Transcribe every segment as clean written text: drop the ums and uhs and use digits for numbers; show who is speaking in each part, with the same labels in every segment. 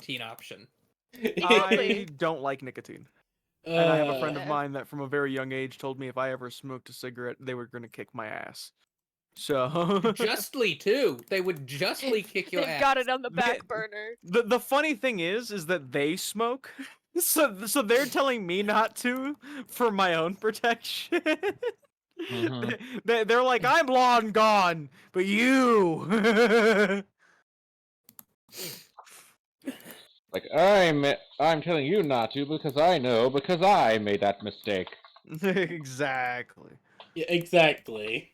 Speaker 1: nicotine option.
Speaker 2: I don't like nicotine. And I have a friend of
Speaker 3: Uh,
Speaker 2: mine that from a very young age told me if I ever smoked a cigarette, they were going to kick my ass. So
Speaker 1: Justly, too. They would justly kick your
Speaker 3: They've
Speaker 1: ass.
Speaker 3: got it on the back burner.
Speaker 2: the funny thing is that they smoke. So they're telling me not to for my own protection. They're like, I'm long gone, but you.
Speaker 4: Like, I'm telling you not to because I know, because I made that mistake.
Speaker 2: Exactly.
Speaker 5: Yeah, exactly.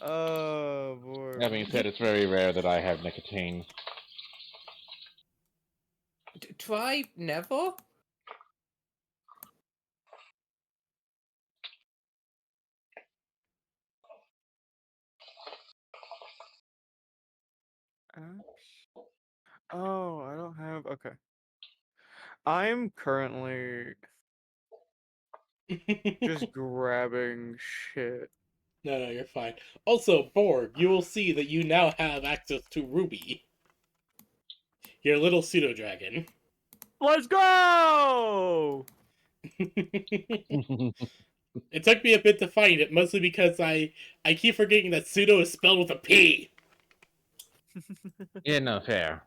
Speaker 2: Oh boy.
Speaker 4: That being said, it's very rare that I have nicotine.
Speaker 1: Try never?
Speaker 2: Oh, I don't have. Okay. I'm currently just grabbing shit.
Speaker 5: No, you're fine. Also, Borg, you will see that you now have access to Ruby. Your little pseudo-dragon.
Speaker 2: Let's go!
Speaker 5: It took me a bit to find it, mostly because I keep forgetting that pseudo is spelled with a P.
Speaker 4: Yeah, no, fair.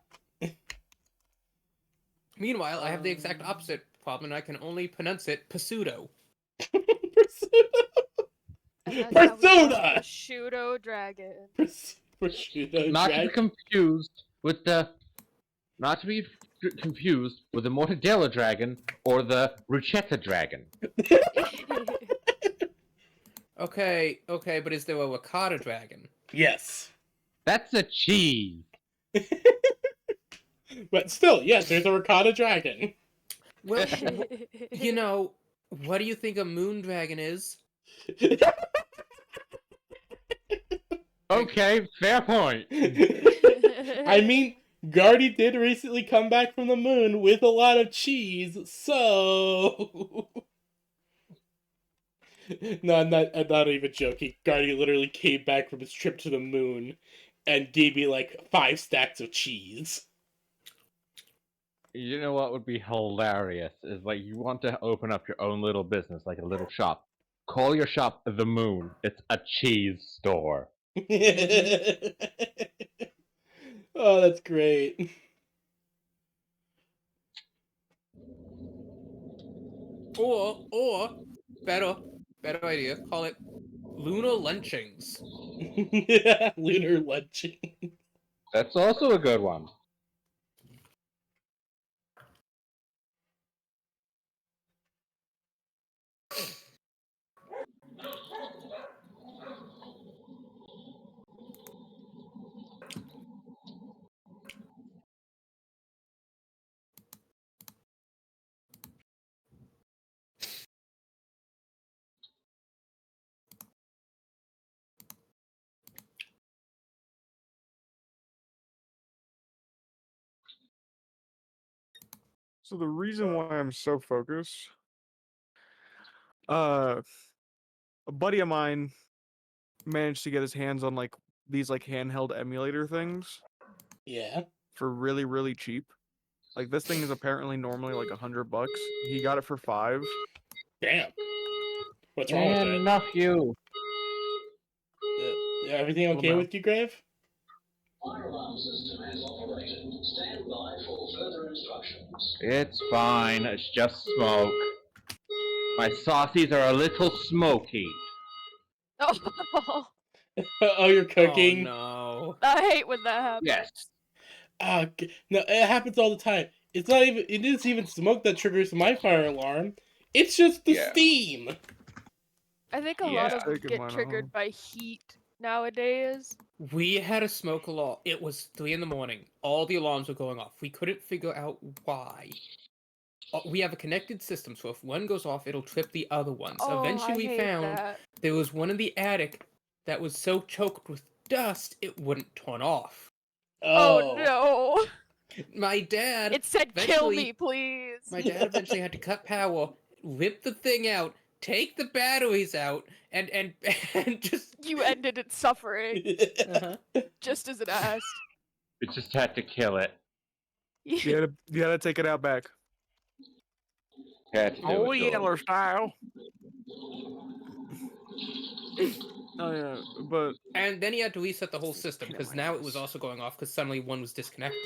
Speaker 1: Meanwhile, I have the exact opposite problem, and I can only pronounce it pseudo.
Speaker 3: And that's how we
Speaker 5: Persona!
Speaker 3: got the Pseudo Dragon.
Speaker 5: Prosciutto
Speaker 4: Not to be
Speaker 5: dragon.
Speaker 4: confused with the... Not to be confused with the Mortadella Dragon or the Bruschetta Dragon.
Speaker 1: Okay, but is there a ricotta dragon?
Speaker 5: Yes.
Speaker 4: That's a cheese.
Speaker 5: But still, yes, there's a ricotta dragon.
Speaker 1: Well, you know, what do you think a moon dragon is?
Speaker 4: Okay, fair point.
Speaker 5: I mean, Guardy did recently come back from the moon with a lot of cheese, so... No, I'm not even joking. Guardy literally came back from his trip to the moon and gave me like 5 stacks of cheese.
Speaker 4: You know what would be hilarious is like you want to open up your own little business, like a little shop. Call your shop the Moon. It's a cheese store.
Speaker 5: Oh, that's great.
Speaker 1: Or better idea, call it lunar lynchings.
Speaker 5: Lunar lunching.
Speaker 4: That's also a good one.
Speaker 2: So the reason why I'm so focused, a buddy of mine managed to get his hands on like these like handheld emulator things
Speaker 5: Yeah.
Speaker 2: for really, really cheap. Like this thing is apparently normally like $100. He got it for 5.
Speaker 5: Damn. What's wrong with it?
Speaker 4: Enough you.
Speaker 5: Everything okay
Speaker 2: no.
Speaker 5: with you, Grave?
Speaker 6: Fire alarm system has operated. Stand by for further instructions.
Speaker 4: It's fine. It's just smoke. My saucies are a little smoky.
Speaker 3: Oh,
Speaker 5: Oh, you're cooking?
Speaker 1: Oh
Speaker 3: I hate when that happens.
Speaker 4: Yes.
Speaker 5: No, it happens all the time. It isn't even smoke that triggers my fire alarm. It's just the steam.
Speaker 3: I think a lot of them
Speaker 2: Taking
Speaker 3: get
Speaker 2: mine
Speaker 3: triggered
Speaker 2: home.
Speaker 3: by heat nowadays.
Speaker 1: no. We had a smoke alarm. It was 3 in the morning. All the alarms were going off. We couldn't figure out why. We have a connected system, so if one goes off, it'll trip the other ones.
Speaker 3: Oh,
Speaker 1: Eventually,
Speaker 3: I
Speaker 1: we
Speaker 3: hate
Speaker 1: found
Speaker 3: that.
Speaker 1: there was one in the attic that was so choked with dust it wouldn't turn off.
Speaker 3: Oh no!
Speaker 1: My dad.
Speaker 3: It said, "Kill
Speaker 1: eventually-
Speaker 3: me, please."
Speaker 1: My dad eventually had to cut power, rip the thing out, take the batteries out, and just.
Speaker 3: You ended its suffering
Speaker 1: Uh-huh.
Speaker 3: just as it asked.
Speaker 4: It just had to kill it.
Speaker 2: You gotta take it out back.
Speaker 4: Catch
Speaker 2: Oh,
Speaker 4: it,
Speaker 2: Yeller style. Oh yeah, but
Speaker 1: And then he had to reset the whole system
Speaker 2: Pain in
Speaker 1: because
Speaker 2: my
Speaker 1: now it was
Speaker 2: ass.
Speaker 1: also going off because suddenly one was disconnected.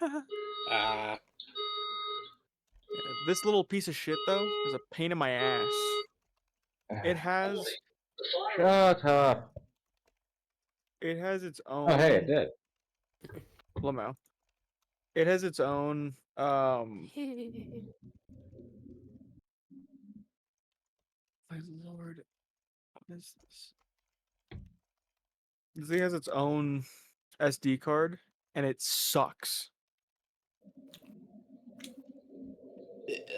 Speaker 5: Ah,
Speaker 2: Yeah, this little piece of shit though is a pain in my ass. It has
Speaker 4: Shut up.
Speaker 2: its
Speaker 4: Oh, hey, it
Speaker 2: own
Speaker 4: did.
Speaker 2: Lamau. It has its own my lord, what is this? This thing has its own SD card and it sucks.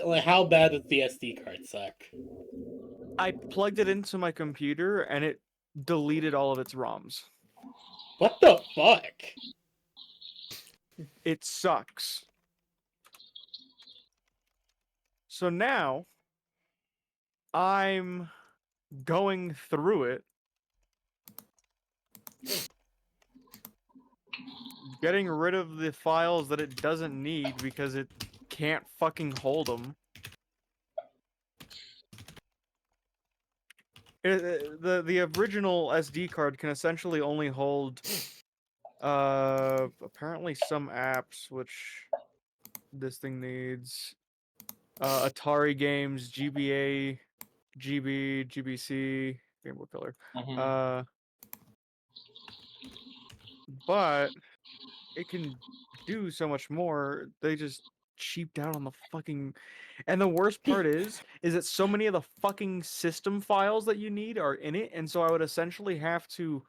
Speaker 5: like how bad does the SD card suck?
Speaker 2: I plugged it into my computer and it deleted all of its ROMs.
Speaker 5: What the fuck?
Speaker 2: It sucks. So now I'm going through it, getting rid of the files that it doesn't need because it can't fucking hold them. The original SD card can essentially only hold apparently some apps, which this thing needs, Atari games, GBA, GB, GBC, Game Boy Color.
Speaker 4: Mhm.
Speaker 2: But it can do so much more. They just cheaped out on the fucking. And the worst part is that so many of the fucking system files that you need are in it, and so I would essentially have to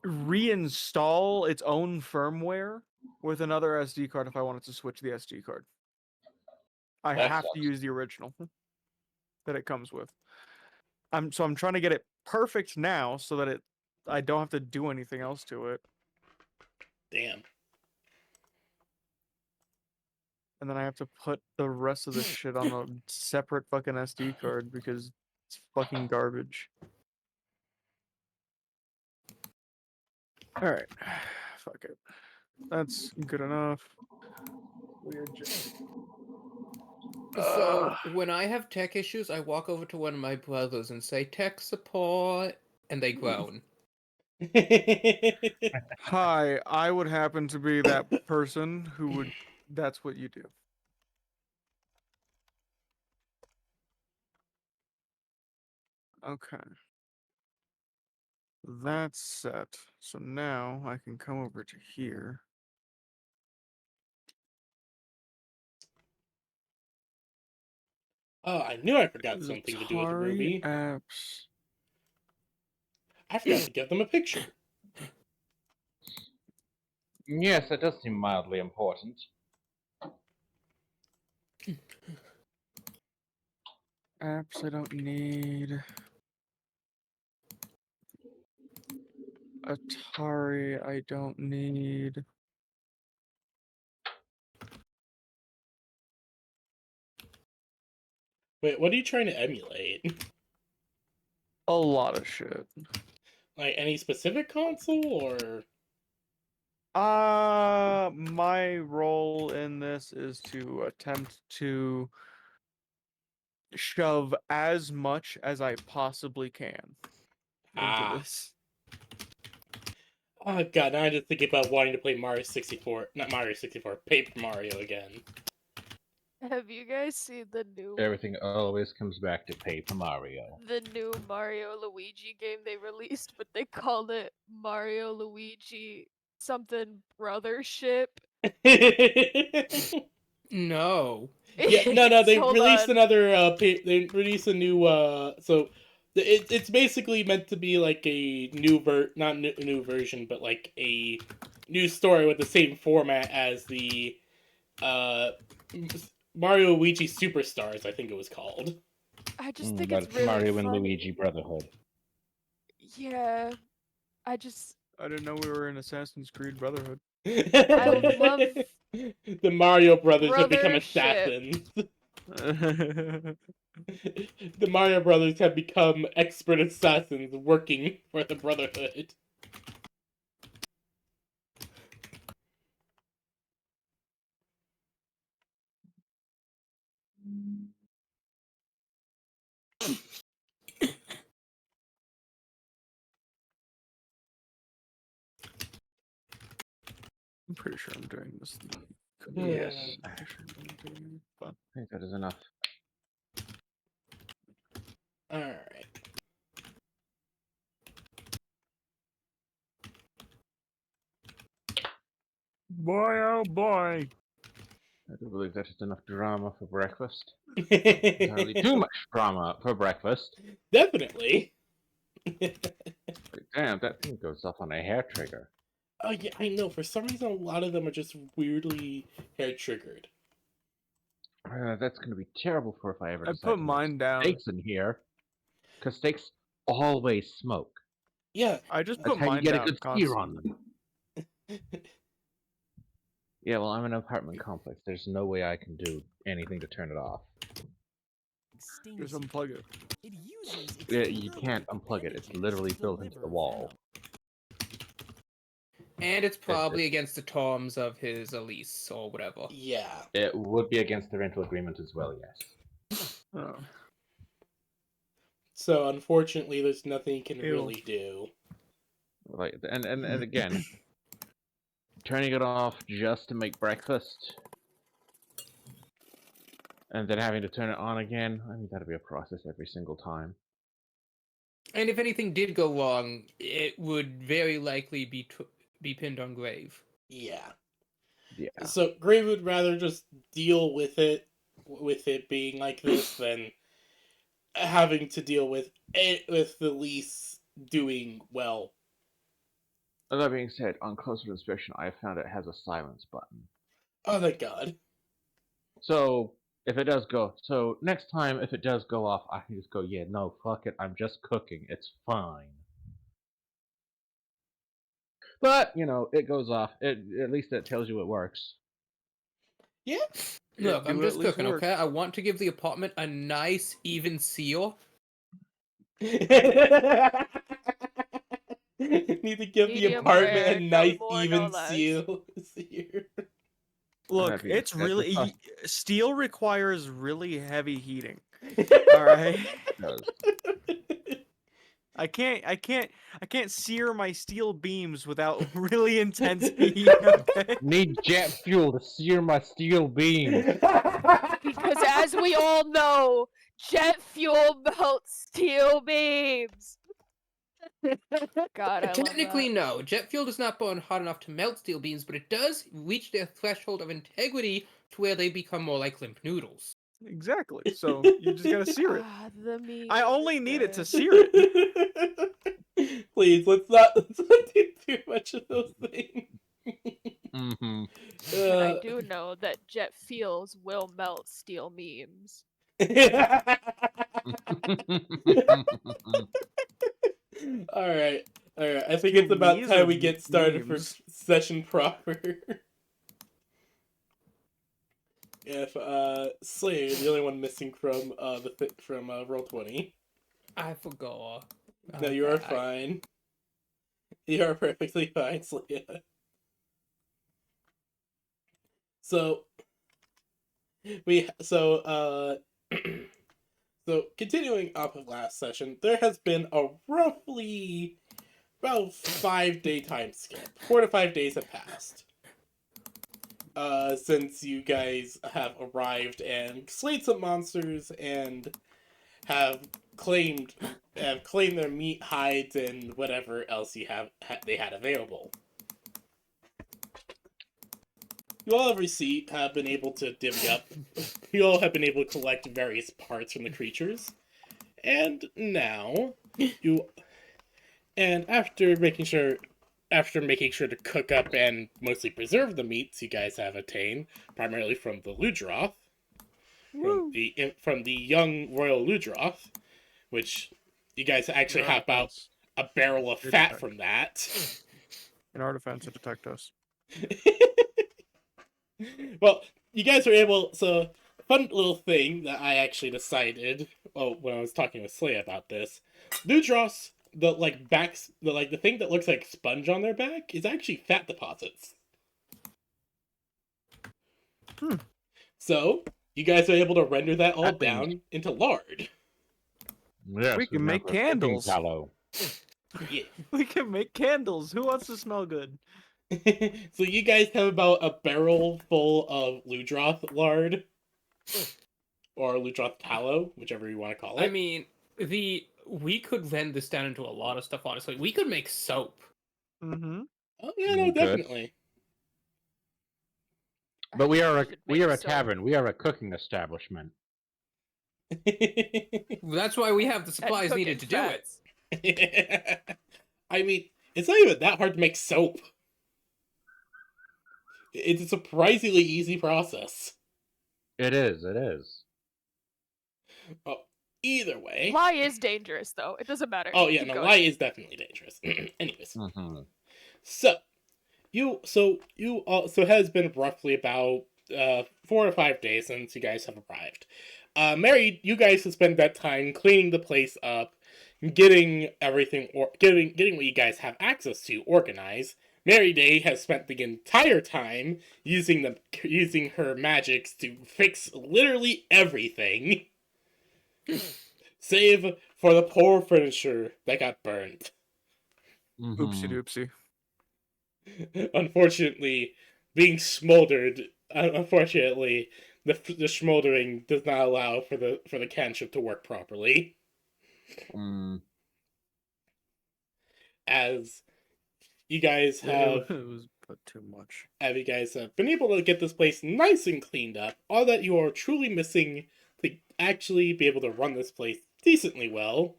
Speaker 2: reinstall its own firmware with another SD card if I wanted to switch the SD card. I
Speaker 5: That
Speaker 2: have
Speaker 5: sucks.
Speaker 2: to use the original that it comes with. I'm trying to get it perfect now so that I don't have to do anything else to it.
Speaker 5: Damn.
Speaker 2: And then I have to put the rest of the shit on a separate fucking SD card because it's fucking garbage. Alright. Fuck it. That's good enough. Weird.
Speaker 1: So when I have tech issues, I walk over to one of my brothers and say, "Tech support," and they groan.
Speaker 2: Hi, I would happen to be that person who would. That's what you do. Okay. That's set. So now I can come over to here.
Speaker 5: Oh, I knew I forgot something to do with
Speaker 2: Atari
Speaker 5: Ruby.
Speaker 2: apps.
Speaker 5: I forgot to give them a picture.
Speaker 4: Yes, it does seem mildly important.
Speaker 2: Apps I don't need. Atari I don't need.
Speaker 5: Wait, what are you trying to emulate?
Speaker 2: A lot of shit.
Speaker 5: Like any specific console or?
Speaker 2: My role in this is to attempt to shove as much as I possibly can into
Speaker 5: Ah.
Speaker 2: this.
Speaker 5: Oh god, now I just think about wanting to play Mario 64. Not Mario 64, Paper Mario again.
Speaker 3: Have you guys seen
Speaker 4: Everything always comes back to Paper Mario.
Speaker 3: the new Mario Luigi game they released, but they called it Mario Luigi something brothership?
Speaker 1: No.
Speaker 5: Yeah, no, they
Speaker 3: Hold
Speaker 5: released
Speaker 3: on.
Speaker 5: another. They released a new. So it's basically meant to be like a not new version, but like a new story with the same format as the uh Mario Luigi Superstars. I think it was called.
Speaker 3: I just think
Speaker 4: But
Speaker 3: it's
Speaker 4: it's
Speaker 3: really
Speaker 4: Mario and
Speaker 3: funny.
Speaker 4: Luigi Brotherhood.
Speaker 3: Yeah, I
Speaker 2: didn't know we were in Assassin's Creed Brotherhood.
Speaker 3: I love
Speaker 5: the Mario brothers have become
Speaker 3: brothership.
Speaker 5: assassins. The Mario brothers have become expert assassins working for the Brotherhood.
Speaker 2: I'm pretty sure I'm doing this.
Speaker 4: Yes.
Speaker 2: But
Speaker 4: I think that is enough.
Speaker 5: Alright.
Speaker 2: boy, oh boy.
Speaker 4: I do believe that is enough drama for breakfast. Entirely too much drama for breakfast.
Speaker 5: Definitely.
Speaker 4: Like, damn, that thing goes off on a hair trigger.
Speaker 5: Oh yeah, I know. For some reason, a lot of them are just weirdly hair triggered.
Speaker 4: That's gonna be terrible for if I ever
Speaker 2: I
Speaker 4: decide
Speaker 2: put
Speaker 4: to make
Speaker 2: mine down.
Speaker 4: steaks in here. Because steaks always smoke.
Speaker 5: Yeah.
Speaker 2: I just
Speaker 4: That's
Speaker 2: put
Speaker 4: how you
Speaker 2: mine
Speaker 4: get a
Speaker 2: down
Speaker 4: good sear
Speaker 2: constantly.
Speaker 4: on them. Yeah, well, I'm in an apartment complex. There's no way I can do anything to turn it off.
Speaker 2: Just unplug it.
Speaker 7: It uses its
Speaker 4: Yeah, you
Speaker 7: further
Speaker 4: can't unplug it. It's
Speaker 7: appendages
Speaker 4: literally
Speaker 7: to
Speaker 4: built into the
Speaker 7: deliver
Speaker 4: wall.
Speaker 1: And it's probably against the terms of his lease or whatever.
Speaker 5: Yeah.
Speaker 4: It would be against the rental agreement as well, yes.
Speaker 2: Oh.
Speaker 5: So unfortunately, there's nothing you can
Speaker 2: Ew.
Speaker 5: really do.
Speaker 4: Like, and again, turning it off just to make breakfast, and then having to turn it on again. I mean, that'd be a process every single time.
Speaker 1: And if anything did go wrong, it would very likely be pinned on Grave.
Speaker 5: Yeah.
Speaker 4: Yeah.
Speaker 5: So Grave would rather just deal with it being like this than having to deal with it with the lease doing well.
Speaker 4: That being said, on closer inspection, I found it has a silence button.
Speaker 5: Oh thank God.
Speaker 4: So if it does go, so next time if it does go off, I can just go, yeah, no, fuck it, I'm just cooking, it's fine. But you know, it goes off. At least it tells you it works.
Speaker 5: Yeah.
Speaker 1: Look,
Speaker 2: do
Speaker 1: I'm
Speaker 2: at
Speaker 1: just
Speaker 2: least
Speaker 1: cooking,
Speaker 2: work.
Speaker 1: okay? I want to give the apartment a nice, even seal.
Speaker 5: Need to give the
Speaker 3: Medium
Speaker 5: apartment
Speaker 3: rare,
Speaker 5: a
Speaker 3: no
Speaker 5: nice
Speaker 3: more, no
Speaker 5: even
Speaker 3: less.
Speaker 5: seal. Here.
Speaker 2: Look,
Speaker 4: That being
Speaker 2: it's
Speaker 4: said,
Speaker 2: really
Speaker 4: the
Speaker 2: steel requires really heavy heating. All right.
Speaker 4: does.
Speaker 2: I can't sear my steel beams without really intense heat. Okay.
Speaker 4: Need jet fuel to sear my steel beams.
Speaker 3: Because as we all know, jet fuel melts steel beams. God, I love
Speaker 1: Technically,
Speaker 3: that.
Speaker 1: no. Jet fuel does not burn hot enough to melt steel beams, but it does reach their threshold of integrity to where they become more like limp noodles.
Speaker 2: Exactly. So you just gotta sear it.
Speaker 3: Ah, the meme.
Speaker 2: I only
Speaker 3: is
Speaker 2: need it to
Speaker 3: good.
Speaker 2: sear it.
Speaker 5: Please, let's not do too much of those things.
Speaker 4: Mm-hmm.
Speaker 3: And I do know that jet fuels will melt steel memes.
Speaker 5: Alright. I think
Speaker 2: Steel
Speaker 5: it's about
Speaker 2: knees
Speaker 5: time
Speaker 2: or
Speaker 5: we get started for
Speaker 2: memes?
Speaker 5: session proper. If Slayer, you're the only one missing from from Roll20.
Speaker 1: I forgot.
Speaker 5: No, you are fine. You are perfectly fine, Slayer. So so continuing off of last session, there has been a roughly about 5-day time skip. 4 to 5 days have passed. Since you guys have arrived and slayed some monsters and have claimed their meat, hides, and whatever else they had available. You all have been able to divvy up. You all have been able to collect various parts from the creatures, and now after making sure to cook up and mostly preserve the meats you guys have attained, primarily from the Ludroth, from the young royal Ludroth, which you guys actually have about a barrel of fat from that.
Speaker 2: In our defense, it attacked us.
Speaker 5: Well, you guys were able. So, fun little thing that I actually decided. Oh, when I was talking with Slay about this, Ludroths, the thing that looks like sponge on their back is actually fat deposits.
Speaker 2: Hmm.
Speaker 5: So you guys are able to render that all
Speaker 4: That means-
Speaker 5: down into lard.
Speaker 4: Yes,
Speaker 2: We can make
Speaker 4: remember cooking
Speaker 2: candles.
Speaker 4: tallow.
Speaker 5: Yeah.
Speaker 2: We can make candles. Who wants to smell good?
Speaker 5: So you guys have about a barrel full of Ludroth lard. Or Ludroth tallow, whichever you want to call it.
Speaker 1: I mean, we could vend this down into a lot of stuff, honestly. We could make soap.
Speaker 2: Mm-hmm.
Speaker 5: Oh yeah, no,
Speaker 4: You could.
Speaker 5: definitely.
Speaker 4: But we are a
Speaker 3: Should
Speaker 4: we
Speaker 3: make
Speaker 4: are a
Speaker 3: soap.
Speaker 4: tavern. We are a cooking establishment.
Speaker 1: That's why we have the
Speaker 3: And
Speaker 1: supplies needed to
Speaker 3: cooking
Speaker 1: do it.
Speaker 3: fats.
Speaker 5: I mean, it's not even that hard to make soap. It's a surprisingly easy process.
Speaker 4: It is. It is.
Speaker 5: Oh, either way.
Speaker 3: Lye is dangerous, though. It doesn't matter.
Speaker 5: Oh yeah,
Speaker 3: Keep
Speaker 5: no,
Speaker 3: going.
Speaker 5: lye is definitely dangerous. Anyways,
Speaker 4: Mm-hmm.
Speaker 5: so it has been roughly about 4 to 5 days since you guys have arrived. Mary, you guys have spent that time cleaning the place up, getting everything or getting what you guys have access to organized. Mary Day has spent the entire time using her magics to fix literally everything, save for the poor furniture that got burned.
Speaker 4: Mm-hmm.
Speaker 2: Oopsie doopsie.
Speaker 5: Unfortunately, being smoldered. Unfortunately, the smoldering does not allow for the cantrip to work properly.
Speaker 4: Mm.
Speaker 5: As you guys have
Speaker 2: It was put too much.
Speaker 5: you guys have been able to get this place nice and cleaned up, all that you are truly missing to actually be able to run this place decently well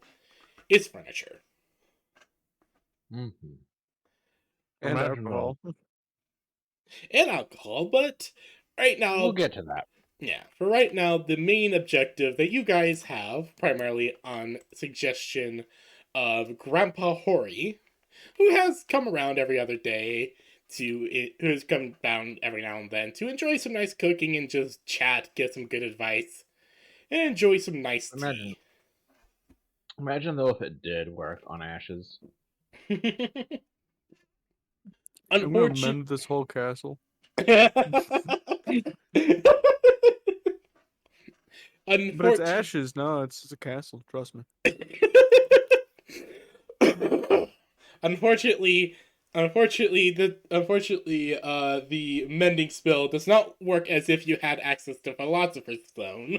Speaker 5: is furniture.
Speaker 4: Mm-hmm.
Speaker 2: And
Speaker 4: Imagine
Speaker 2: alcohol.
Speaker 5: And alcohol, but right now
Speaker 4: We'll get to that.
Speaker 5: yeah, for right now, the main objective that you guys have, primarily on suggestion of Grandpa Hori, who has come around every other day who's come down every now and then to enjoy some nice cooking and just chat, get some good advice, and enjoy some nice tea.
Speaker 4: Imagine though if it did work on Ashes.
Speaker 2: I'm gonna mend this whole castle. But it's ashes. No, it's a castle. Trust me.
Speaker 5: Unfortunately, the mending spell does not work as if you had access to Philosopher's Stone.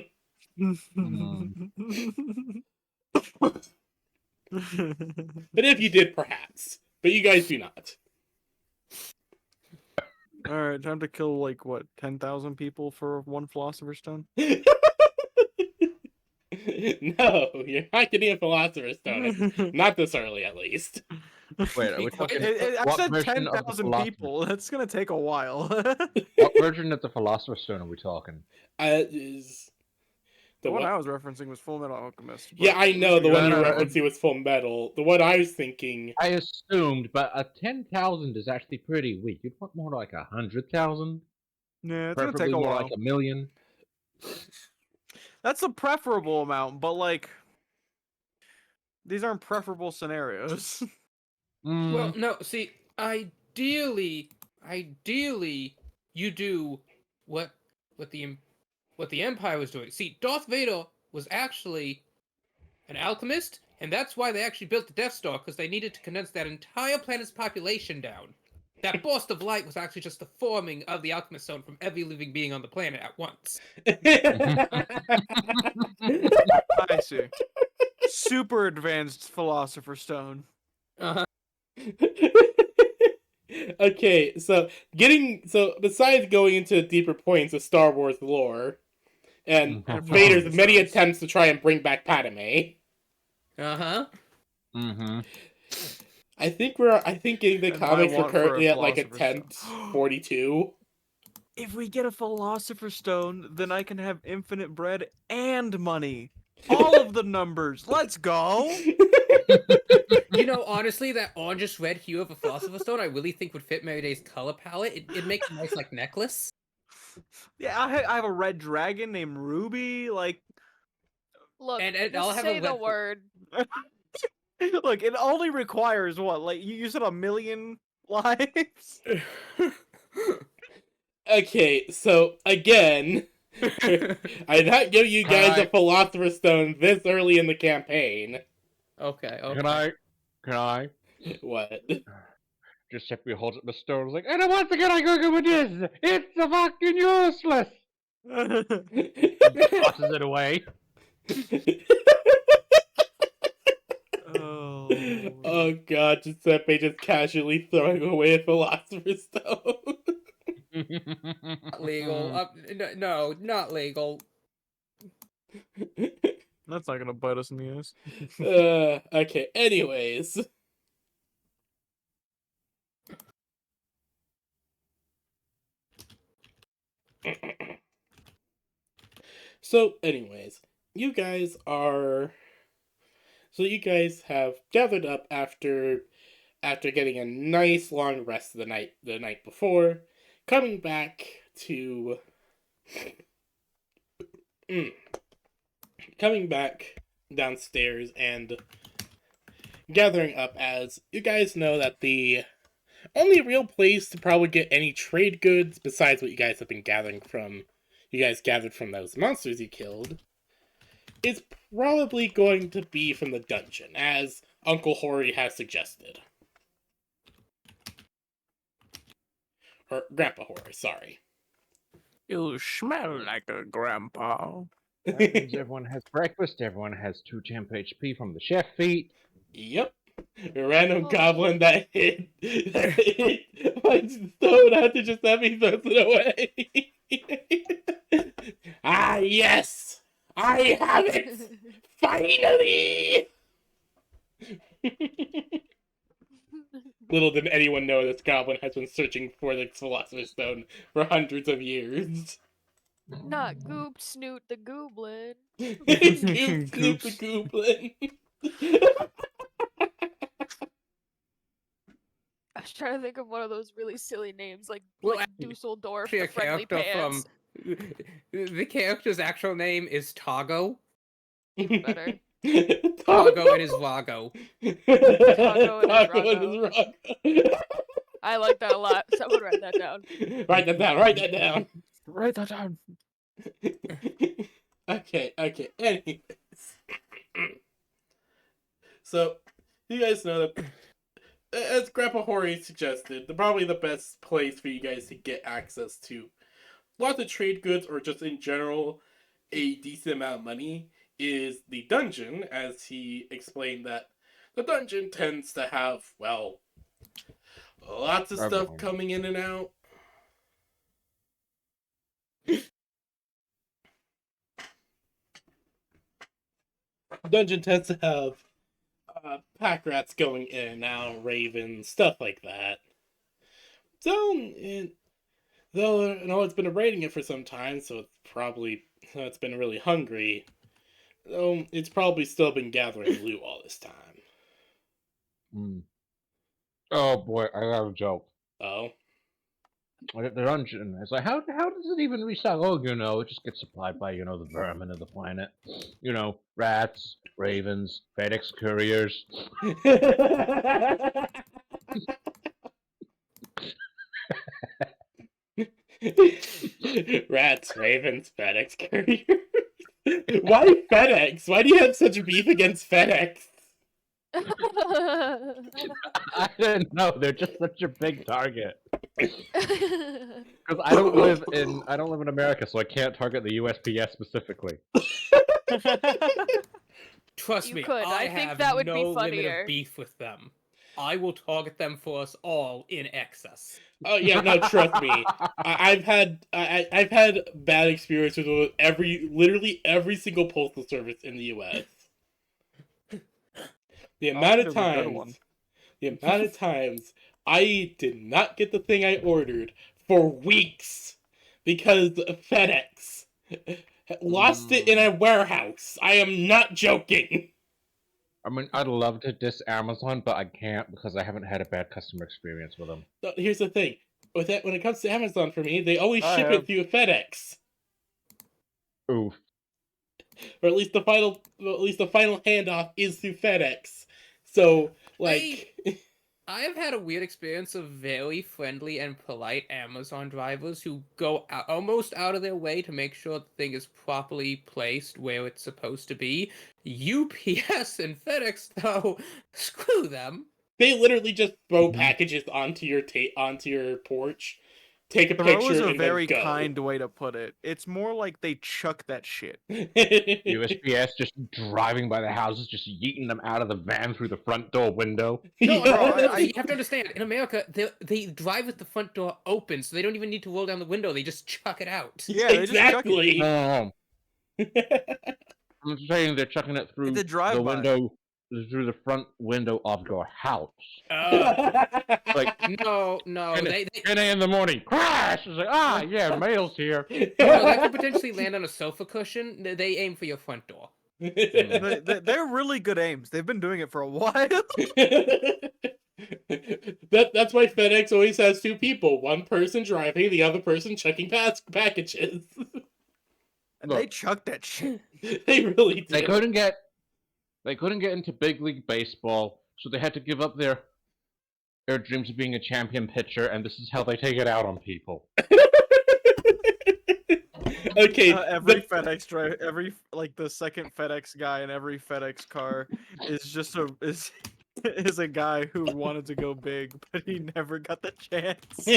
Speaker 5: But if you did, perhaps. But you guys do not.
Speaker 2: All right, time to kill like what 10,000 people for one Philosopher's Stone.
Speaker 5: No, you're not getting a Philosopher's Stone. Not this early, at least.
Speaker 4: Wait, are we talking?
Speaker 2: I
Speaker 4: what
Speaker 2: said
Speaker 4: version of the
Speaker 2: 10,000
Speaker 4: philosopher-
Speaker 2: people. That's gonna take a while.
Speaker 4: What version of the Philosopher's Stone are we talking?
Speaker 5: Is
Speaker 2: The one
Speaker 5: what?
Speaker 2: I was referencing was Full Metal Alchemist. but
Speaker 5: Yeah, I know the one you
Speaker 4: No,
Speaker 5: referenced was Full Metal. The one I was thinking.
Speaker 4: I assumed, but a 10,000 is actually pretty weak. You'd want more like 100,000,
Speaker 2: Yeah, it's gonna
Speaker 4: preferably
Speaker 2: take a
Speaker 4: more
Speaker 2: while.
Speaker 4: like 1,000,000.
Speaker 2: That's the preferable amount, but like these aren't preferable scenarios.
Speaker 1: Well, no, see, ideally, you do what the Empire was doing. See, Darth Vader was actually an alchemist, and that's why they actually built the Death Star, because they needed to condense that entire planet's population down. That burst of light was actually just the forming of the alchemist stone from every living being on the planet at once.
Speaker 2: I see. Super advanced Philosopher's Stone.
Speaker 1: Uh-huh.
Speaker 5: Okay, so besides going into deeper points of Star Wars lore and
Speaker 4: Mhm.
Speaker 5: Vader's many
Speaker 2: Stones.
Speaker 5: attempts to try and bring back Padme,
Speaker 1: Uh-huh.
Speaker 4: Mm-hmm.
Speaker 5: I think in the
Speaker 2: And I
Speaker 5: comics we're
Speaker 2: want for a
Speaker 5: currently at like
Speaker 2: Philosopher's
Speaker 5: attempt
Speaker 2: Stone.
Speaker 5: 42.
Speaker 2: If we get a Philosopher's Stone, then I can have infinite bread and money. All of the numbers. Let's go.
Speaker 1: You know, honestly, that orangish red hue of a Philosopher's Stone, I really think would fit Mary Day's color palette. It makes a nice, like, necklace.
Speaker 2: Yeah, I have a red dragon named Ruby. Like,
Speaker 3: Look,
Speaker 1: And
Speaker 3: just
Speaker 1: I'll have a
Speaker 3: say the
Speaker 1: red-
Speaker 3: word.
Speaker 2: look, it only requires what? Like, you said 1,000,000 lives?
Speaker 5: Okay, so again, I'm not giving you guys a
Speaker 4: Alright.
Speaker 5: Philosopher's Stone this early in the campaign.
Speaker 1: Okay.
Speaker 4: Can I? Can I?
Speaker 5: What?
Speaker 4: Giuseppe holds up the stone. Like, and once again, I go with this. It's a fucking useless. Tosses it away.
Speaker 2: Oh.
Speaker 5: Oh god, Giuseppe just casually throwing away a Philosopher's Stone.
Speaker 1: Not legal. No, not legal.
Speaker 2: That's not gonna bite us in the ass.
Speaker 5: Okay, anyways. So, anyways, you guys have gathered up after getting a nice long rest the night before, coming back to coming back downstairs and gathering up, as you guys know that the only real place to probably get any trade goods besides what you guys have been gathered from those monsters you killed is probably going to be from the dungeon, as Uncle Hori has suggested. Or Grandpa Hori, sorry.
Speaker 2: You smell like a grandpa.
Speaker 4: That means everyone has breakfast. Everyone has 2 temp HP from the chef feet.
Speaker 5: Yep. A random
Speaker 3: Oh.
Speaker 5: goblin that hit my stone had to just have me throw it away. Ah, yes! I have it! Finally! Little did anyone know this goblin has been searching for the Philosopher's Stone for hundreds of years.
Speaker 3: Not Goop Snoot the Gooblin.
Speaker 5: Goop Snoop the Goblin.
Speaker 3: I was trying to think of one of those really silly names, like
Speaker 1: Well,
Speaker 3: Dusseldorf,
Speaker 1: Actually,
Speaker 3: the
Speaker 1: a
Speaker 3: Friendly
Speaker 1: character
Speaker 3: Pants.
Speaker 1: the character's actual name is Togo.
Speaker 3: Even better.
Speaker 1: Togo and his Vago.
Speaker 3: Taco and his
Speaker 5: Taco and his Rago.
Speaker 3: I like that a lot. Someone write that down.
Speaker 5: Write that down, write that down.
Speaker 2: Write that down.
Speaker 5: Okay, anyways. So, you guys know that, as Grandpa Hori suggested, probably the best place for you guys to get access to lots of trade goods, or just in general, a decent amount of money, is the dungeon, as he explained that the dungeon tends to have, well, lots of stuff
Speaker 4: Everything.
Speaker 5: coming in and out. Dungeon tends to have pack rats going in and out, ravens, stuff like that. So, though I know it's been raiding it for some time, so it's been really hungry. Though it's probably still been gathering loot all this time.
Speaker 4: Oh boy, I got a joke.
Speaker 5: Oh.
Speaker 4: The dungeon. It's like, how does it even restock? Oh, it just gets supplied by, the vermin of the planet. Rats, ravens, FedEx couriers.
Speaker 5: Rats, ravens, FedEx couriers. Why FedEx? Why do you have such beef against FedEx?
Speaker 4: I didn't know. They're just such a big target. Because I don't live in America, so I can't target the USPS specifically.
Speaker 1: Trust
Speaker 3: You
Speaker 1: me,
Speaker 3: could.
Speaker 1: I
Speaker 3: I think
Speaker 1: have
Speaker 3: that would
Speaker 1: no
Speaker 3: be
Speaker 1: limit
Speaker 3: funnier.
Speaker 1: of beef with them. I will target them for us all in excess.
Speaker 5: Oh yeah, no, trust me. I've had bad experiences with literally every single postal service in the U.S. The amount of times I did not get the thing I ordered for weeks because FedEx lost it in a warehouse. I am not joking.
Speaker 4: I mean, I'd love to diss Amazon, but I can't because I haven't had a bad customer experience with them.
Speaker 5: Here's the thing. With that, when it comes to Amazon for me, they always ship it through FedEx.
Speaker 4: Oof.
Speaker 5: Or at least the final handoff is through FedEx. So, like...
Speaker 1: I have had a weird experience of very friendly and polite Amazon drivers who go almost out of their way to make sure the thing is properly placed where it's supposed to be. UPS and FedEx, though, screw them.
Speaker 5: They literally just throw packages onto your porch, take a
Speaker 2: Throw is
Speaker 5: picture,
Speaker 2: a
Speaker 5: and
Speaker 2: very
Speaker 5: then go.
Speaker 2: kind way to put it. It's more like they chuck that shit.
Speaker 4: USPS just driving by the houses, just yeeting them out of the van through the front door window.
Speaker 1: No,
Speaker 2: Bro,
Speaker 1: no, you have to understand. In America, they drive with the front door open, so they don't even need to roll down the window. They just chuck it out.
Speaker 2: Yeah, they just chuck it.
Speaker 5: Exactly.
Speaker 4: I'm saying they're chucking it through
Speaker 2: It's a
Speaker 4: the
Speaker 2: drive-by.
Speaker 4: window, through the front window of your house. Like,
Speaker 1: No,
Speaker 4: 10,
Speaker 1: they
Speaker 4: 10 a.m. in the morning, crash! It's like, yeah, mail's here.
Speaker 1: no, that could potentially land on a sofa cushion. They aim for your front door.
Speaker 2: They're really good aims. They've been doing it for a while.
Speaker 5: That's why FedEx always has two people: one person driving, the other person checking packages.
Speaker 2: And they chuck that shit.
Speaker 5: They really do.
Speaker 4: They couldn't get into big league baseball, so they had to give up their dreams of being a champion pitcher, and this is how they take it out on people.
Speaker 5: Okay,
Speaker 2: Every FedEx driver, the second FedEx guy in every FedEx car is just is a guy who wanted to go big, but he never got the chance.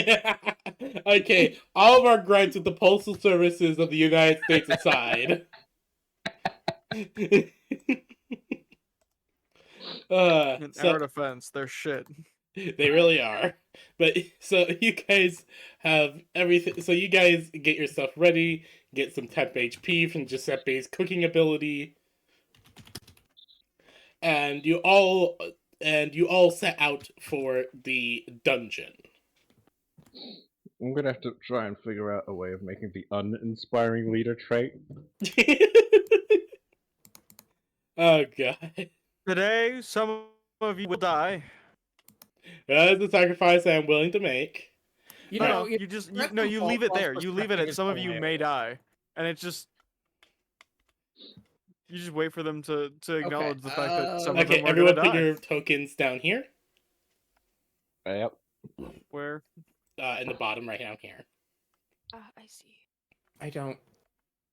Speaker 5: Okay, all of our gripes with the postal services of the United States aside.
Speaker 2: In
Speaker 5: So
Speaker 2: our defense, they're shit.
Speaker 5: they really are. But so you guys have everything. So you guys get your stuff ready. Get some temp HP from Giuseppe's cooking ability, and you all set out for the dungeon.
Speaker 4: I'm gonna have to try and figure out a way of making the uninspiring leader trait.
Speaker 5: Oh god.
Speaker 2: Today, some of you will die.
Speaker 5: That is the sacrifice I am willing to make.
Speaker 1: You
Speaker 2: No,
Speaker 1: know,
Speaker 2: you leave it there. You leave it at some of you may die, and it's just you just wait for them to acknowledge the fact that some of
Speaker 5: Okay,
Speaker 2: them are
Speaker 5: everyone
Speaker 2: gonna
Speaker 5: put
Speaker 2: die.
Speaker 5: your tokens down here.
Speaker 4: Yep.
Speaker 2: Where?
Speaker 5: In the bottom right down here.
Speaker 3: I see.
Speaker 1: I don't.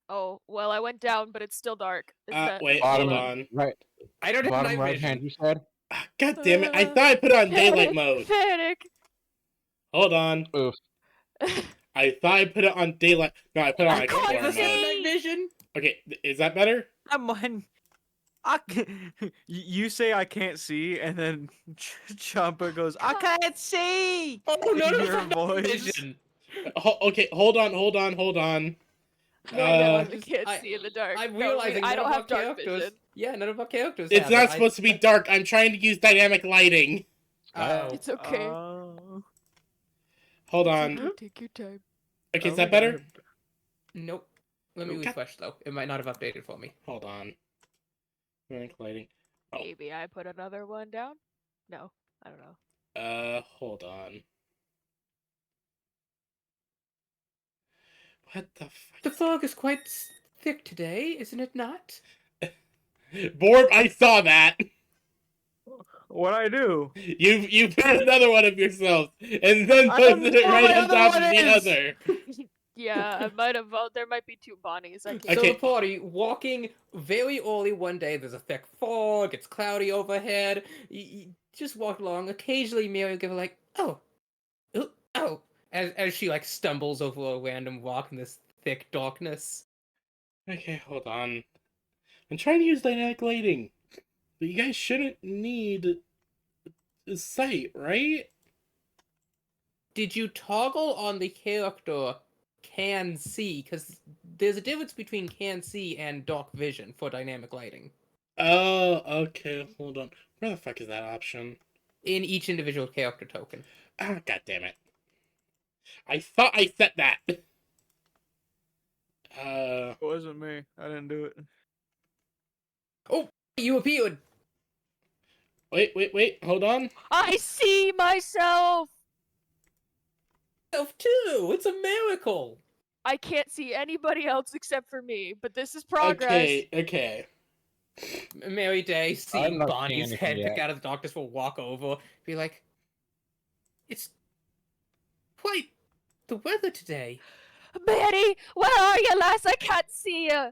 Speaker 3: Oh, well, I went down, but it's still dark. Is that...
Speaker 5: Wait,
Speaker 4: Bottom
Speaker 5: hold on.
Speaker 4: right.
Speaker 1: I don't have
Speaker 4: Bottom
Speaker 1: night
Speaker 4: right
Speaker 1: vision.
Speaker 4: hand, you said?
Speaker 5: God damn it, I thought I put it on daylight mode.
Speaker 3: Panic!
Speaker 5: Hold on.
Speaker 4: Oof.
Speaker 5: I thought I put it on daylight. No, I put it on
Speaker 1: I can't
Speaker 5: explore
Speaker 1: see
Speaker 5: mode.
Speaker 1: night vision.
Speaker 5: Okay, is that better?
Speaker 2: Come on. You say I can't see, and then Champa goes, I can't see.
Speaker 1: Oh no, no,
Speaker 2: Your
Speaker 1: no, no
Speaker 2: voice.
Speaker 1: vision.
Speaker 5: Okay, hold on.
Speaker 3: No,
Speaker 1: I
Speaker 3: we can't
Speaker 1: I-
Speaker 3: see in the dark.
Speaker 1: I'm
Speaker 3: No,
Speaker 1: realizing
Speaker 3: I
Speaker 1: none
Speaker 3: don't
Speaker 1: of
Speaker 3: have
Speaker 1: our
Speaker 3: dark
Speaker 1: characters.
Speaker 3: vision.
Speaker 1: Yeah, none of our characters.
Speaker 5: It's
Speaker 1: have
Speaker 5: not
Speaker 1: it.
Speaker 5: supposed to be dark. I'm trying to use dynamic lighting.
Speaker 1: Oh.
Speaker 3: It's okay.
Speaker 5: Hold
Speaker 3: It's
Speaker 5: on.
Speaker 3: okay, take your time.
Speaker 5: Okay, is that better?
Speaker 1: Nope. Let me
Speaker 5: Okay.
Speaker 1: refresh though. It might not have updated for me.
Speaker 5: Hold on. Dynamic lighting. Oh.
Speaker 3: Maybe I put another one down? No, I don't know.
Speaker 5: Hold on. What the
Speaker 1: The
Speaker 5: fuck?
Speaker 1: fog is quite thick today, isn't it not?
Speaker 5: Borb, I saw that.
Speaker 2: What I do?
Speaker 5: You put another one of yourself, and then
Speaker 2: I don't
Speaker 5: posted it
Speaker 2: know
Speaker 5: right
Speaker 2: what
Speaker 5: on
Speaker 2: other
Speaker 5: top
Speaker 2: one
Speaker 5: of the
Speaker 2: is.
Speaker 5: other.
Speaker 3: Yeah, I might have. There might be two Bonnies. I can't.
Speaker 1: So
Speaker 5: Okay.
Speaker 1: the party walking very early one day. There's a thick fog. It's cloudy overhead. You just walk along. Occasionally, Mary will give her like, "Oh, oh, oh," as she like stumbles over a random rock in this thick darkness.
Speaker 5: Okay, hold on. I'm trying to use dynamic lighting, but you guys shouldn't need a sight, right?
Speaker 1: Did you toggle on the character can see? Because there's a difference between can see and dark vision for dynamic lighting
Speaker 5: Oh, okay. Hold on. Where the fuck is that option?
Speaker 1: in each individual character token.
Speaker 5: Ah, god damn it. I thought I set that.
Speaker 2: It wasn't me. I didn't do it.
Speaker 1: Oh, you appeared.
Speaker 5: Wait. Hold on.
Speaker 3: I see myself.
Speaker 1: Self too. It's a miracle.
Speaker 3: I can't see anybody else except for me, but this is progress.
Speaker 5: Okay.
Speaker 1: Mary Day,
Speaker 4: I'm
Speaker 1: seeing
Speaker 4: not seeing
Speaker 1: Bonnie's
Speaker 4: anything
Speaker 1: head
Speaker 4: yet.
Speaker 1: pick out of the darkness, will walk over, be like, It's quite the weather today.
Speaker 3: Manny, where are you, lass? I can't see you.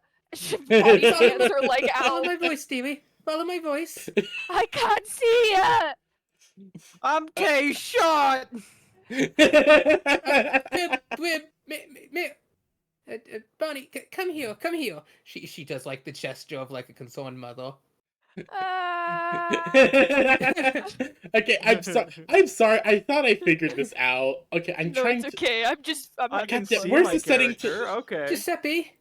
Speaker 3: Bonnie's hands are like
Speaker 1: Follow
Speaker 3: out.
Speaker 1: my voice, Stevie. Follow my voice.
Speaker 3: I can't see you.
Speaker 2: I'm K-shot!
Speaker 1: Bonnie, come here, come here. She does like the gesture of like a concerned mother.
Speaker 5: Okay, I'm sorry. I'm sorry. I thought I figured this out. Okay, I'm
Speaker 3: No,
Speaker 5: trying
Speaker 3: it's
Speaker 5: to.
Speaker 3: okay. I'm
Speaker 2: I
Speaker 3: having
Speaker 2: can
Speaker 5: God damn,
Speaker 2: see
Speaker 3: fun.
Speaker 5: where's
Speaker 2: my
Speaker 5: the setting to-
Speaker 2: character. Okay.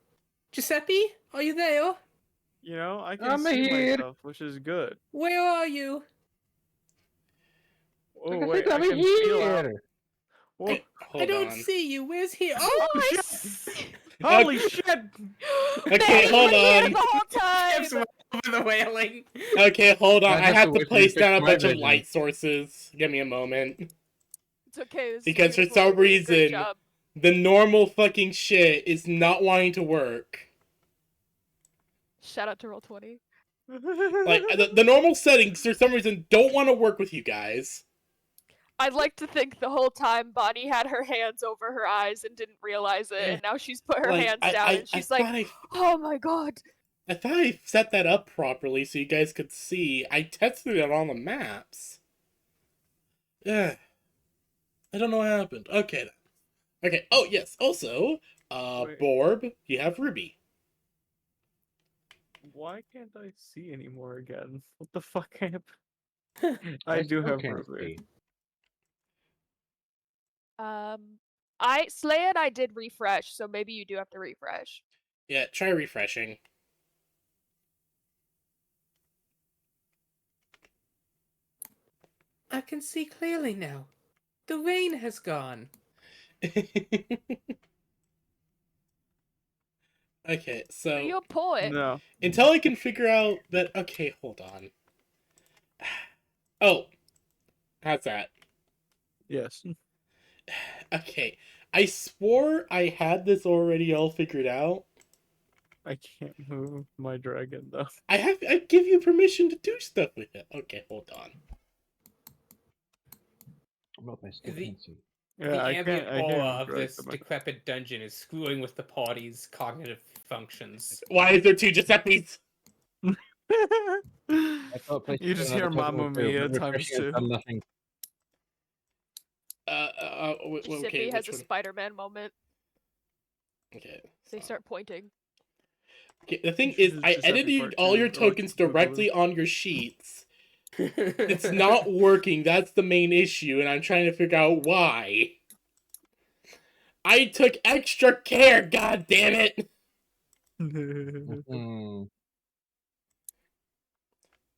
Speaker 1: Giuseppe, are you there?
Speaker 2: You know, I can
Speaker 4: I'm
Speaker 2: see
Speaker 4: here.
Speaker 2: myself, which is good.
Speaker 1: Where are you?
Speaker 2: Oh,
Speaker 4: Like I
Speaker 2: wait,
Speaker 4: said,
Speaker 2: I
Speaker 4: I'm
Speaker 2: can feel out.
Speaker 4: here.
Speaker 2: Whoa.
Speaker 1: I
Speaker 5: Hold
Speaker 1: don't
Speaker 5: on.
Speaker 1: see you. Where's here?
Speaker 3: Oh,
Speaker 1: Oh,
Speaker 3: I
Speaker 2: shit.
Speaker 3: see.
Speaker 2: Holy shit!
Speaker 5: Okay,
Speaker 3: Manny's
Speaker 5: hold
Speaker 3: been here
Speaker 5: on.
Speaker 3: the whole
Speaker 1: Chips
Speaker 3: time.
Speaker 1: over the wailing.
Speaker 5: Okay, hold on.
Speaker 4: I
Speaker 5: I
Speaker 4: have
Speaker 5: have
Speaker 4: to
Speaker 5: to
Speaker 4: wait for you
Speaker 5: place
Speaker 4: to
Speaker 5: down a
Speaker 4: fix my
Speaker 5: bunch of
Speaker 4: vision.
Speaker 5: light sources. Give me a moment.
Speaker 3: It's okay. This is
Speaker 5: Because for
Speaker 3: beautiful.
Speaker 5: some
Speaker 3: You're doing a great
Speaker 5: reason-
Speaker 3: job.
Speaker 5: The normal fucking shit is not wanting to work.
Speaker 3: Shout out to Roll20.
Speaker 5: Like, the normal settings, for some reason, don't want to work with you guys.
Speaker 3: I'd like to think the whole time Bonnie had her hands over her eyes and didn't realize it, and now she's put her
Speaker 5: Like,
Speaker 3: hands down and she's like, "Oh my god!"
Speaker 5: I thought I set that up properly so you guys could see. I tested it on the maps. Yeah. I don't know what happened. Okay then. Okay. Oh yes. Also,
Speaker 2: Wait.
Speaker 5: Borb, you have Ruby.
Speaker 2: Why can't I see anymore again? What the fuck happened? I do
Speaker 4: still
Speaker 2: have
Speaker 4: can't
Speaker 2: Ruby.
Speaker 4: see.
Speaker 3: Slay and I did refresh, so maybe you do have to refresh.
Speaker 5: Yeah. Try refreshing.
Speaker 1: I can see clearly now. The rain has gone.
Speaker 5: Okay.
Speaker 3: Are
Speaker 5: So
Speaker 3: you a poet?
Speaker 2: No.
Speaker 5: until I can figure out that. Okay. Hold on. Oh. How's that?
Speaker 2: Yes.
Speaker 5: Okay. I swore I had this already all figured out.
Speaker 2: I can't move my dragon though.
Speaker 5: I give you permission to do stuff with it. Okay, hold on.
Speaker 4: Well, I still
Speaker 1: The-
Speaker 4: can't see.
Speaker 2: Yeah,
Speaker 1: the
Speaker 2: I
Speaker 1: ambient
Speaker 2: can't
Speaker 1: aura
Speaker 2: even
Speaker 1: of
Speaker 2: drag
Speaker 1: this
Speaker 2: them out.
Speaker 1: decrepit dungeon is screwing with the party's cognitive functions.
Speaker 5: Why is there two Giuseppes?
Speaker 4: I thought placing
Speaker 2: You just
Speaker 4: another
Speaker 2: hear
Speaker 4: token
Speaker 2: Mamma
Speaker 4: would do,
Speaker 2: Mia
Speaker 4: but
Speaker 2: times
Speaker 4: refreshing has
Speaker 2: 2.
Speaker 4: done nothing.
Speaker 3: Giuseppe
Speaker 5: Okay,
Speaker 3: has
Speaker 5: which
Speaker 3: a
Speaker 5: one?
Speaker 3: Spider-Man moment.
Speaker 5: Okay.
Speaker 3: They start pointing.
Speaker 5: Okay, the thing
Speaker 2: This
Speaker 5: is,
Speaker 2: is
Speaker 5: I
Speaker 2: Giuseppe
Speaker 5: edited
Speaker 2: Part
Speaker 5: all
Speaker 2: 2,
Speaker 5: your
Speaker 2: Alexis
Speaker 5: tokens
Speaker 2: Boogaloo.
Speaker 5: directly on your sheets. It's not working. That's the main issue, and I'm trying to figure out why. I took extra care. God damn it!
Speaker 4: Hmm.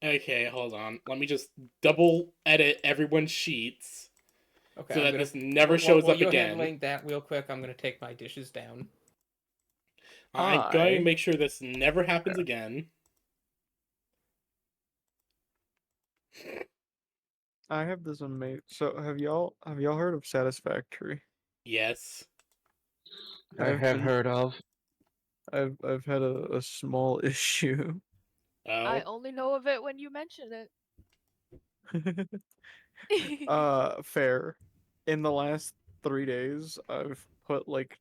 Speaker 5: Okay, hold on. Let me just double edit everyone's sheets
Speaker 1: Okay,
Speaker 5: so
Speaker 1: I'm
Speaker 5: that
Speaker 1: gonna,
Speaker 5: this never
Speaker 1: while-
Speaker 5: shows
Speaker 1: while
Speaker 5: up
Speaker 1: you're
Speaker 5: again.
Speaker 1: handling that real quick, I'm gonna take my dishes down.
Speaker 5: I'm going to
Speaker 2: I-
Speaker 5: make sure this never happens again.
Speaker 2: I have this amazing. So have y'all heard of Satisfactory?
Speaker 5: Yes.
Speaker 4: I
Speaker 2: I've
Speaker 4: have
Speaker 2: been-
Speaker 4: heard of.
Speaker 2: I've had a small issue.
Speaker 3: I
Speaker 5: Oh.
Speaker 3: only know of it when you mention it.
Speaker 2: Fair. In the last 3 days, I've put like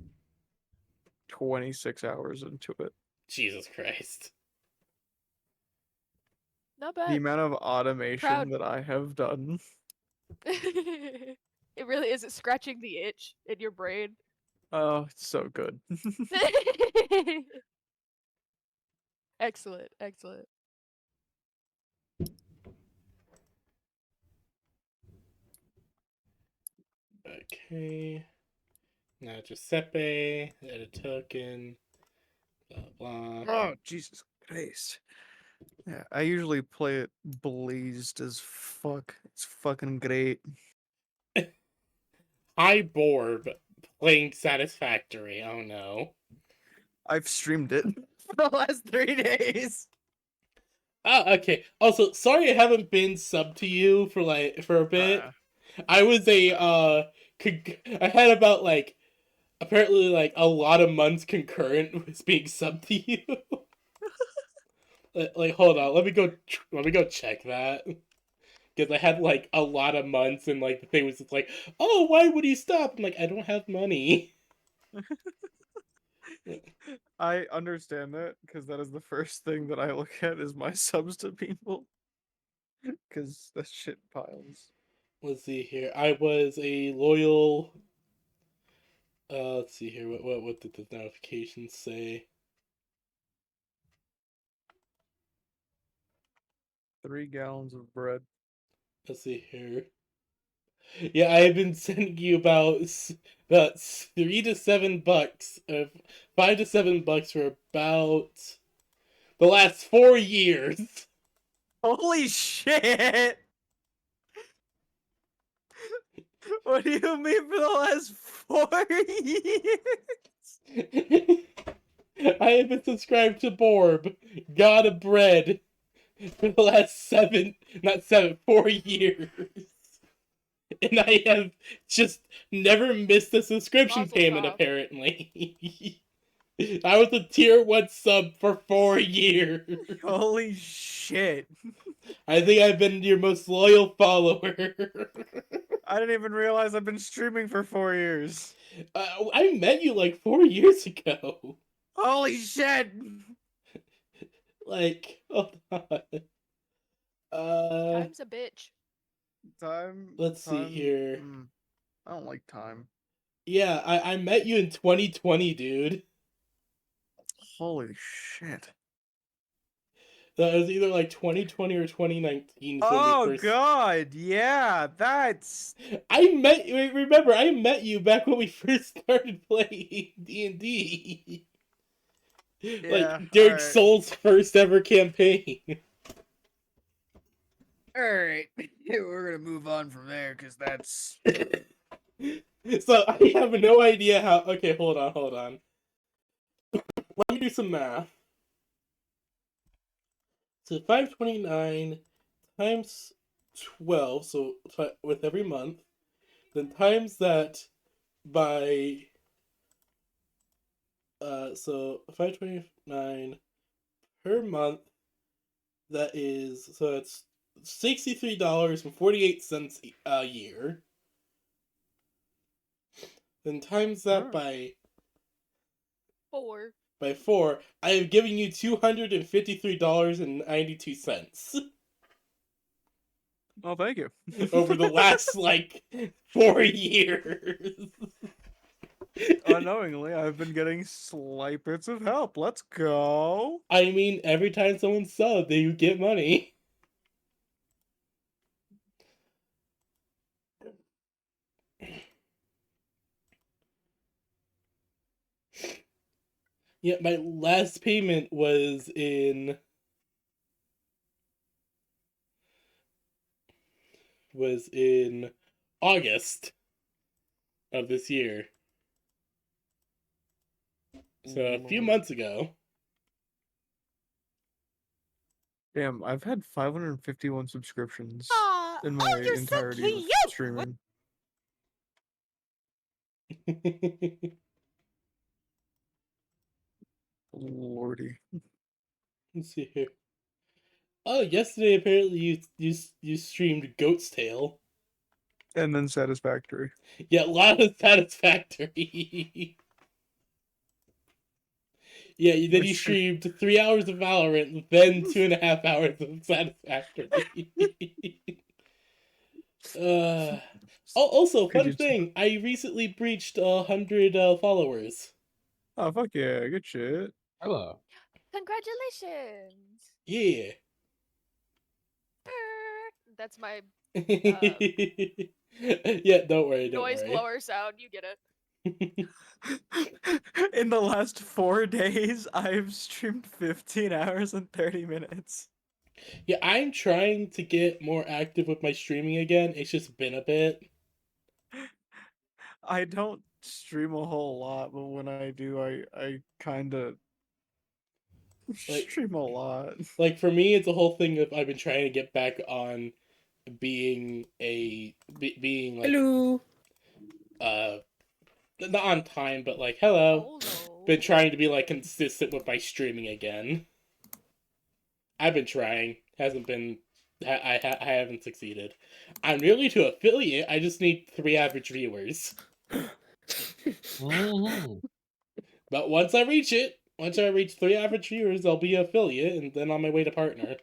Speaker 2: 26 hours into it.
Speaker 5: Jesus Christ.
Speaker 3: Not
Speaker 2: The
Speaker 3: bad.
Speaker 2: amount of automation
Speaker 3: Proud.
Speaker 2: that I have done.
Speaker 3: It really is. It's scratching the itch in your brain.
Speaker 2: Oh, it's so good.
Speaker 3: Excellent, excellent.
Speaker 5: Okay. Now Giuseppe, edit token, blah blah.
Speaker 2: Oh, Jesus Christ. Yeah, I usually play it blazed as fuck. It's fucking great.
Speaker 5: Hi Borb, playing Satisfactory. Oh no.
Speaker 2: I've streamed it for the last 3 days.
Speaker 5: Oh, okay. Also, sorry I haven't been sub to you for a bit. I was I had about apparently a lot of months concurrent with being sub to you. Hold on, let me go check that. because I had like a lot of months, and like the thing was just like, oh, why would you stop? I'm like, I don't have money.
Speaker 2: I understand that because that is the first thing that I look at is my subs to people. Because that shit piles.
Speaker 5: Let's see here. I was a loyal. Let's see here. What did the notifications say?
Speaker 2: 3 gallons of bread.
Speaker 5: Let's see here. Yeah, I have been sending you about $3 to $7, $5 to $7 for about the last 4 years.
Speaker 2: Holy shit! What do you mean for the last 4 years?
Speaker 5: I have been subscribed to Borb, God of Bread, for the last 4 years. And I have just never missed a subscription
Speaker 3: Mazel
Speaker 5: payment,
Speaker 3: tov.
Speaker 5: apparently. I was a tier 1 sub for 4 years.
Speaker 2: Holy shit.
Speaker 5: I think I've been your most loyal follower.
Speaker 2: I didn't even realize I've been streaming for 4 years.
Speaker 5: I met you like 4 years ago.
Speaker 2: Holy shit!
Speaker 5: Like, hold on.
Speaker 3: Time's a bitch.
Speaker 2: Time.
Speaker 5: Let's see here.
Speaker 2: I don't like time.
Speaker 5: Yeah, I met you in 2020, dude.
Speaker 2: Holy shit.
Speaker 5: That was either like 2020 or 2019.
Speaker 2: Oh god, yeah, that's...
Speaker 5: Remember, I met you back when we first started playing D&D.
Speaker 2: Yeah,
Speaker 5: like, during
Speaker 2: alright.
Speaker 5: Soul's first ever campaign.
Speaker 2: Alright, we're gonna move on from there, because that's...
Speaker 5: So, I have no idea how... Okay, hold on. Let me do some math. So 529 times 12, so with every month, then times that by so 529 per month, that is, so it's $63.48 a year. Then times that by
Speaker 3: 4.
Speaker 5: by 4, I am giving you $253.92
Speaker 2: Oh, thank you.
Speaker 5: over the last like 4 years.
Speaker 2: Unknowingly, I've been getting slight bits of help. Let's go.
Speaker 5: I mean, every time someone subs, they get money. Yeah, my last payment was in August of this year. So a few months ago.
Speaker 2: Damn, I've had 551 subscriptions
Speaker 3: Aw,
Speaker 2: in my
Speaker 3: oh, you're so
Speaker 2: entirety
Speaker 3: cute!
Speaker 2: of streaming. Lordy.
Speaker 5: Let's see here. Oh, yesterday apparently you streamed Goat's Tail.
Speaker 2: And then Satisfactory.
Speaker 5: Yeah, a lot of Satisfactory. Yeah, then you streamed 3 hours of Valorant, then 2.5 hours of Satisfactory. Also, fun thing, I recently breached 100 followers.
Speaker 2: Oh, fuck yeah, good shit.
Speaker 4: Hello.
Speaker 3: Congratulations!
Speaker 5: Yeah.
Speaker 3: That's my
Speaker 5: Yeah, don't worry.
Speaker 3: noise blower sound. You get it.
Speaker 2: In the last 4 days, I've streamed 15 hours and 30 minutes.
Speaker 5: Yeah, I'm trying to get more active with my streaming again. It's just been a bit.
Speaker 2: I don't stream a whole lot, but when I do, I kind of stream a lot.
Speaker 5: Like, for me, it's a whole thing of I've been trying to get back on being being like...
Speaker 1: Hello.
Speaker 5: Not on time, but like, hello. Been trying to be like consistent with my streaming again. I've been trying. Hasn't been I haven't succeeded. I'm nearly to affiliate. I just need 3 average viewers.
Speaker 4: Mm-hmm.
Speaker 5: But once I reach 3 average viewers, I'll be affiliate, and then on my way to partner.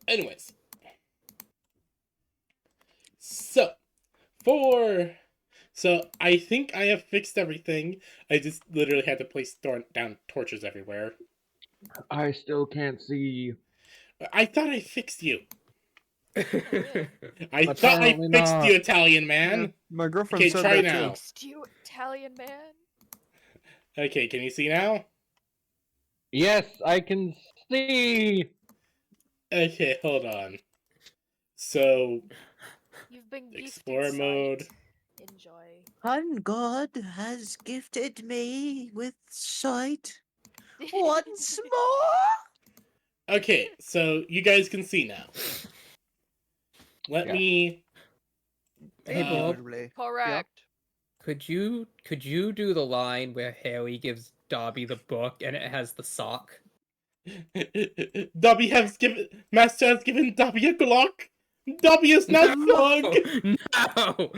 Speaker 5: Anyways, so I think I have fixed everything. I just literally had to place down torches everywhere.
Speaker 4: I still can't see.
Speaker 5: I thought I fixed you.
Speaker 3: Did.
Speaker 5: I thought I
Speaker 4: Apparently
Speaker 5: fixed
Speaker 4: not.
Speaker 5: you, Italian
Speaker 2: Yeah,
Speaker 5: man.
Speaker 2: my girlfriend
Speaker 5: Okay,
Speaker 2: said
Speaker 5: try
Speaker 2: that
Speaker 5: now.
Speaker 2: too.
Speaker 3: Fixed you, Italian man.
Speaker 5: Okay, can you see now?
Speaker 4: Yes, I can see.
Speaker 5: Okay, hold on. So,
Speaker 3: You've been gifted
Speaker 5: Explorer
Speaker 3: sight.
Speaker 5: mode.
Speaker 3: Enjoy.
Speaker 7: And God has gifted me with sight once more.
Speaker 5: okay, so you guys can see now. Let
Speaker 4: Yeah.
Speaker 5: me.
Speaker 1: Hey Bob,
Speaker 2: Indubitably.
Speaker 3: Correct.
Speaker 1: could you do the line where Harry gives Dobby the book and it has the sock?
Speaker 5: Master has given Dobby a Glock. Dobby is now thug.
Speaker 1: No!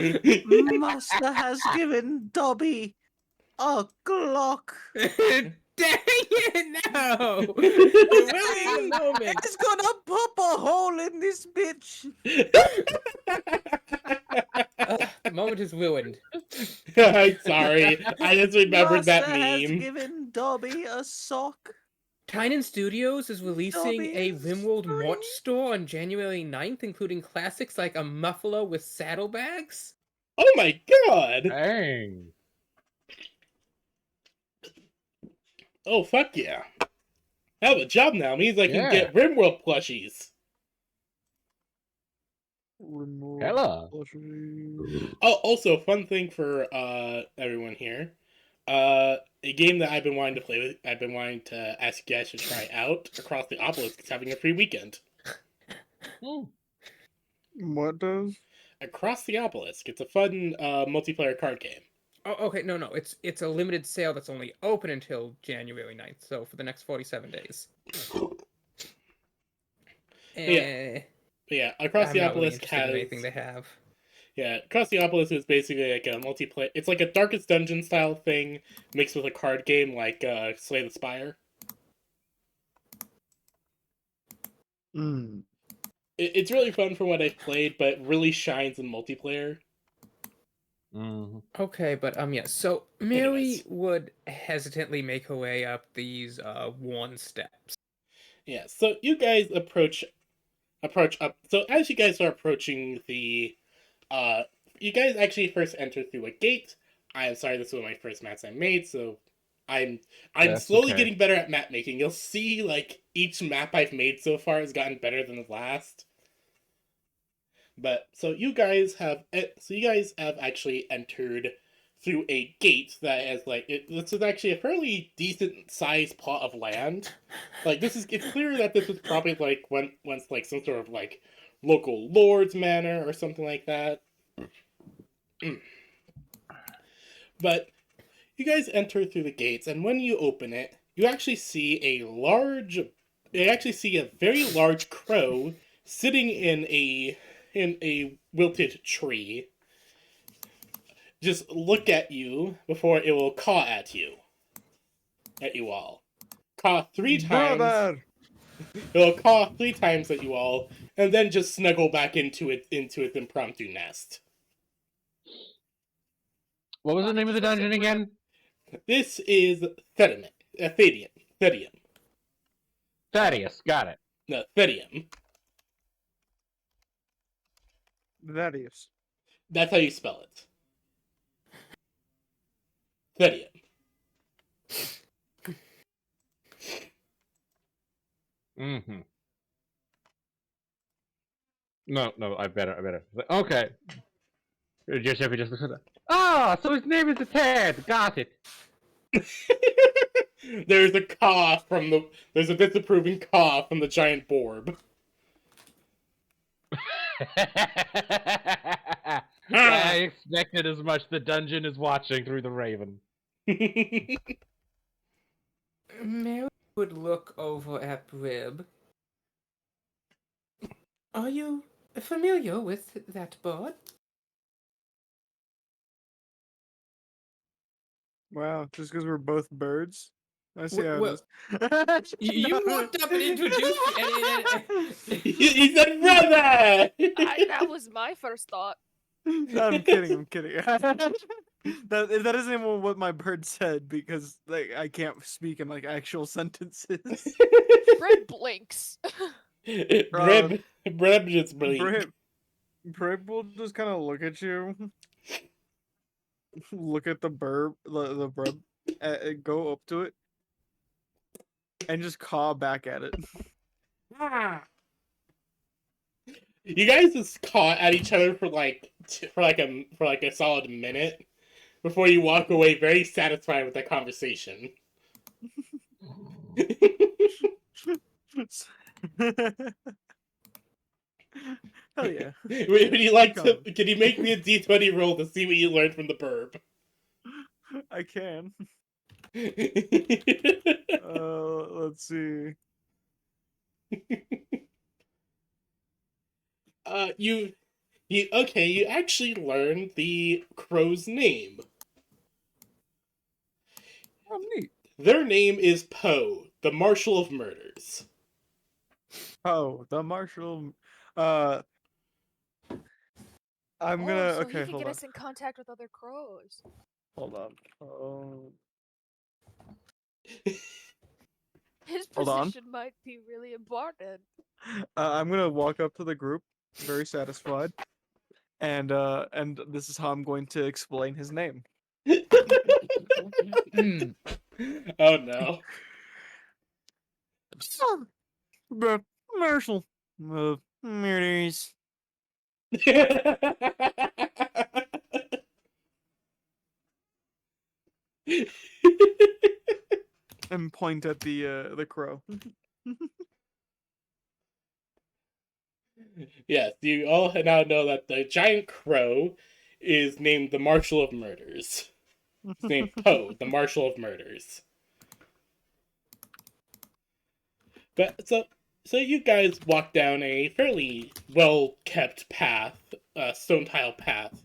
Speaker 7: Master has given Dobby a Glock.
Speaker 1: Dang it! No! You're ruining the moment.
Speaker 7: It's gonna pop a hole in this bitch.
Speaker 1: The moment is ruined.
Speaker 5: I'm sorry. I just remembered
Speaker 7: Master
Speaker 5: that
Speaker 7: has
Speaker 5: meme.
Speaker 7: given Dobby a sock.
Speaker 1: Tynan Studios is releasing a
Speaker 7: Dobby is
Speaker 1: Rimworld
Speaker 7: free.
Speaker 1: merch store on January 9th, including classics like a muffler with saddlebags.
Speaker 5: Oh my god!
Speaker 4: Dang.
Speaker 5: Oh fuck yeah! I have a job now. Means I can get Rimworld plushies.
Speaker 2: Remove
Speaker 4: Hella.
Speaker 2: plushie.
Speaker 5: Oh, also fun thing for everyone here. A game that I've been wanting to play with. I've been wanting to ask you guys to try out. Across the Obelisk is having a free weekend.
Speaker 2: What does?
Speaker 5: Across the Obelisk. It's a fun multiplayer card game.
Speaker 1: Oh, okay, no, it's a limited sale that's only open until January 9th, so for the next 47 days.
Speaker 5: Yeah. But yeah, Across
Speaker 1: I'm
Speaker 5: the
Speaker 1: not really
Speaker 5: Obelisk
Speaker 1: interested in
Speaker 5: has
Speaker 1: anything they have.
Speaker 5: yeah, Across the Obelisk is basically like a multiplayer. It's like a Darkest Dungeon style thing mixed with a card game like Slay the Spire. It's really fun from what I've played, but really shines in multiplayer.
Speaker 4: Mm-hmm.
Speaker 1: Okay, but yeah, so Mary
Speaker 5: Anyways.
Speaker 1: would hesitantly make her way up these worn steps.
Speaker 5: Yeah, so you guys approach up. So as you guys are approaching the, you guys actually first enter through a gate. I am sorry, this was my first maps I made, so I'm
Speaker 4: That's
Speaker 5: slowly
Speaker 4: okay.
Speaker 5: getting better at map making. You'll see like each map I've made so far has gotten better than the last. But so you guys have actually entered through a gate that has like this is actually a fairly decent sized plot of land. Like it's clear that this was probably like once like some sort of like local lord's manor or something like that. But you guys enter through the gates, and when you open it, you actually see a very large crow sitting in a wilted tree. Just look at you before it will caw at you all. Caw 3 times.
Speaker 2: Brother!
Speaker 5: It will caw 3 times at you all, and then just snuggle back into its impromptu nest.
Speaker 4: What was the name of the dungeon again?
Speaker 5: This is Thedium.
Speaker 4: Thaddeus. Got it.
Speaker 5: No, Thedium.
Speaker 2: Thaddeus.
Speaker 5: That's how you spell it. Thedium.
Speaker 4: Mm-hmm. No, I better. Okay. Jeffrey just looks at that. Ah, so his name is the Tad. Got it.
Speaker 5: There's a disapproving caw from the giant Borb.
Speaker 4: I expected as much. The dungeon is watching through the raven.
Speaker 1: Mary would look over at Brib. Are you familiar with that bird?
Speaker 2: Wow, just because we're both birds? I see how
Speaker 1: Well,
Speaker 2: it is.
Speaker 1: you looked up and introduced me, and
Speaker 5: He said, "Brother."
Speaker 3: That was my first thought.
Speaker 2: No, I'm kidding. I'm kidding. That isn't even what my bird said because like I can't speak in like actual sentences.
Speaker 3: Brib blinks.
Speaker 5: Brib just blinked.
Speaker 2: Brib will just kind of look at you, look at the brib, go up to it, and just caw back at it.
Speaker 5: You guys just caught at each other for like a solid minute before you walk away very satisfied with that conversation.
Speaker 2: Hell yeah!
Speaker 5: Would you like to?
Speaker 2: Come.
Speaker 5: Can you make me a D20 roll to see what you learned from the burb?
Speaker 2: I can. Let's see.
Speaker 5: You actually learned the crow's name.
Speaker 2: Oh, neat.
Speaker 5: Their name is Poe, the Marshal of Murders.
Speaker 2: Oh, the marshal. I'm gonna.
Speaker 3: So
Speaker 2: Okay,
Speaker 3: he could
Speaker 2: hold
Speaker 3: get
Speaker 2: on.
Speaker 3: us in contact with other crows.
Speaker 2: Hold on. Oh.
Speaker 3: His
Speaker 2: Hold on.
Speaker 3: position might be really important.
Speaker 2: I'm gonna walk up to the group, very satisfied, and this is how I'm going to explain his name.
Speaker 5: Oh no.
Speaker 2: The Marshal of Murders. And point at the crow.
Speaker 5: Yes, you all now know that the giant crow is named the Marshal of Murders. It's named Poe, the Marshal of Murders. But so you guys walk down a fairly well kept path, stone tile path,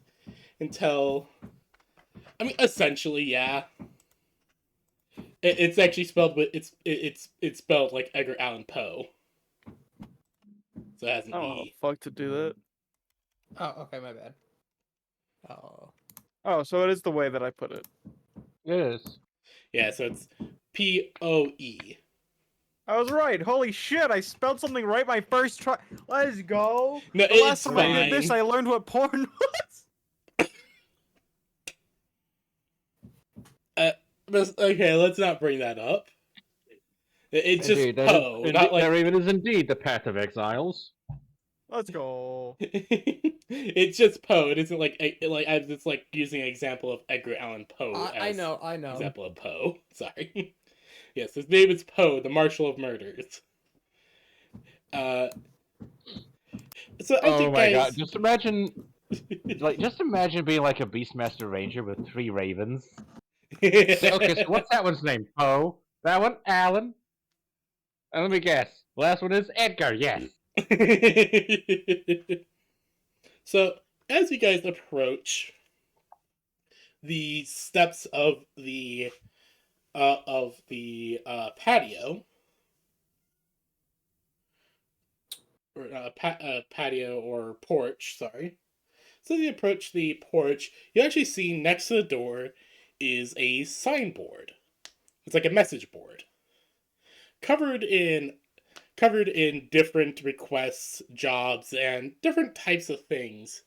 Speaker 5: until essentially, yeah. It's actually spelled with it's spelled like Edgar Allan Poe. So it has an
Speaker 2: I don't know how the
Speaker 5: E.
Speaker 2: fuck to do that.
Speaker 1: oh, okay, my bad. Oh,
Speaker 2: Oh, so it is the way that I put it.
Speaker 4: It is.
Speaker 5: Yeah, so it's Poe.
Speaker 2: I was right. Holy shit! I spelled something right my first try. Let's go.
Speaker 5: No,
Speaker 2: The last
Speaker 5: it's
Speaker 2: time I did this,
Speaker 5: fine.
Speaker 2: I learned what porn was.
Speaker 5: Okay, let's not bring that up. It's just
Speaker 4: Indeed,
Speaker 5: Poe, not like
Speaker 4: there even is indeed the Path of Exiles.
Speaker 2: Let's go.
Speaker 5: it's just Poe. It isn't like it's like using an example of Edgar Allan Poe
Speaker 1: I
Speaker 5: as
Speaker 1: know.
Speaker 5: example of Poe. Sorry. Yes, his name is Poe, the Marshal of Murders. So I
Speaker 4: Oh
Speaker 5: think
Speaker 4: my god!
Speaker 5: guys,
Speaker 4: Just imagine being like a Beastmaster Ranger with 3 ravens. Okay, so what's that one's name? Poe. That one, Alan. And let me guess. Last one is Edgar. Yes.
Speaker 5: So as you guys approach the steps of the patio, or patio or porch, sorry. So as you approach the porch, you actually see next to the door is a signboard. It's like a message board, covered in different requests, jobs, and different types of things.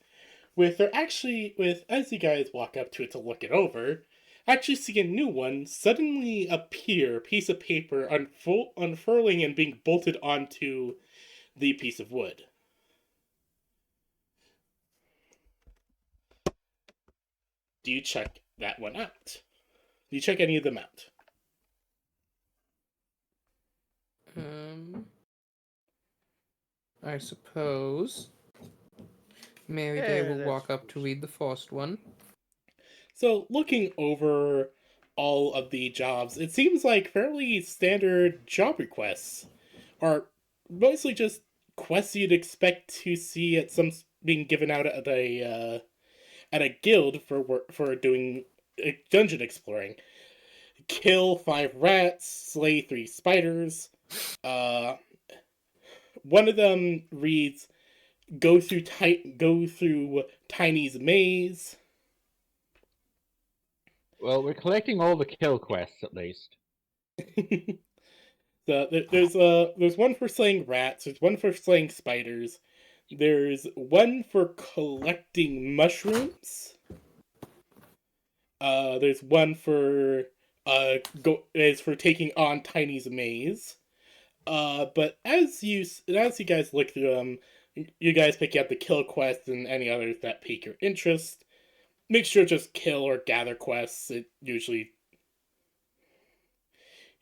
Speaker 5: With as you guys walk up to it to look it over, actually see a new one suddenly appear, piece of paper unfurling and being bolted onto the piece of wood. Do you check that one out? Do you check any of them out?
Speaker 1: I suppose Mary Day
Speaker 2: Yeah,
Speaker 1: will
Speaker 2: that's
Speaker 1: walk up to read the first one.
Speaker 5: So looking over all of the jobs, it seems like fairly standard job requests are mostly just quests you'd expect to see at some being given out at a guild for doing dungeon exploring. Kill 5 rats, slay 3 spiders. Uh, One of them reads, go through Tiny's maze.
Speaker 4: Well, we're collecting all the kill quests at least.
Speaker 5: There's one for slaying rats. There's one for slaying spiders. There's one for collecting mushrooms. There's one for is for taking on Tiny's maze. But as you guys look through them, you guys pick out the kill quests and any others that pique your interest. Make sure to just kill or gather quests.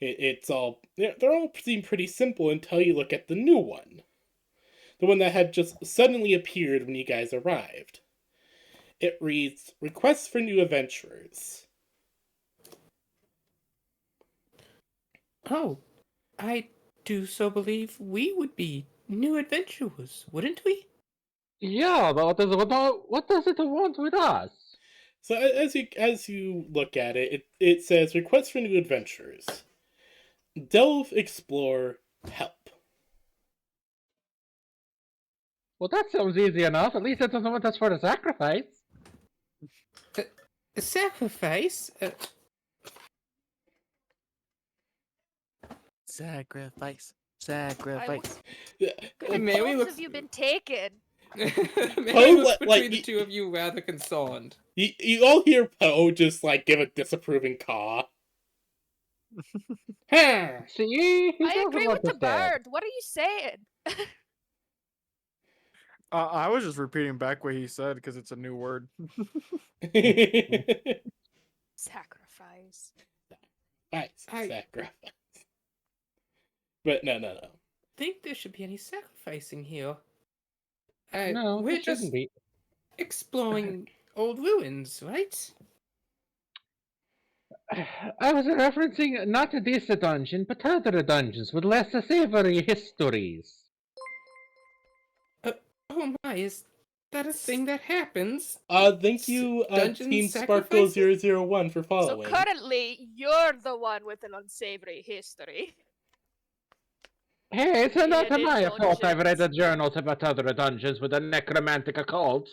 Speaker 5: It's all they're all seem pretty simple until you look at the new one, the one that had just suddenly appeared when you guys arrived. It reads, "Requests for new adventurers."
Speaker 1: Oh, I do so believe we would be new adventurers, wouldn't we?
Speaker 4: Yeah, but what does it want with us?
Speaker 5: So as you look at it, it says requests for new adventurers. Delve, explore, help.
Speaker 4: Well, that sounds easy enough. At least it doesn't want us for the sacrifice.
Speaker 1: A sacrifice?
Speaker 7: Sacrifice. Sacrifice.
Speaker 3: Good
Speaker 1: Mary
Speaker 3: oaths
Speaker 1: looks-
Speaker 3: have you been taken?
Speaker 1: Mary looks
Speaker 5: like,
Speaker 1: between the two of you rather concerned.
Speaker 5: You all hear Poe just like give a disapproving caw. Huh.
Speaker 4: See, he
Speaker 3: I
Speaker 4: doesn't
Speaker 3: agree
Speaker 4: want
Speaker 3: with
Speaker 4: us
Speaker 3: the
Speaker 4: dead.
Speaker 3: bird. What are you saying?
Speaker 2: I was just repeating back what he said because it's a new word.
Speaker 3: Sacrifice.
Speaker 5: Sacrifice. But no.
Speaker 1: Think there should be any sacrificing here.
Speaker 4: No,
Speaker 1: we're
Speaker 4: there shouldn't
Speaker 1: just
Speaker 4: be.
Speaker 1: exploring old ruins, right?
Speaker 4: I was referencing not this dungeon, but other dungeons with less savory histories.
Speaker 1: Oh my, is that a thing that happens?
Speaker 5: Thank you,
Speaker 1: Dungeon
Speaker 5: Team
Speaker 1: sacrificing?
Speaker 5: Sparkle001 for
Speaker 3: So
Speaker 5: following.
Speaker 3: currently, you're the one with an unsavory history.
Speaker 4: Hey, it's not
Speaker 3: Hidden
Speaker 4: my fault I've read the
Speaker 3: dungeons.
Speaker 4: journals about other dungeons with the necromantic occults.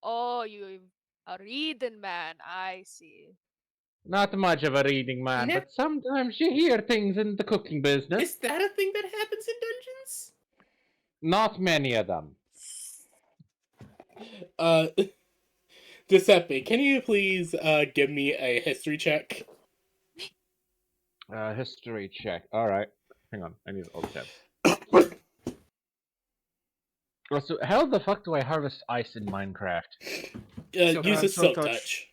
Speaker 3: Oh, you a reading man. I see.
Speaker 4: Not much of a reading man,
Speaker 1: Ne-
Speaker 4: but sometimes you hear things in the cooking business.
Speaker 1: Is that a thing that happens in dungeons?
Speaker 4: Not many of them.
Speaker 5: Giuseppe, can you please give me a history check?
Speaker 4: History check. Alright. Hang on, I need an old tab. So how the fuck do I harvest ice in Minecraft?
Speaker 5: Use a
Speaker 2: Silk
Speaker 5: silk
Speaker 2: touch.
Speaker 5: touch.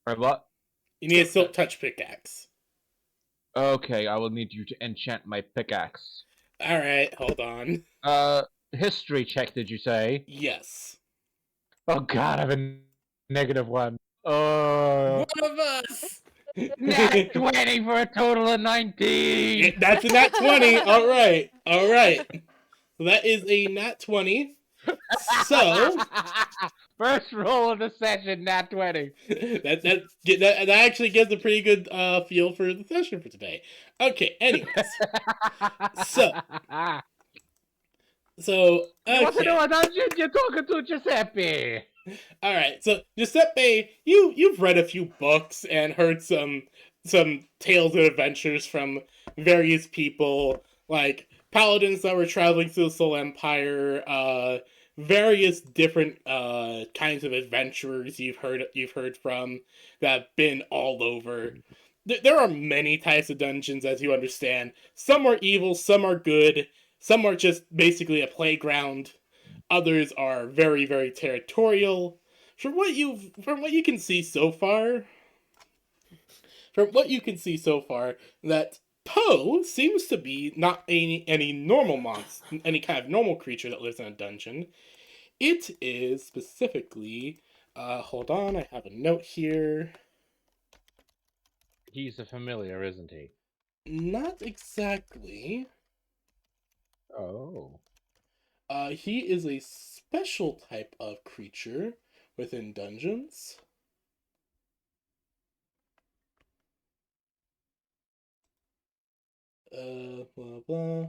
Speaker 4: Or what?
Speaker 5: You need a silk touch pickaxe.
Speaker 4: Okay, I will need you to enchant my pickaxe.
Speaker 5: Alright, hold on.
Speaker 4: History check, did you say?
Speaker 5: Yes.
Speaker 4: Oh god, I have a -1. Oh.
Speaker 1: One of us!
Speaker 4: Nat 20 for a total of 19!
Speaker 5: That's a nat 20. Alright. So that is a nat 20. So
Speaker 4: First roll of the session, nat 20.
Speaker 5: that actually gives a pretty good feel for the session for today. Okay, anyways. So
Speaker 4: You want to know
Speaker 5: okay.
Speaker 4: a dungeon? You're talking to Giuseppe.
Speaker 5: Alright, so Giuseppe, you've read a few books and heard some tales and adventures from various people, like paladins that were traveling through the Soul Empire, various different kinds of adventurers you've heard from that have been all over. There are many types of dungeons, as you understand. Some are evil, some are good, some are just basically a playground. Others are very, very territorial. From what you can see so far, that Poe seems to be not any normal monster, any kind of normal creature that lives in a dungeon. It is specifically, hold on, I have a note here.
Speaker 4: He's a familiar, isn't he?
Speaker 5: Not exactly.
Speaker 4: Oh.
Speaker 5: He is a special type of creature within dungeons. Blah blah.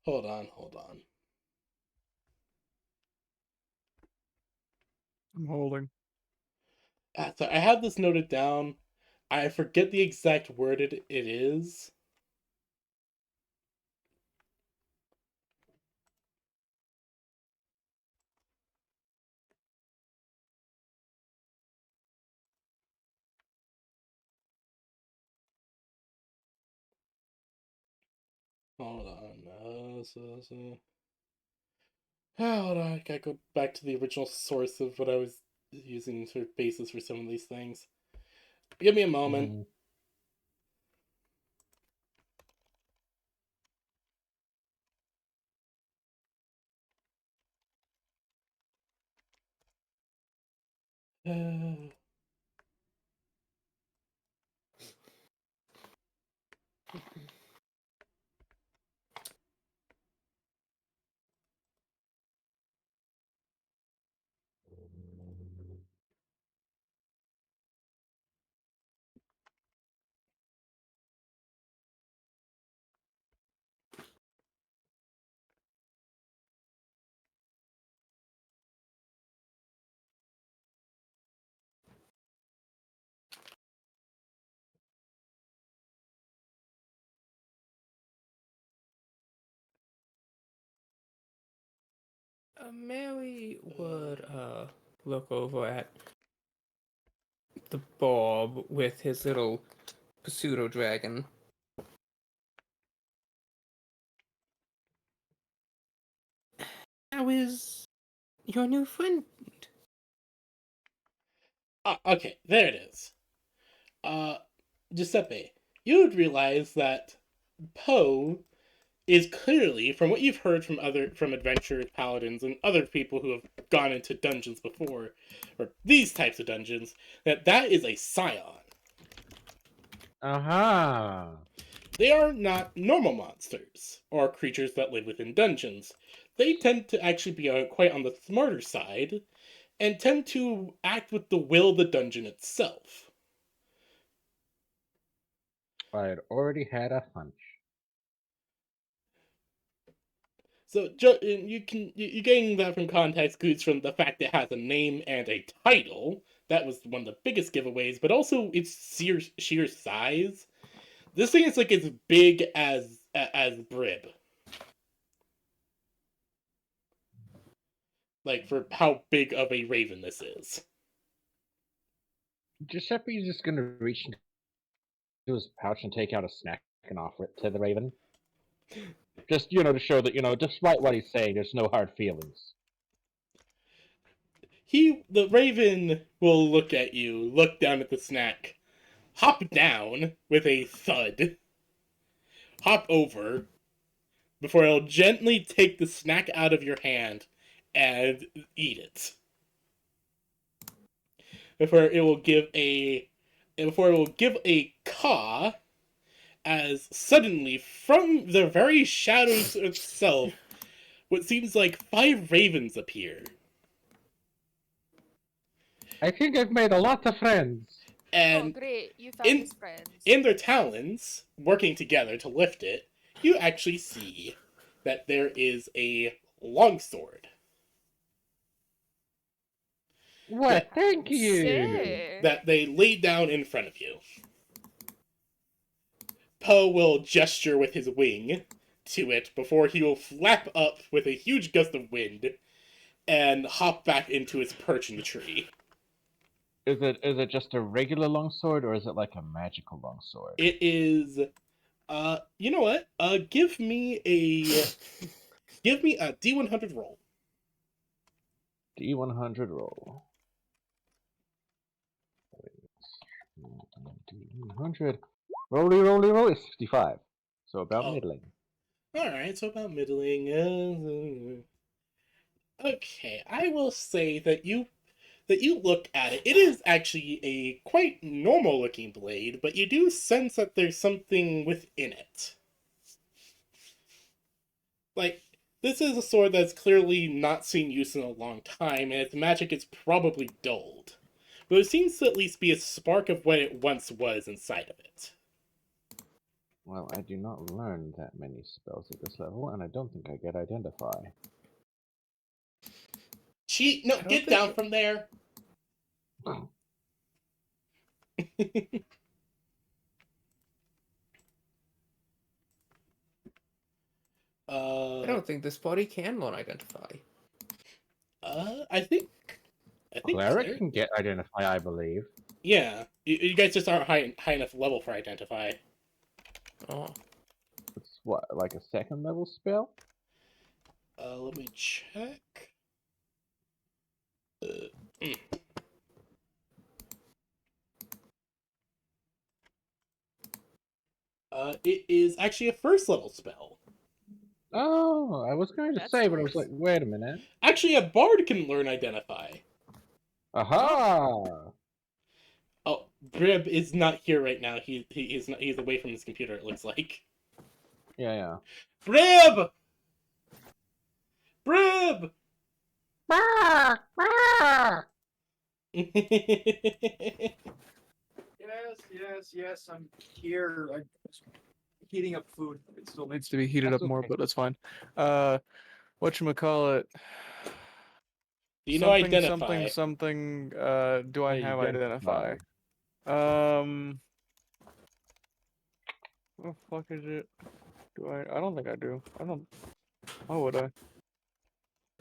Speaker 5: Hold on.
Speaker 2: I'm holding.
Speaker 5: So I have this noted down. I forget the exact word it is. Hold on. Hold on. I gotta go back to the original source of what I was using sort of basis for some of these things. Give me a moment.
Speaker 4: Mhm.
Speaker 5: Uh,
Speaker 1: Mary would look over at the Bob with his little pseudo dragon. How is your new friend?
Speaker 5: okay, there it is. Giuseppe, you would realize that Poe is clearly, from what you've heard from adventurers, paladins, and other people who have gone into dungeons before, or these types of dungeons, that is a scion.
Speaker 4: Aha.
Speaker 5: They are not normal monsters or creatures that live within dungeons. They tend to actually be quite on the smarter side and tend to act with the will of the dungeon itself.
Speaker 4: I had already had a hunch.
Speaker 5: So you're getting that from context clues from the fact it has a name and a title. That was one of the biggest giveaways, but also its sheer size. This thing is like as big as Brib. Like for how big of a raven this is.
Speaker 4: Giuseppe's just gonna reach into his pouch and take out a snack and offer it to the raven. Just, to show that, despite what he's saying, there's no hard feelings.
Speaker 5: The raven will look at you, look down at the snack, hop down with a thud, hop over, before it'll gently take the snack out of your hand and eat it. Before it will give a caw, as suddenly from the very shadows itself, what seems like 5 ravens appear.
Speaker 4: I think I've made a lot of friends.
Speaker 3: Oh,
Speaker 5: And
Speaker 3: great. You found his friends.
Speaker 5: in their talons, working together to lift it, you actually see that there is a longsword.
Speaker 4: Well, thank you.
Speaker 3: Sick.
Speaker 5: That they laid down in front of you. Poe will gesture with his wing to it before he will flap up with a huge gust of wind and hop back into his perch in the tree.
Speaker 4: Is it just a regular longsword, or is it like a magical longsword?
Speaker 5: It is you know what? Give me a D100 roll.
Speaker 4: D100 roll. D100. Roll. It's 65. So about middling.
Speaker 5: Alright, so about middling. Okay, I will say that that you look at it, it is actually a quite normal looking blade, but you do sense that there's something within it. Like, this is a sword that's clearly not seen use in a long time, and its magic is probably dulled. But there seems to at least be a spark of what it once was inside of it.
Speaker 4: Well, I do not learn that many spells at this level, and I don't think I get Identify.
Speaker 5: No,
Speaker 1: I don't
Speaker 5: get
Speaker 1: think
Speaker 5: down
Speaker 1: so.
Speaker 5: from there!
Speaker 1: I don't think this party can learn Identify.
Speaker 5: I think
Speaker 4: Cleric can get Identify, I believe.
Speaker 5: Yeah, you guys just aren't high enough level for Identify.
Speaker 1: Oh.
Speaker 4: It's what, like a second level spell?
Speaker 5: Let me check. It is actually a first level spell.
Speaker 4: Oh, I was going to
Speaker 3: That's
Speaker 4: say, but I was
Speaker 3: nice.
Speaker 4: like, wait a minute.
Speaker 5: Actually, a bard can learn Identify.
Speaker 4: Aha!
Speaker 5: Oh, Brib is not here right now. He's not. He's away from his computer. It looks like.
Speaker 4: Yeah.
Speaker 5: Brib! Brib!
Speaker 2: Yes, I'm here. I'm heating up food. It still needs to be heated
Speaker 4: That's
Speaker 2: up more,
Speaker 4: okay.
Speaker 2: but that's fine. Whatchamacallit?
Speaker 5: Do you know Identify?
Speaker 2: Do I have Identify? What the fuck is it? Do I? I don't think I do. I don't. How would I?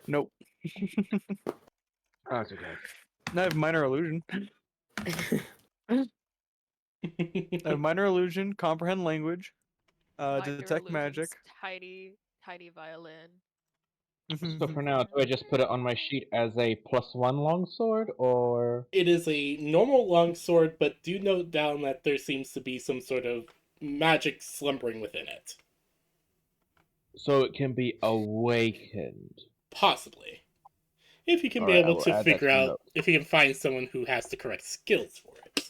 Speaker 2: Nope.
Speaker 4: Oh, it's okay.
Speaker 2: I have Minor Illusion. I have Minor Illusion, Comprehend Language,
Speaker 3: Minor
Speaker 2: Detect Magic.
Speaker 3: illusions, tiny violin.
Speaker 4: So for now, do I just put it on my sheet as a +1 longsword, or...
Speaker 5: It is a normal longsword, but do note down that there seems to be some sort of magic slumbering within it.
Speaker 4: So it can be awakened.
Speaker 5: Possibly. If you can be
Speaker 4: Alright, I
Speaker 5: able
Speaker 4: will
Speaker 5: to
Speaker 4: add that
Speaker 5: figure
Speaker 4: to
Speaker 5: out,
Speaker 4: notes.
Speaker 5: if you can find someone who has the correct skills for it.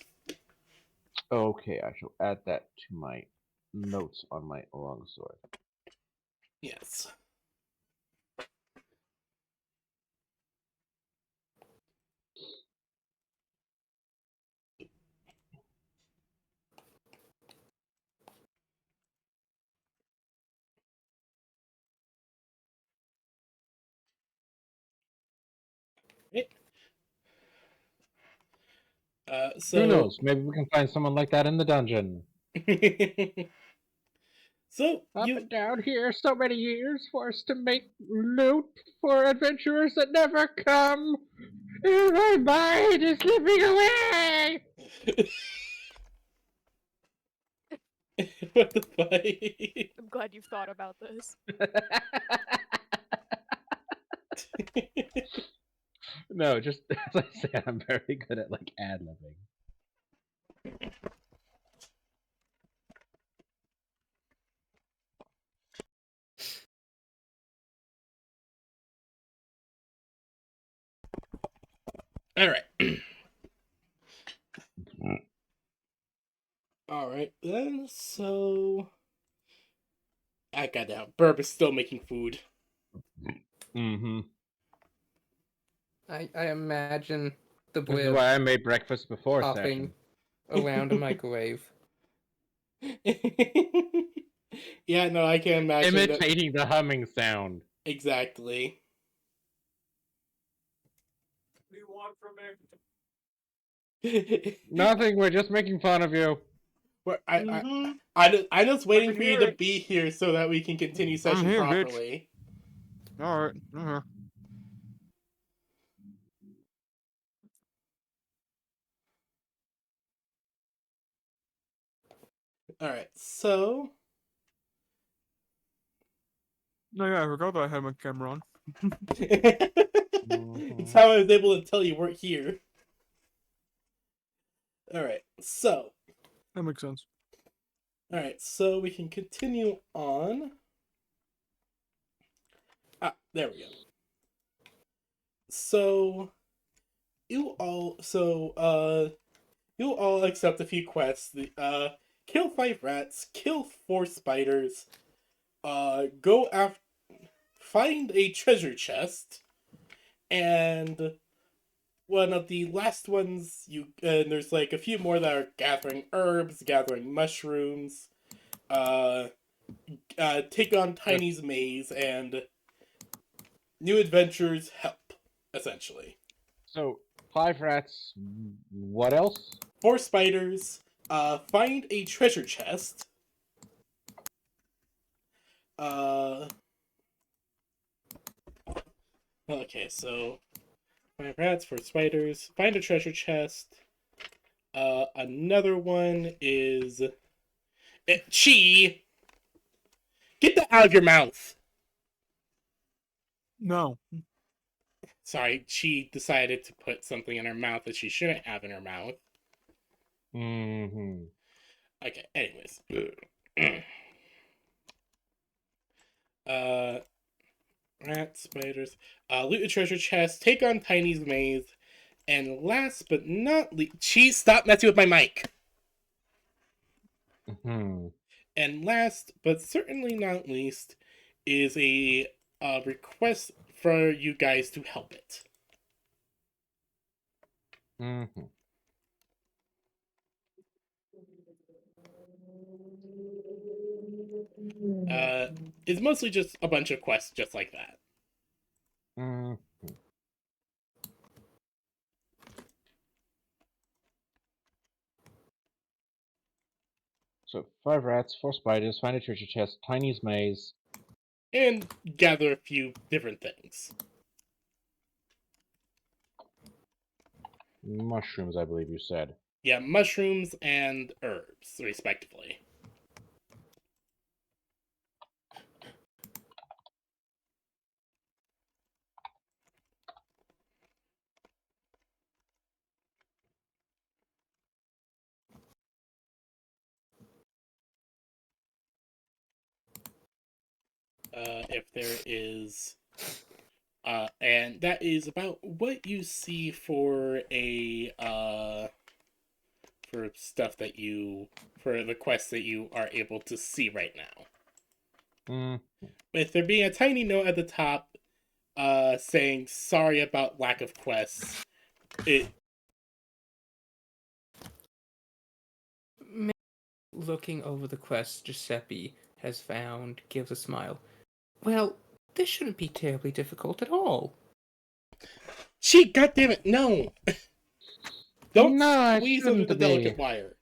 Speaker 4: Okay, I shall add that to my notes on my longsword.
Speaker 5: Yes. So...
Speaker 4: Who knows? Maybe we can find someone like that in the dungeon.
Speaker 5: So,
Speaker 4: Up and down here, so many years forced to make loot for adventurers that never come. My mind is slipping away.
Speaker 5: What the fuck?
Speaker 3: I'm glad you've thought about this.
Speaker 4: No, just as I said, I'm very good at like ad-libbing.
Speaker 5: Alright. Alright then, so... I got down. Burb is still making food.
Speaker 4: Mm-hmm.
Speaker 1: I imagine the
Speaker 4: This is
Speaker 1: blib
Speaker 4: why I made breakfast before
Speaker 1: hopping
Speaker 4: session.
Speaker 1: around a microwave.
Speaker 5: Yeah, no, I can imagine that.
Speaker 4: Imitating the humming sound.
Speaker 5: Exactly.
Speaker 2: What do you want from me?
Speaker 4: Nothing, we're just making fun of you.
Speaker 5: I'm just waiting
Speaker 2: can
Speaker 5: for you
Speaker 2: hear
Speaker 5: to
Speaker 2: it.
Speaker 5: be here so that we can continue session
Speaker 2: here, bitch.
Speaker 5: properly.
Speaker 2: Alright.
Speaker 5: Alright, so...
Speaker 2: No, yeah, I forgot that I had my camera on.
Speaker 5: It's how I was able to tell you weren't here. Alright, so...
Speaker 2: That makes sense.
Speaker 5: Alright, so we can continue on. Ah, there we go. So, you'll all accept a few quests. Kill 5 rats, kill 4 spiders, go after, find a treasure chest, and one of the last ones and there's like a few more that are gathering herbs, gathering mushrooms, take on Tiny's maze, and new adventures help, essentially.
Speaker 4: So 5 rats. What else?
Speaker 5: 4 spiders, find a treasure chest, okay, so 5 rats, 4 spiders, find a treasure chest. Another one is Chi. Get that out of your mouth.
Speaker 2: No.
Speaker 5: Sorry, she decided to put something in her mouth that she shouldn't have in her mouth.
Speaker 4: Mm-hmm.
Speaker 5: Okay, anyways. Rats, spiders. Loot a treasure chest, take on Tiny's maze, and last but not least... Cheese, stop messing with my mic!
Speaker 4: Mm-hmm.
Speaker 5: And last, but certainly not least, is a request for you guys to help it.
Speaker 4: Mm-hmm.
Speaker 5: It's mostly just a bunch of quests just like that.
Speaker 4: Mm-hmm. So 5 rats, 4 spiders, find a treasure chest, Tiny's maze.
Speaker 5: And gather a few different things.
Speaker 4: Mushrooms, I believe you said.
Speaker 5: Yeah, mushrooms and herbs, respectively. If there is... and that is about what you see for a, for stuff that you... for the quests that you are able to see right now.
Speaker 4: Mm.
Speaker 5: With there being a tiny note at the top, saying sorry about lack of quests.
Speaker 1: Looking over the quest Giuseppe has found gives a smile. Well, this shouldn't be terribly difficult at all.
Speaker 5: She, goddammit, no! Don't
Speaker 4: No, it
Speaker 5: squeeze under
Speaker 4: shouldn't
Speaker 5: the
Speaker 4: be.
Speaker 5: delicate wire.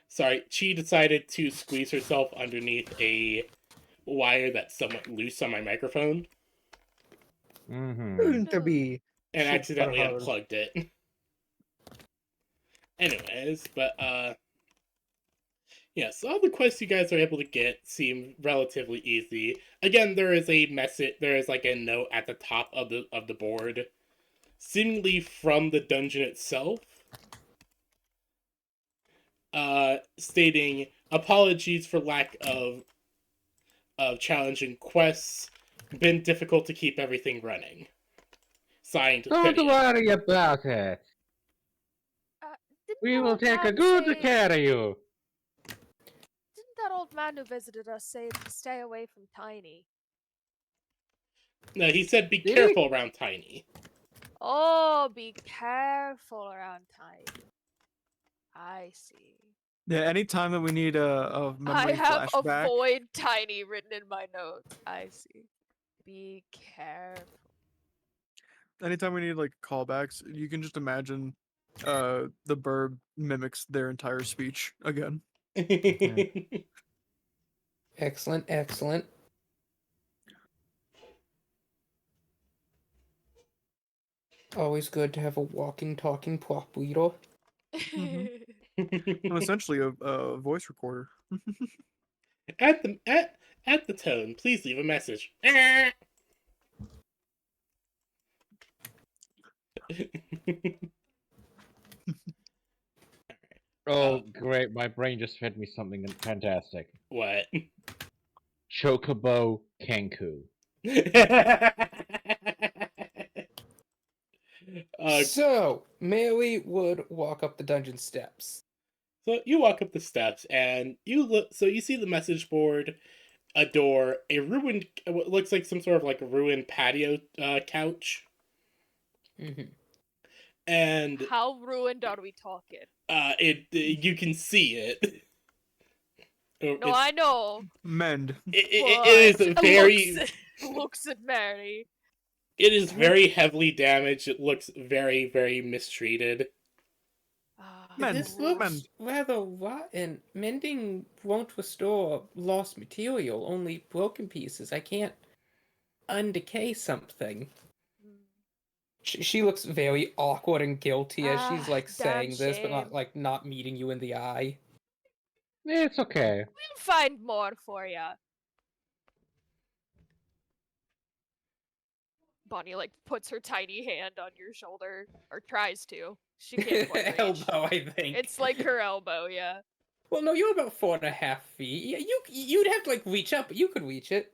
Speaker 5: Sorry, she decided to squeeze herself underneath a wire that's somewhat loose on my microphone
Speaker 4: Mm-hmm.
Speaker 2: Shouldn't to be
Speaker 5: and
Speaker 2: super
Speaker 5: accidentally
Speaker 2: hard.
Speaker 5: unplugged it. Anyways, but yeah, so all the quests you guys are able to get seem relatively easy. Again, there is a message, there is like a note at the top of the board, seemingly from the dungeon itself, stating apologies for lack of challenging quests. Been difficult to keep everything running. Signed,
Speaker 4: Don't
Speaker 5: Vivian.
Speaker 4: worry about it.
Speaker 3: Didn't
Speaker 4: We
Speaker 3: that
Speaker 4: will
Speaker 3: old
Speaker 4: take a
Speaker 3: man
Speaker 4: good
Speaker 3: say-
Speaker 4: care of you.
Speaker 3: Didn't that old man who visited us say to stay away from Tiny?
Speaker 5: No, he said be
Speaker 4: Did he?
Speaker 5: careful around Tiny.
Speaker 3: Oh, be careful around Tiny. I see.
Speaker 2: Yeah, anytime that we need a memory
Speaker 3: I have
Speaker 2: flashback.
Speaker 3: avoid Tiny written in my notes. I see. Be careful.
Speaker 2: Anytime we need like callbacks, you can just imagine the burb mimics their entire speech again.
Speaker 1: Excellent, excellent. Always good to have a walking, talking prop leader.
Speaker 2: I'm essentially a voice recorder.
Speaker 5: at the tone, please leave a message.
Speaker 4: Oh, great. My brain just fed me something fantastic.
Speaker 5: What?
Speaker 4: Chocobo Kenku.
Speaker 1: So, Mary would walk up the dungeon steps.
Speaker 5: So you walk up the steps and you look. So you see the message board, a door, a ruined, what looks like some sort of like ruined patio couch,
Speaker 1: Mm-hmm.
Speaker 5: and
Speaker 3: How ruined are we talking?
Speaker 5: it you can see it.
Speaker 3: No, I know.
Speaker 2: Mend.
Speaker 5: It is
Speaker 3: but
Speaker 5: very.
Speaker 3: looks at Mary.
Speaker 5: It is very heavily damaged. It looks very, very mistreated.
Speaker 2: Men,
Speaker 1: This looks
Speaker 2: men.
Speaker 1: rather rotten. Mending won't restore lost material, only broken pieces. I can't undecay something. She looks very awkward and guilty as she's like
Speaker 3: damn
Speaker 1: saying this, but
Speaker 3: shame.
Speaker 1: not meeting you in the eye.
Speaker 4: It's okay.
Speaker 3: We'll find more for ya. Bonnie like puts her tiny hand on your shoulder, or tries to. She can't quite reach.
Speaker 1: Elbow, I think.
Speaker 3: It's like her elbow, yeah.
Speaker 1: Well, no, you're about 4.5 feet. Yeah, you'd have to like reach up, but you could reach it.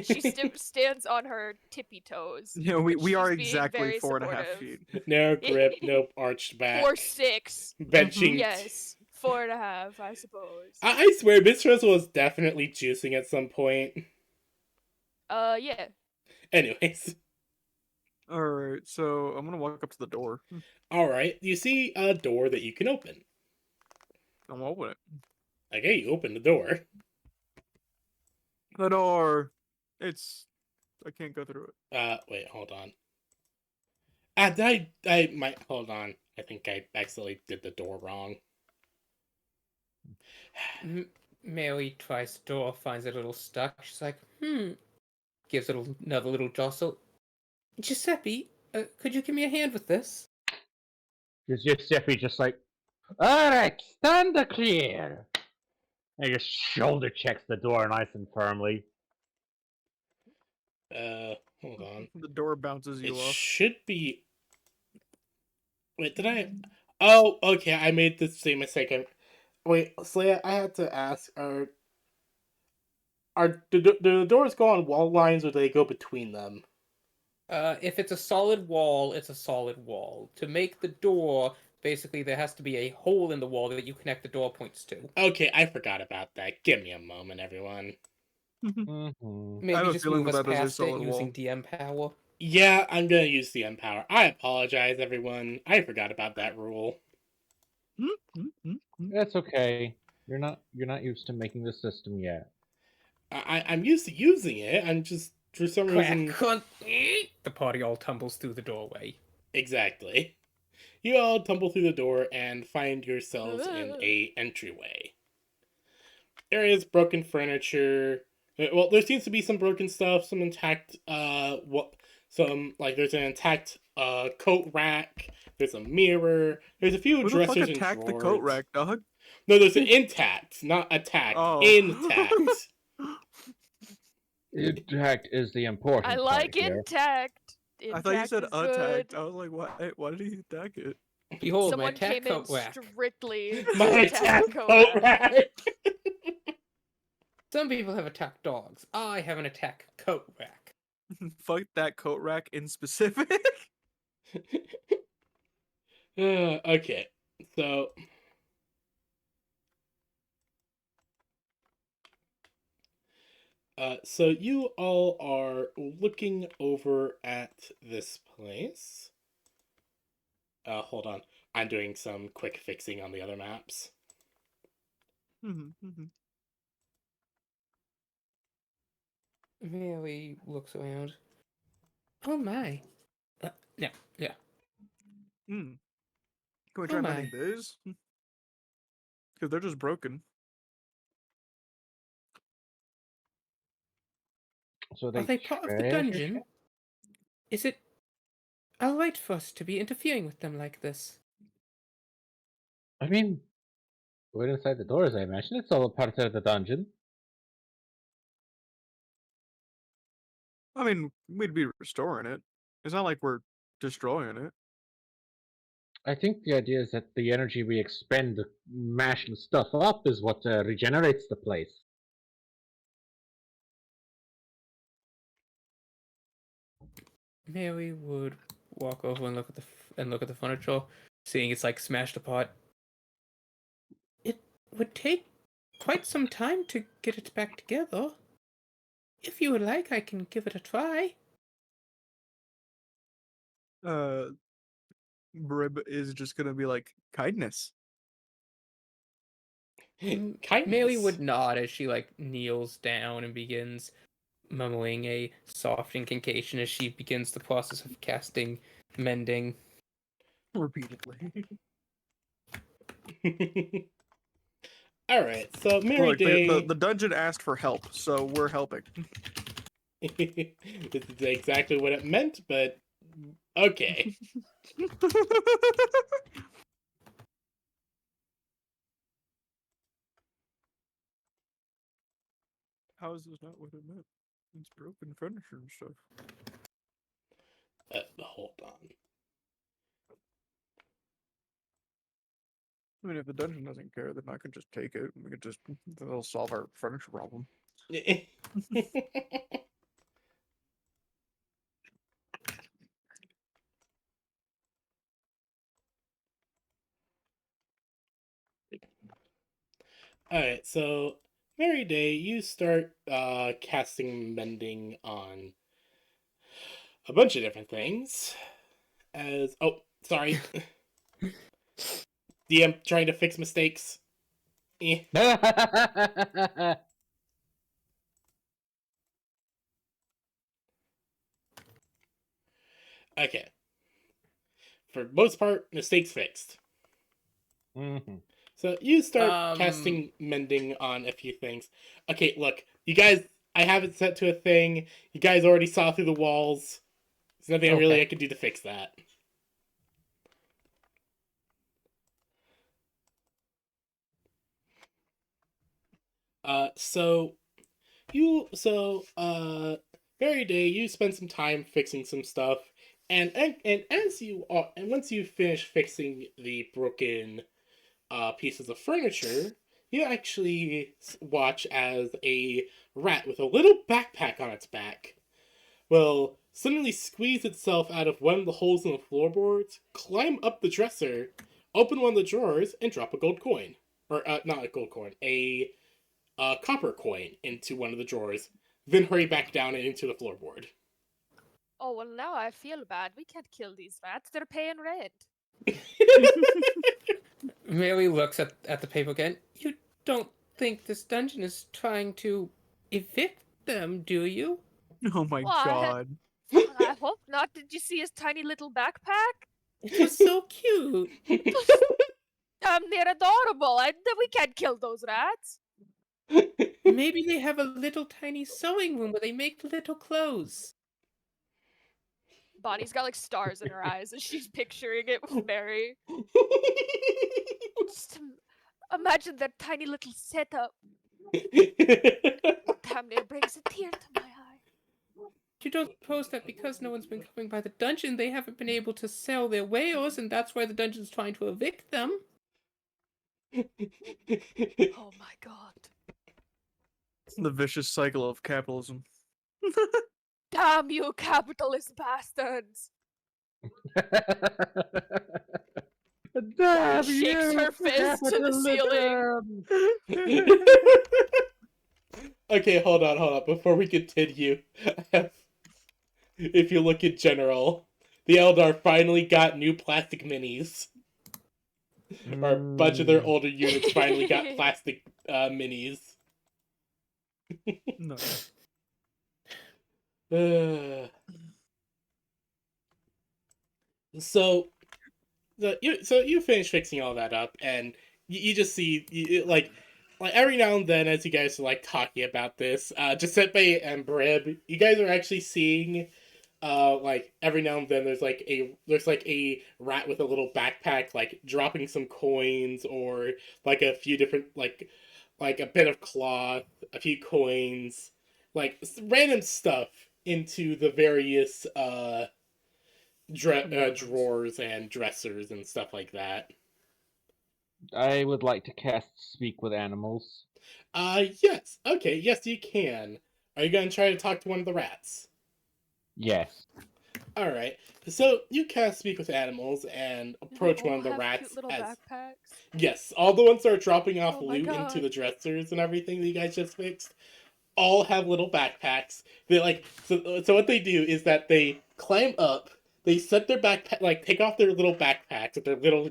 Speaker 3: She stands on her tippy toes.
Speaker 2: Yeah, we
Speaker 3: She's
Speaker 2: are
Speaker 3: being
Speaker 2: exactly
Speaker 3: very
Speaker 2: 4.5
Speaker 3: supportive.
Speaker 2: feet.
Speaker 5: No grip, no arched back.
Speaker 3: 4'6".
Speaker 5: Benching.
Speaker 3: Yes, 4.5, I suppose.
Speaker 5: I swear, Miss Drizzle was definitely juicing at some point.
Speaker 3: Yeah.
Speaker 5: Anyways.
Speaker 2: Alright, so I'm gonna walk up to the door.
Speaker 5: Alright, you see a door that you can open.
Speaker 2: I'm gonna open it.
Speaker 5: Okay, you open the door.
Speaker 2: The door. I can't go through it.
Speaker 5: Wait, hold on. I might, hold on. I think I accidentally did the door wrong.
Speaker 1: Mary tries the door, finds it a little stuck. She's like, gives it another little jostle. Giuseppe, could you give me a hand with this?
Speaker 4: Giuseppe just like, alright, stand clear. And he just shoulder checks the door nice and firmly.
Speaker 5: Hold on.
Speaker 2: The door bounces you
Speaker 5: It
Speaker 2: off.
Speaker 5: should be. Wait, did I? Oh, okay. I made the same mistake. Wait, Slaya, I had to ask: do the doors go on wall lines, or do they go between them?
Speaker 1: If it's a solid wall, it's a solid wall. To make the door, basically, there has to be a hole in the wall that you connect the door points to.
Speaker 5: Okay, I forgot about that. Give me a moment, everyone.
Speaker 4: Mm-hmm.
Speaker 1: Maybe
Speaker 2: have a
Speaker 1: just
Speaker 2: feeling
Speaker 1: move us
Speaker 2: that is a
Speaker 1: past it
Speaker 2: solid
Speaker 1: using
Speaker 2: wall.
Speaker 1: DM power.
Speaker 5: Yeah, I'm gonna use the Empower. I apologize, everyone. I forgot about that rule.
Speaker 4: That's okay. You're not used to making the system yet.
Speaker 5: I'm used to using it. I'm just for some reason.
Speaker 1: Crack, the party all tumbles through the doorway.
Speaker 5: Exactly. You all tumble through the door and find yourselves in a entryway. There is broken furniture. Well, there seems to be some broken stuff, some intact, there's an intact, coat rack, there's a mirror, there's a few
Speaker 2: Who the fuck
Speaker 5: dressers and
Speaker 2: attacked the
Speaker 5: drawers.
Speaker 2: coat rack, dog?
Speaker 5: No, there's an intact, not attack,
Speaker 2: Oh.
Speaker 5: intact.
Speaker 4: Intact is the important
Speaker 3: I
Speaker 4: part
Speaker 3: like
Speaker 4: here.
Speaker 3: intact.
Speaker 2: I thought you
Speaker 3: Intact
Speaker 2: said
Speaker 3: is
Speaker 2: attacked.
Speaker 3: good.
Speaker 2: I was like, why did he attack it?
Speaker 1: Behold,
Speaker 3: Someone
Speaker 1: my attack
Speaker 3: came in
Speaker 1: coat rack.
Speaker 3: strictly
Speaker 5: My
Speaker 3: to
Speaker 5: attack
Speaker 3: attack
Speaker 5: coat
Speaker 3: Korak.
Speaker 5: rack.
Speaker 1: Some people have attack dogs. I have an attack coat rack.
Speaker 2: Fuck that coat rack in specific.
Speaker 5: Okay, so so you all are looking over at this place. Hold on. I'm doing some quick fixing on the other maps.
Speaker 1: Mary looks around. Oh my. Yeah.
Speaker 2: Can we
Speaker 1: Oh
Speaker 2: try
Speaker 1: my.
Speaker 2: mending these? Because they're just broken.
Speaker 4: So
Speaker 1: Are they part of the dungeon? Is it alright for us to be interfering with them like this?
Speaker 4: I mean, we're inside the doors, I imagine. It's all a part of the dungeon.
Speaker 2: I mean, we'd be restoring it. It's not like we're destroying it.
Speaker 4: I think the idea is that the energy we expend mashing stuff up is what regenerates the place.
Speaker 1: Mary would walk over and look at the furniture, seeing it's like smashed apart. It would take quite some time to get it back together. If you would like, I can give it a try.
Speaker 2: Brib is just gonna be like kindness.
Speaker 5: Kindness.
Speaker 1: Mary would nod as she like kneels down and begins murmuring a soft incantation as she begins the process of casting mending.
Speaker 2: Repeatedly.
Speaker 5: All right, so Mary
Speaker 2: Look,
Speaker 5: Day.
Speaker 2: the dungeon asked for help, so we're helping.
Speaker 5: This is exactly what it meant, but okay.
Speaker 2: How is this not what it meant? It's broken furniture and stuff.
Speaker 5: Hold on.
Speaker 2: I mean, if the dungeon doesn't care, then I can just take it. And we could just that'll solve our furniture problem.
Speaker 5: Alright, so Mary Day, you start casting mending on a bunch of different things. Sorry. DM trying to fix mistakes. Eh. Okay. For most part, mistakes fixed.
Speaker 4: Mhm.
Speaker 5: So you start casting mending on a few things. Okay, look, you guys, I have it set to a thing. You guys already saw through the walls. There's nothing really I can do to fix that. So Very Day, you spend some time fixing some stuff, and as you are, and once you finish fixing the broken pieces of furniture, you actually watch as a rat with a little backpack on its back will suddenly squeeze itself out of one of the holes in the floorboards, climb up the dresser, open one of the drawers, and drop a gold coin. Or, not a gold coin, a copper coin into one of the drawers, then hurry back down and into the floorboard.
Speaker 3: Oh, well, now I feel bad. We can't kill these rats. They're paying rent.
Speaker 1: Mary looks at the paper again. You don't think this dungeon is trying to evict them, do you?
Speaker 2: Oh my
Speaker 3: What?
Speaker 2: god.
Speaker 3: I hope not. Did you see his tiny little backpack?
Speaker 1: It was so cute.
Speaker 3: Damn near adorable. We can't kill those rats.
Speaker 1: Maybe they have a little tiny sewing room where they make little clothes.
Speaker 3: Bonnie's got like stars in her eyes as she's picturing it with Mary. Just imagine that tiny little setup. Damn near brings a tear to my eye.
Speaker 1: You don't suppose that because no one's been coming by the dungeon, they haven't been able to sell their wares, and that's why the dungeon's trying to evict them?
Speaker 3: Oh my god.
Speaker 2: The vicious cycle of capitalism.
Speaker 3: Damn you, capitalist bastards!
Speaker 4: Damn
Speaker 3: Shakes
Speaker 4: you,
Speaker 3: her fist to the ceiling.
Speaker 5: Okay, hold on. Before we continue, if you look at general, the Eldar finally got new plastic minis. Or a bunch of their older units finally got plastic minis.
Speaker 2: No.
Speaker 5: So you finish fixing all that up, and you just see like every now and then as you guys are like talking about this, Giuseppe and Brib, you guys are actually seeing like every now and then there's like a rat with a little backpack like dropping some coins or like a few different like a bit of cloth, a few coins, like random stuff into the various drawers and dressers and stuff like that.
Speaker 4: I would like to cast Speak with Animals.
Speaker 5: Yes. Okay, yes you can. Are you gonna try to talk to one of the rats?
Speaker 4: Yes.
Speaker 5: All right. So you cast speak with animals and
Speaker 3: Do they
Speaker 5: approach one
Speaker 3: all
Speaker 5: of the
Speaker 3: have
Speaker 5: rats.
Speaker 3: cute little
Speaker 5: As
Speaker 3: backpacks?
Speaker 5: yes, all the ones that are dropping off
Speaker 3: Oh my
Speaker 5: loot into
Speaker 3: God.
Speaker 5: the dressers and everything that you guys just fixed, all have little backpacks. They like so what they do is that they climb up, they set their backpack like take off their little backpacks with their little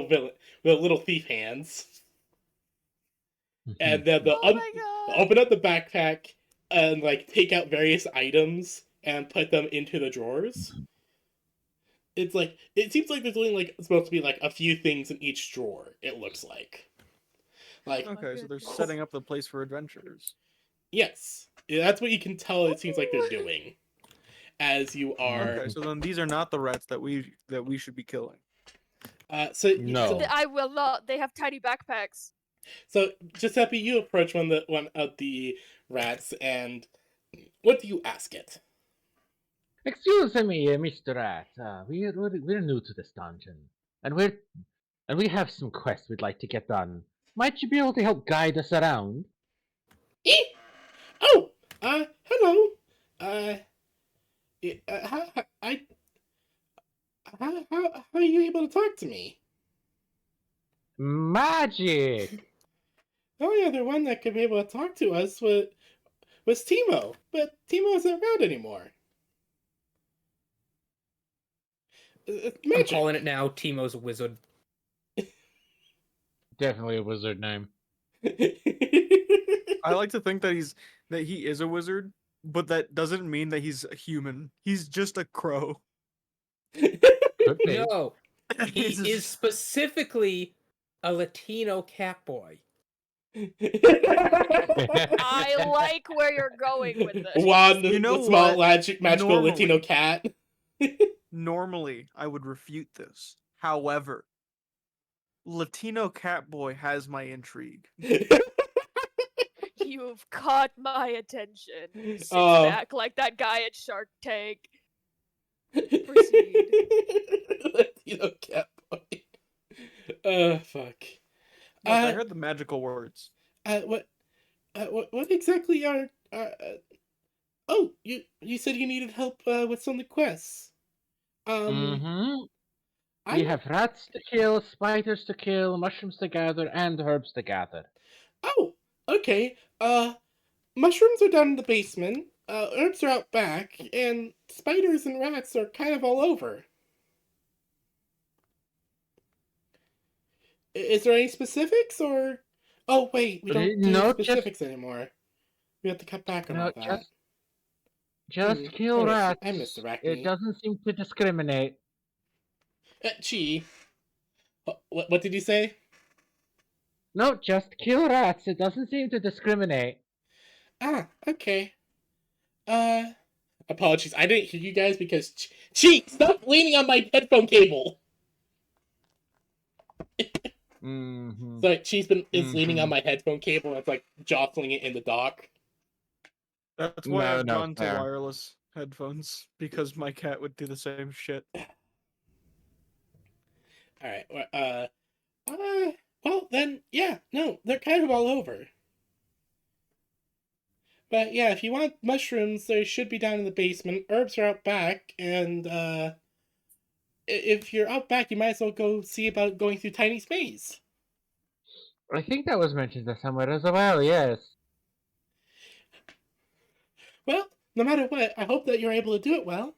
Speaker 5: villain with little thief hands, and then
Speaker 3: Oh my God.
Speaker 5: open up the backpack and like take out various items and put them into the drawers. It's like it seems like there's only like supposed to be like a few things in each drawer. It looks like
Speaker 3: Oh my
Speaker 2: Okay, so they're
Speaker 3: goodness.
Speaker 2: setting up the place for adventurers.
Speaker 5: yes, yeah, that's what you can tell. It seems like they're
Speaker 3: Ooh.
Speaker 5: doing as you are.
Speaker 2: Okay, so then these are not the rats that we should be killing.
Speaker 5: So
Speaker 4: No.
Speaker 3: I will not. They have tiny backpacks.
Speaker 5: so Giuseppe, you approach one of the rats, and what do you ask it?
Speaker 4: Excuse me, Mr. Rat. We're new to this dungeon, and we have some quests we'd like to get done. Might you be able to help guide us around?
Speaker 5: Eh? Oh, hello. How are you able to talk to me?
Speaker 4: Magic.
Speaker 5: Oh yeah, the one that could be able to talk to us was Timo, but Timo isn't around anymore. It's
Speaker 1: I'm
Speaker 5: magic.
Speaker 1: calling it now. Timo's a wizard.
Speaker 4: Definitely a wizard name.
Speaker 2: I like to think that he is a wizard, but that doesn't mean that he's a human. He's just a crow.
Speaker 4: Could be.
Speaker 1: No, he
Speaker 2: He's
Speaker 1: is specifically a Latino cat boy.
Speaker 3: I like where you're going with this.
Speaker 5: Juan,
Speaker 2: You know
Speaker 5: the small
Speaker 2: what?
Speaker 5: magical
Speaker 2: Normally-
Speaker 5: Latino cat.
Speaker 2: Normally, I would refute this. However, Latino Catboy has my intrigue.
Speaker 3: You've caught my attention. Sits
Speaker 5: Oh.
Speaker 3: back like that guy at Shark Tank. Proceed.
Speaker 5: Latino cat boy. Fuck.
Speaker 2: Look, I
Speaker 5: Uh,
Speaker 2: heard the magical words.
Speaker 5: what exactly are? Oh, you said you needed help with some of the quests.
Speaker 4: Mm-hmm.
Speaker 5: I
Speaker 4: We have rats to kill, spiders to kill, mushrooms to gather, and herbs to gather.
Speaker 5: Oh, okay. Mushrooms are down in the basement. Herbs are out back, and spiders and rats are kind of all over. Is there any specifics, or? Oh wait, we don't do
Speaker 4: No, just-
Speaker 5: specifics anymore. We have to cut back on
Speaker 4: No,
Speaker 5: all that.
Speaker 4: Just kill
Speaker 5: I
Speaker 4: rats.
Speaker 5: missed the
Speaker 4: It
Speaker 5: arachne.
Speaker 4: doesn't seem to discriminate.
Speaker 5: Chi. What did you say?
Speaker 4: No, just kill rats. It doesn't seem to discriminate.
Speaker 5: Ah, okay. Apologies. I didn't hear you guys because Chi, stop leaning on my headphone cable.
Speaker 4: Mm-hmm.
Speaker 5: So Chi's is leaning on
Speaker 4: Mhm.
Speaker 5: my headphone cable and it's like jostling it in the dock.
Speaker 2: That's why
Speaker 4: No,
Speaker 2: I've
Speaker 4: no,
Speaker 2: gone to
Speaker 4: fair.
Speaker 2: wireless headphones, because my cat would do the same shit.
Speaker 5: Alright, well then, yeah, no, they're kind of all over. But yeah, if you want mushrooms, they should be down in the basement. Herbs are out back, and if you're out back, you might as well go see about going through Tiny's maze.
Speaker 4: I think that was mentioned somewhere as well, yes.
Speaker 5: Well, no matter what, I hope that you're able to do it well.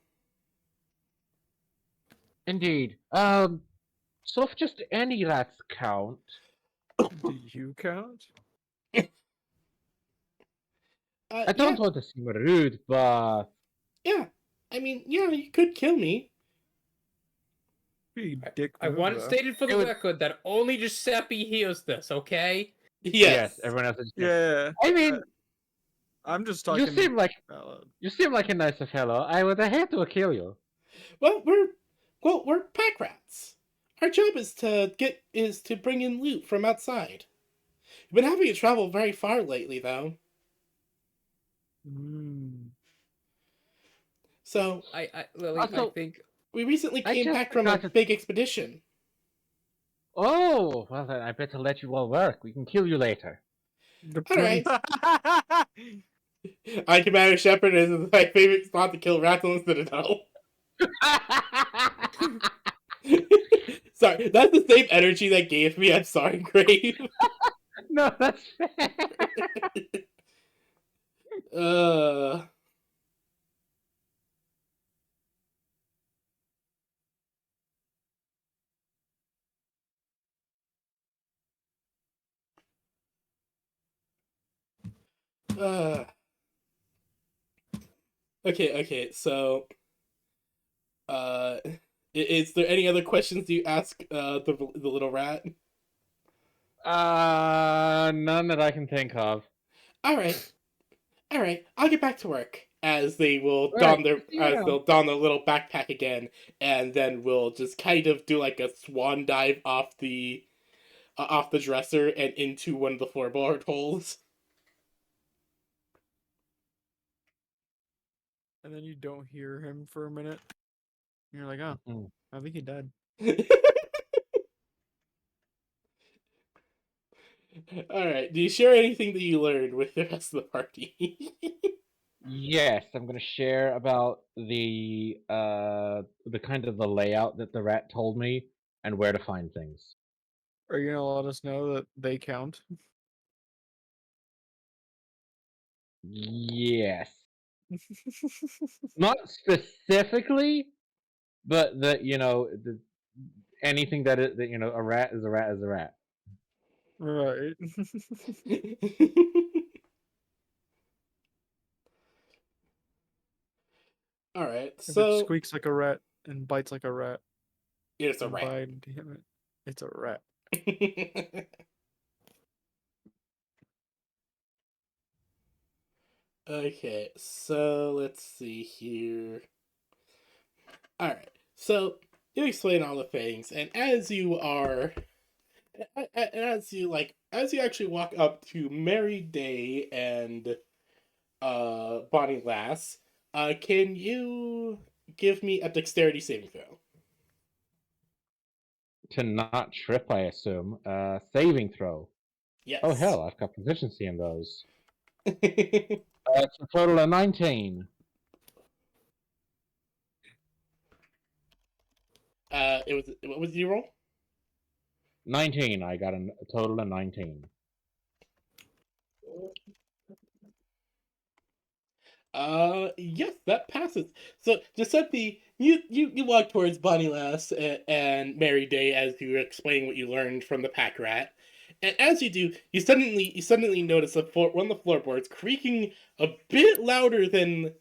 Speaker 4: Indeed. So if just any rats count,
Speaker 2: Do you count?
Speaker 4: I don't want to seem rude, but
Speaker 5: Yeah. I mean, yeah, you could kill me.
Speaker 2: You dick
Speaker 1: I want it
Speaker 2: mover.
Speaker 1: stated for the
Speaker 4: It would-
Speaker 1: record that only Giuseppe hears this, okay?
Speaker 5: Yes.
Speaker 4: everyone else is.
Speaker 2: Yeah,
Speaker 4: I mean,
Speaker 2: I'm just
Speaker 4: you
Speaker 2: talking.
Speaker 4: seem like
Speaker 2: out
Speaker 4: a nice fellow. I would hate to kill you.
Speaker 5: Well, we're pack rats. Our job is to bring in loot from outside. We've been having to travel very far lately, though. So
Speaker 1: Lily, I
Speaker 4: Also-
Speaker 1: think
Speaker 5: we recently
Speaker 4: I
Speaker 5: came
Speaker 4: just
Speaker 5: back from a
Speaker 4: forgot to-
Speaker 5: big expedition.
Speaker 4: Oh, well then I better let you all work. We can kill you later.
Speaker 5: Alright. I Commander Shepard is my favorite spot to kill rats on the Citadel. Sorry, that's the same energy that gave me. I'm sorry, Grave.
Speaker 4: No, that's fair.
Speaker 5: uh. Uh. Okay, so, is there any other questions you ask, the little rat?
Speaker 4: None that I can think of.
Speaker 5: Alright, I'll get back to work. As they will
Speaker 4: Right.
Speaker 5: they'll don their little backpack again, and then we'll just kind of do like a swan dive off the dresser and into one of the floorboard holes.
Speaker 2: And then you don't hear him for a minute. You're like, oh,
Speaker 4: Mm.
Speaker 2: I think he died.
Speaker 5: Alright, do you share anything that you learned with the rest of the party?
Speaker 4: Yes, I'm gonna share about the kind of the layout that the rat told me and where to find things.
Speaker 2: Are you gonna let us know that they count?
Speaker 4: Yes. Not specifically, but anything that a rat is a rat is a rat.
Speaker 2: Right.
Speaker 5: Alright,
Speaker 2: If it
Speaker 5: so
Speaker 2: squeaks like a rat and bites like a rat,
Speaker 5: it's a
Speaker 2: then
Speaker 5: rat.
Speaker 2: by damn it, it's a rat.
Speaker 5: Okay, so let's see here. Alright, so you explain all the things, and as you actually walk up to Mary Day and Bonnie Lass, can you give me a dexterity saving throw?
Speaker 4: To not trip, I assume. Saving throw.
Speaker 5: Yes.
Speaker 4: Oh hell, I've got proficiency in those. It's a total of 19.
Speaker 5: What was your roll?
Speaker 4: 19. I got a total of 19.
Speaker 5: Yes, that passes. So Giuseppe, you walk towards Bonnie Lass and Mary Day as you explain what you learned from the pack rat, and as you do, you suddenly notice one of the floorboards creaking a bit louder than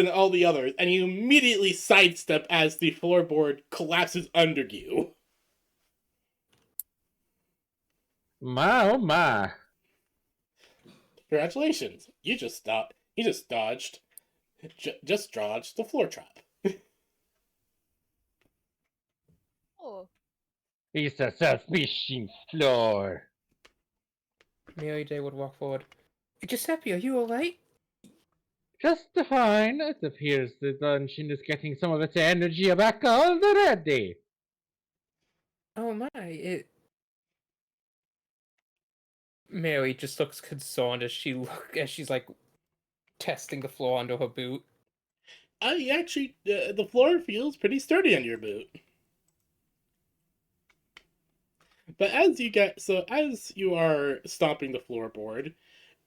Speaker 5: all the others, and you immediately sidestep as the floorboard collapses under you.
Speaker 4: My oh my.
Speaker 5: Congratulations, you just dodged, just dodged the floor trap.
Speaker 3: Oh,
Speaker 4: It's a self-fishing floor.
Speaker 1: Mary Day would walk forward. Giuseppe, are you alright?
Speaker 4: Just fine. It appears the dungeon is getting some of its energy back already.
Speaker 1: Oh my, it. Mary just looks concerned as she's like testing the floor under her boot.
Speaker 5: Actually, the floor feels pretty sturdy on your boot. But as you are stomping the floorboard,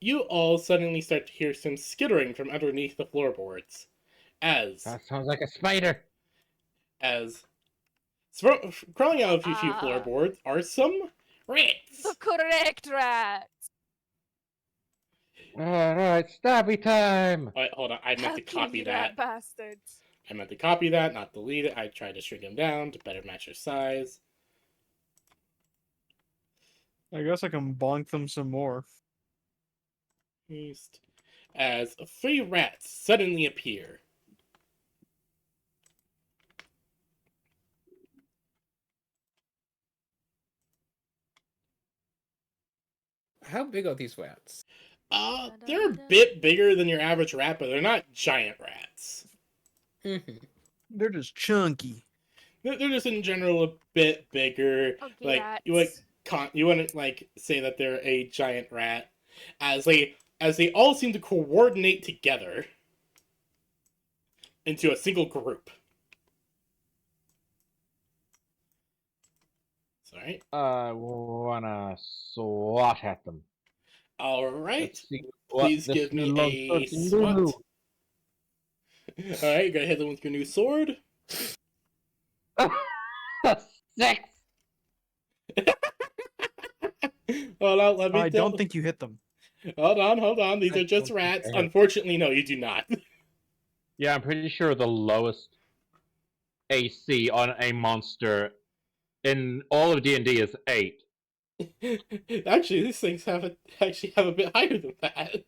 Speaker 5: you all suddenly start to hear some skittering from underneath the floorboards. As
Speaker 4: That sounds like a spider.
Speaker 5: as crawling out of a few floorboards are some rats.
Speaker 3: the correct rat.
Speaker 4: Alright, stabby time.
Speaker 5: Wait, hold on, I meant
Speaker 3: I'll
Speaker 5: to
Speaker 3: kill
Speaker 5: copy
Speaker 3: you,
Speaker 5: that.
Speaker 3: rat bastards.
Speaker 5: I meant to copy that, not delete it. I tried to shrink them down to better match your size.
Speaker 2: I guess I can bonk them some more.
Speaker 5: Paste. As 3 rats suddenly appear.
Speaker 1: How big are these rats?
Speaker 5: They're a bit bigger than your average rat, but they're not giant rats.
Speaker 1: Mm-hmm.
Speaker 2: They're just chunky.
Speaker 5: They're just in general a bit bigger.
Speaker 3: Ugly
Speaker 5: Like
Speaker 3: rats.
Speaker 5: you wouldn't like say that they're a giant rat, as they all seem to coordinate together into a single group. All right.
Speaker 4: Wanna swat at them.
Speaker 5: All right.
Speaker 4: Let's see what
Speaker 5: Please
Speaker 4: this
Speaker 5: give
Speaker 4: new
Speaker 5: me
Speaker 4: long
Speaker 5: a
Speaker 4: sword can
Speaker 5: SWAT.
Speaker 4: do.
Speaker 5: All right, go ahead with your new sword.
Speaker 4: 6.
Speaker 5: Hold on, let me
Speaker 2: I
Speaker 5: tell.
Speaker 2: don't think you hit them.
Speaker 5: Hold on. These
Speaker 4: I
Speaker 5: are just
Speaker 4: don't think
Speaker 5: rats.
Speaker 4: I have-
Speaker 5: Unfortunately, no, you do not.
Speaker 4: Yeah, I'm pretty sure the lowest AC on a monster in all of D&D is 8.
Speaker 5: Actually, these things actually have a bit higher than that.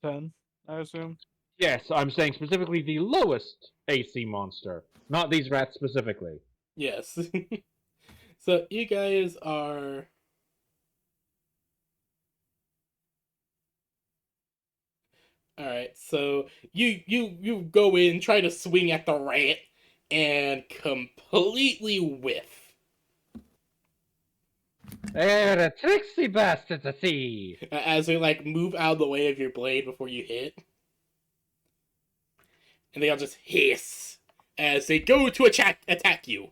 Speaker 2: 10, I assume.
Speaker 4: Yes, I'm saying specifically the lowest AC monster, not these rats specifically.
Speaker 5: Yes. So you guys are. All right. So you go in, try to swing at the rat, and completely whiff.
Speaker 4: They're the tricksy bastards, I see.
Speaker 5: As they like move out of the way of your blade before you hit, and they all just hiss as they go to attack you.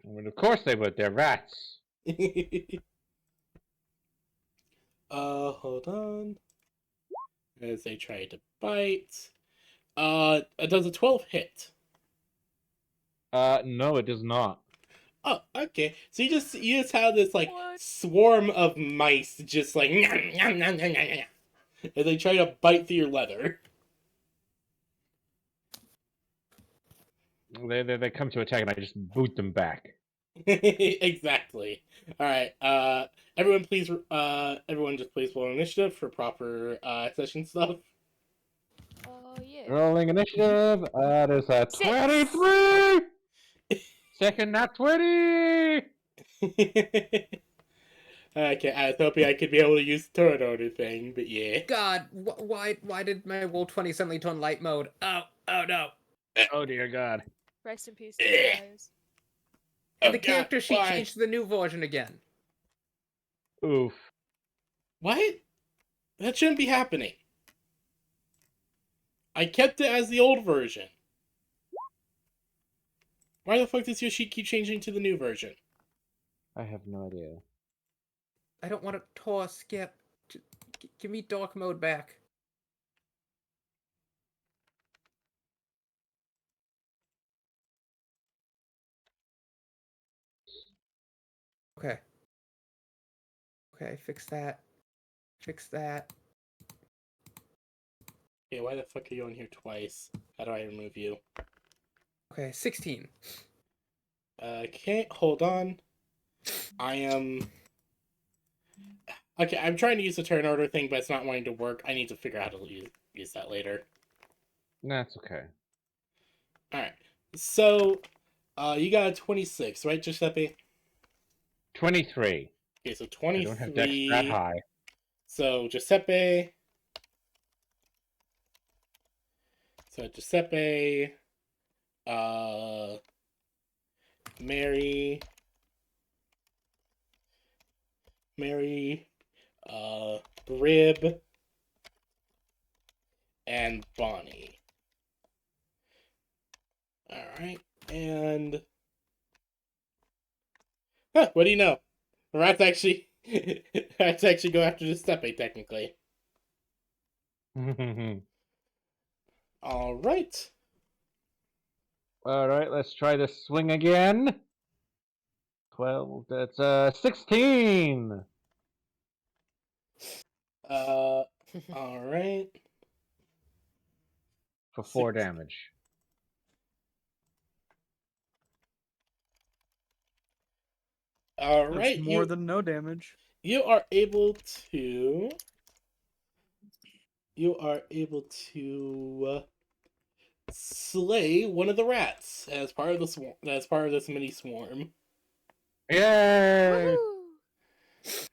Speaker 4: I mean, of course they would. They're rats.
Speaker 5: Hold on. As they try to bite. Does a 12 hit?
Speaker 4: No, it does not.
Speaker 5: Oh, okay. So you just have this like
Speaker 3: What?
Speaker 5: swarm of mice just like nyam, nyam, nyam, nyam, nyam, nyam, as they try to bite through your leather.
Speaker 4: They come to attack and I just boot them back.
Speaker 5: Exactly. All right. Everyone, please. Everyone, just please roll initiative for proper session stuff.
Speaker 3: Yeah.
Speaker 4: Rolling initiative. That is a
Speaker 3: 6.
Speaker 4: 23. Second, not 20.
Speaker 5: Okay, I was hoping I could be able to use the turn order thing, but yeah.
Speaker 1: God, why did my Roll20 suddenly turn light mode? Oh no.
Speaker 4: Oh dear God.
Speaker 3: Rest in peace, to you guys.
Speaker 1: And
Speaker 5: Oh,
Speaker 1: the
Speaker 5: God,
Speaker 1: character sheet
Speaker 5: why?
Speaker 1: changed to the new version again.
Speaker 4: Oof.
Speaker 5: What? That shouldn't be happening. I kept it as the old version. Why the fuck does your sheet keep changing to the new version?
Speaker 4: I have no idea.
Speaker 1: I don't want to toss skip. Give me dark mode back. Okay. Okay, fix that. Fix that.
Speaker 5: Okay, why the fuck are you on here twice? How do I remove you?
Speaker 1: Okay, 16.
Speaker 5: Okay, hold on. I am... Okay, I'm trying to use the turn order thing, but it's not wanting to work. I need to figure out how to use that later.
Speaker 4: That's okay.
Speaker 5: Alright, so... you got a 26, right, Giuseppe?
Speaker 4: 23.
Speaker 5: Okay, so
Speaker 4: I don't have dex that
Speaker 5: 23...
Speaker 4: high.
Speaker 5: So, Giuseppe... Mary, Rib, and Bonnie. Alright, and... Huh, what do you know? Rats actually... Rats actually go after Giuseppe, technically. Alright.
Speaker 4: Alright, let's try this swing again. 12, that's 16!
Speaker 5: Alright.
Speaker 4: For 4
Speaker 5: Six.
Speaker 4: damage.
Speaker 5: Alright,
Speaker 2: That's more than no damage.
Speaker 5: you are able to... You are able to... slay one of the rats as part of the swarm, as part of this mini swarm.
Speaker 4: Yay!
Speaker 3: Woohoo!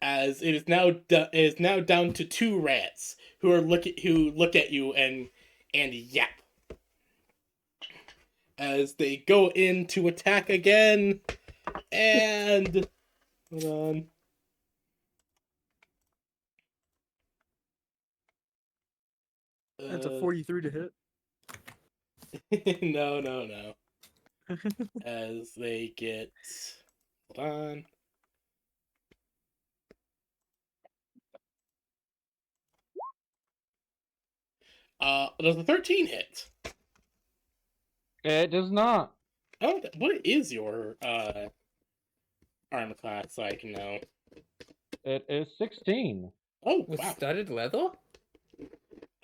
Speaker 5: As it is now down to 2 rats who look at you and yap as they go in to attack again. And hold on.
Speaker 2: That's a 43 to hit.
Speaker 5: No. As they get... Hold on. Does the 13 hit?
Speaker 4: It does not.
Speaker 5: Oh, what is your armor class so I can know?
Speaker 4: It is 16.
Speaker 5: Oh,
Speaker 1: With
Speaker 5: wow.
Speaker 1: studded leather?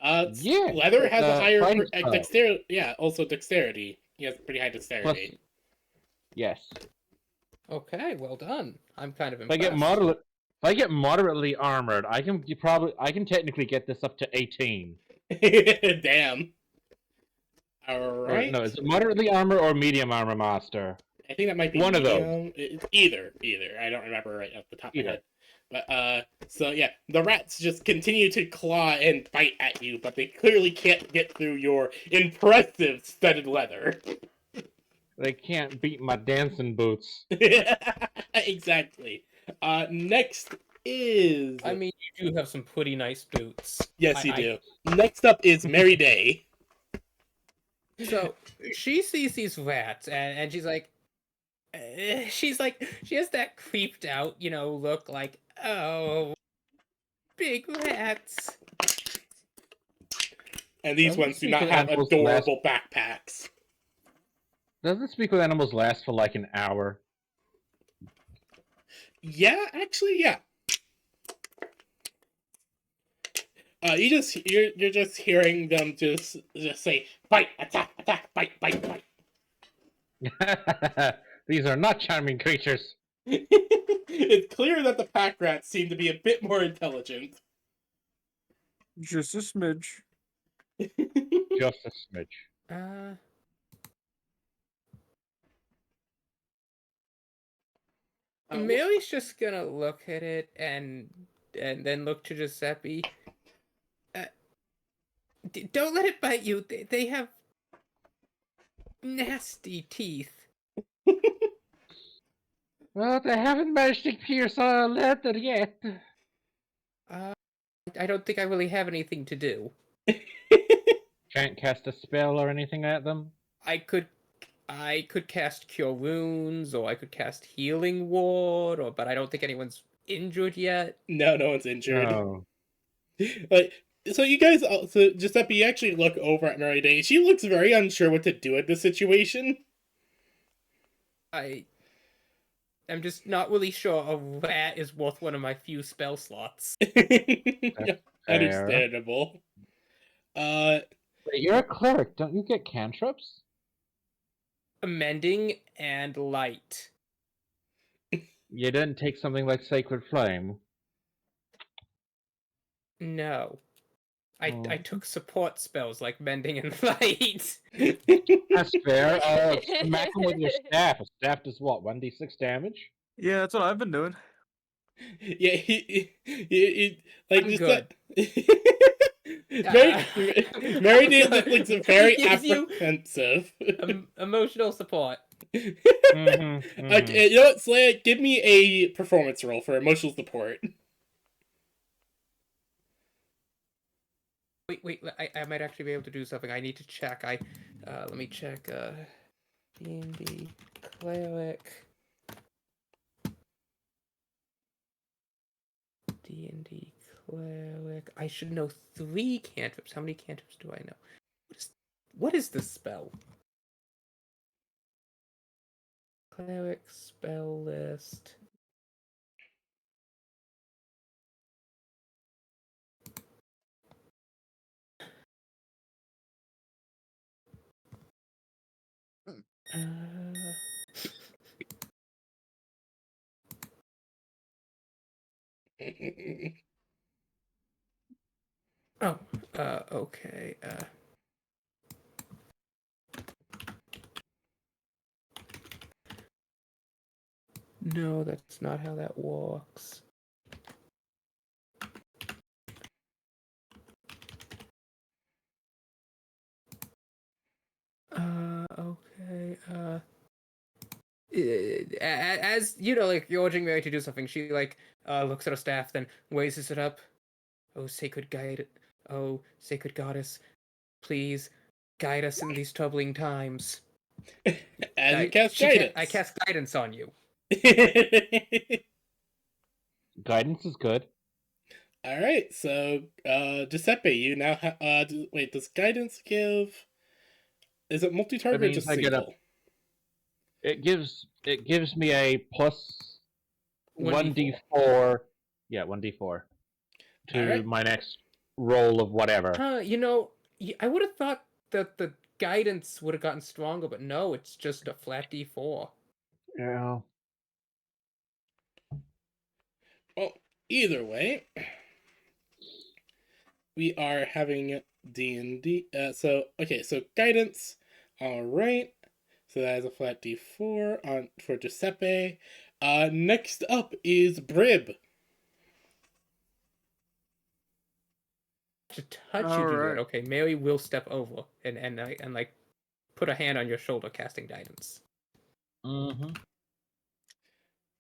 Speaker 4: Yeah,
Speaker 5: Leather
Speaker 4: it's
Speaker 5: has a
Speaker 4: a
Speaker 5: higher
Speaker 4: fighting style.
Speaker 5: dexterity. Yeah, also dexterity. He has pretty high
Speaker 4: Plus,
Speaker 5: dexterity.
Speaker 4: yes.
Speaker 1: Okay, well done. I'm kind of
Speaker 4: If I get moderately armored, I can technically get this up to 18.
Speaker 5: Damn. All
Speaker 4: Or
Speaker 5: right.
Speaker 4: no, is it moderately armor or medium armor master?
Speaker 5: I think that might be
Speaker 4: One of those.
Speaker 5: medium. It's either. I don't remember right off the top of my
Speaker 4: Either.
Speaker 5: head. But so yeah, the rats just continue to claw and bite at you, but they clearly can't get through your impressive studded leather.
Speaker 4: They can't beat my dancing boots.
Speaker 5: Exactly. Next is.
Speaker 1: I mean, you do have some pretty nice boots.
Speaker 5: Yes, you do. Next up is Mary Day.
Speaker 1: So she sees these rats, and she's like, she has that creeped out, look like, oh, big rats.
Speaker 5: And these
Speaker 4: Doesn't
Speaker 5: ones do
Speaker 4: speak
Speaker 5: not
Speaker 4: with
Speaker 5: have
Speaker 4: animals
Speaker 5: adorable backpacks.
Speaker 4: Doesn't Speak with Animals last for like an hour?
Speaker 5: Yeah, actually, yeah. You're just hearing them just say bite, attack, bite, bite.
Speaker 4: These are not charming creatures.
Speaker 5: It's clear that the pack rats seem to be a bit more intelligent.
Speaker 2: Just a smidge.
Speaker 4: Just a smidge.
Speaker 1: Mary's just gonna look at it and then look to Giuseppe. Don't let it bite you. They have nasty teeth.
Speaker 4: Well, they haven't managed to pierce our leather yet.
Speaker 1: I don't think I really have anything to do.
Speaker 4: Can't cast a spell or anything at them?
Speaker 1: I could cast Cure Wounds, or I could cast Healing Ward, but I don't think anyone's injured yet.
Speaker 5: No one's injured.
Speaker 4: No.
Speaker 5: So you guys, so Giuseppe, you actually look over at Mary Day. She looks very unsure what to do at this situation.
Speaker 1: I'm just not really sure a rat is worth one of my few spell slots.
Speaker 5: Understandable.
Speaker 4: You're a cleric, don't you get cantrips?
Speaker 1: Mending and Light.
Speaker 4: You didn't take something like Sacred Flame?
Speaker 1: No. I took support spells like Mending and Light.
Speaker 4: That's fair. Smack him with your staff. A staff does what, 1d6 damage?
Speaker 2: Yeah, that's what I've been doing.
Speaker 5: Yeah, he like
Speaker 1: I'm
Speaker 5: just
Speaker 1: good.
Speaker 5: Mary Day looks very
Speaker 1: Gives you
Speaker 5: apprehensive.
Speaker 1: Emotional support.
Speaker 5: Okay, you know what, Slaya? Give me a performance roll for emotional support.
Speaker 1: Wait, I might actually be able to do something. I need to check. Let me check. D&D cleric. D&D cleric. I should know 3 cantrips. How many cantrips do I know? What is this spell? Cleric spell list. Okay. No, that's not how that works. Okay. As you know, like you're urging Mary to do something, she looks at her staff, then raises it up. Oh, sacred guide! Oh, sacred goddess! Please, guide us in these troubling times.
Speaker 5: And you cast guidance.
Speaker 1: I cast guidance on you.
Speaker 4: Guidance is good.
Speaker 5: All right, so Giuseppe, you now have. Wait, does guidance give? Is it multi-target or
Speaker 4: means
Speaker 5: just
Speaker 4: I get a-
Speaker 5: single?
Speaker 4: It gives me a plus
Speaker 1: 1d4.
Speaker 4: 1d4. Yeah, 1d4 to
Speaker 5: Alright.
Speaker 4: my next roll of whatever.
Speaker 1: I would have thought that the guidance would have gotten stronger, but no, it's just a flat d4.
Speaker 4: Yeah.
Speaker 5: Well, either way, we are having D&D. So guidance. All right. So that is a flat D4 on for Giuseppe. Next up is Brib.
Speaker 1: To touch you
Speaker 2: All
Speaker 1: do
Speaker 2: right.
Speaker 1: that. Okay, Mary will step over and like put a hand on your shoulder, casting guidance.
Speaker 4: Mm-hmm.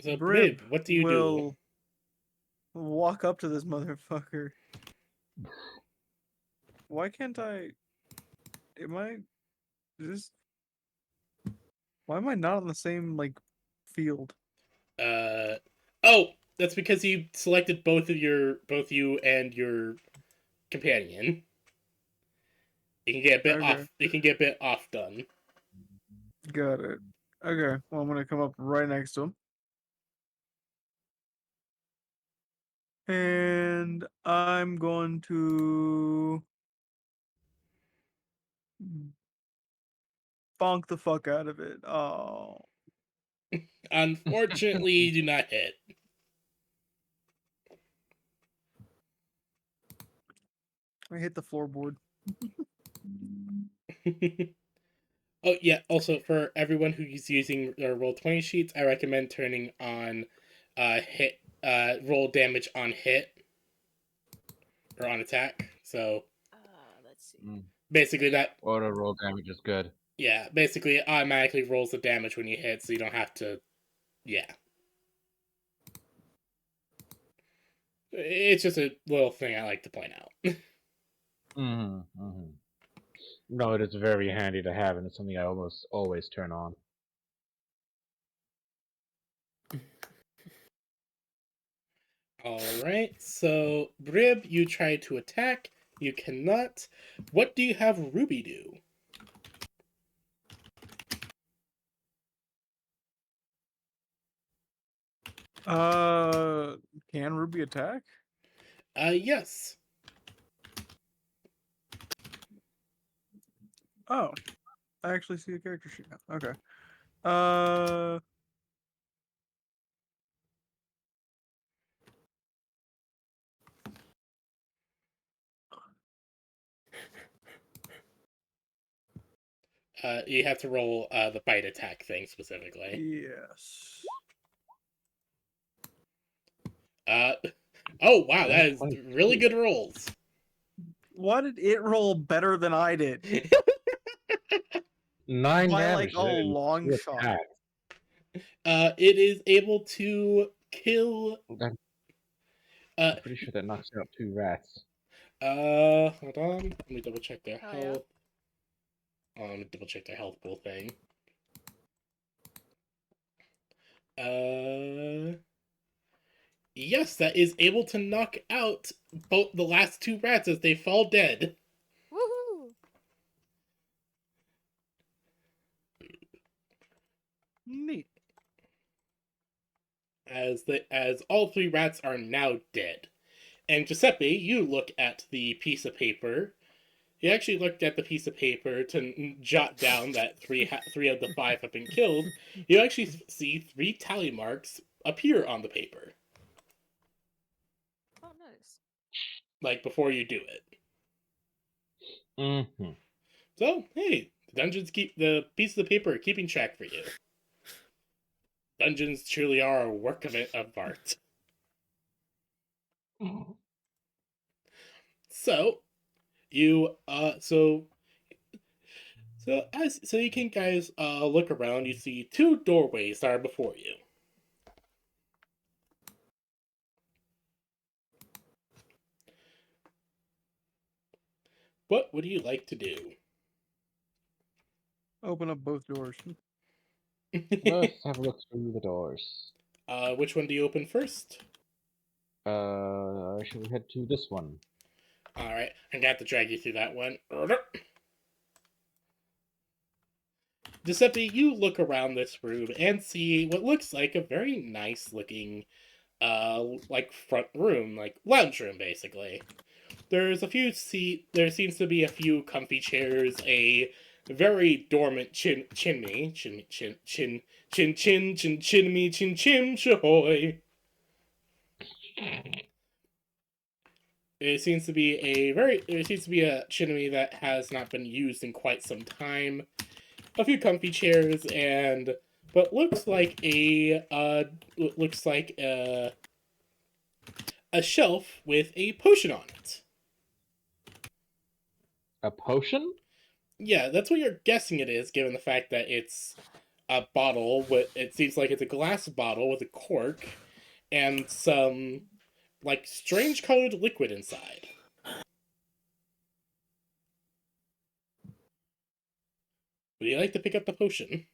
Speaker 5: So
Speaker 2: Brib
Speaker 5: Brib, what do you do?
Speaker 2: will walk up to this motherfucker. Why can't I? Am I just? Why am I not on the same like field?
Speaker 5: Oh, that's because you selected both you and your companion. It can get a bit
Speaker 2: Okay.
Speaker 5: off. It can get a bit off done.
Speaker 2: Got it. Okay. Well, I'm gonna come up right next to him. And I'm going to bonk the fuck out of it. Oh.
Speaker 5: Unfortunately, you do not hit.
Speaker 2: I hit the floorboard.
Speaker 5: Oh yeah. Also, for everyone who's using their Roll20 sheets, I recommend turning on hit roll damage on hit or on attack. So
Speaker 3: Let's see.
Speaker 5: basically that
Speaker 4: Auto roll damage is good.
Speaker 5: basically it automatically rolls the damage when you hit, so you don't have to. Yeah. It's just a little thing I like to point out.
Speaker 4: Mm-hmm. Mm-hmm. No, it is very handy to have, and it's something I almost always turn on.
Speaker 5: Alright, so Brib, you try to attack. You cannot. What do you have Ruby do?
Speaker 2: Can Ruby attack?
Speaker 5: Yes.
Speaker 2: Oh, I actually see a character sheet now. Okay. Uh,
Speaker 5: You have to roll the bite attack thing specifically.
Speaker 2: yes.
Speaker 5: Oh wow, that is
Speaker 4: 22.
Speaker 5: really good rolls.
Speaker 2: Why did it roll better than I did?
Speaker 4: 9
Speaker 2: By
Speaker 4: damage.
Speaker 2: like a long
Speaker 4: Two
Speaker 2: shot.
Speaker 4: attacks.
Speaker 5: It is able to kill.
Speaker 4: I'm pretty sure that knocks out 2 rats.
Speaker 5: Hold on. Let me double check their
Speaker 3: Oh, yeah?
Speaker 5: health. Let me double check their health pool thing. Yes, that is able to knock out both the last 2 rats as they fall dead.
Speaker 3: Woohoo!
Speaker 2: Neat.
Speaker 5: As all 3 rats are now dead. And Giuseppe, you look at the piece of paper. You actually looked at the piece of paper to jot down that 3 of the 5 have been killed. You actually see 3 tally marks appear on the paper,
Speaker 3: Oh, nice.
Speaker 5: like before you do it.
Speaker 4: Mm-hmm.
Speaker 5: So, hey, the piece of the paper are keeping track for you. Dungeons truly are a work of art. So, you so you can guys look around. You see 2 doorways that are before you. What would you like to do?
Speaker 2: Open up both doors.
Speaker 4: Let's have a look through the doors.
Speaker 5: Which one do you open first?
Speaker 4: Shall we head to this one?
Speaker 5: Alright, I'm gonna have to drag you through that one. Giuseppe, you look around this room and see what looks like a very nice looking, like front room, like lounge room, basically. There's a few there seems to be a few comfy chairs, a very dormant chimney, shahoy. There seems to be a chimney that has not been used in quite some time. A few comfy chairs and but looks like a shelf with a potion on it.
Speaker 4: A potion?
Speaker 5: Yeah, that's what you're guessing it is, given the fact that it's a bottle with it seems like it's a glass bottle with a cork and some like strange colored liquid inside. Would you like to pick up the potion?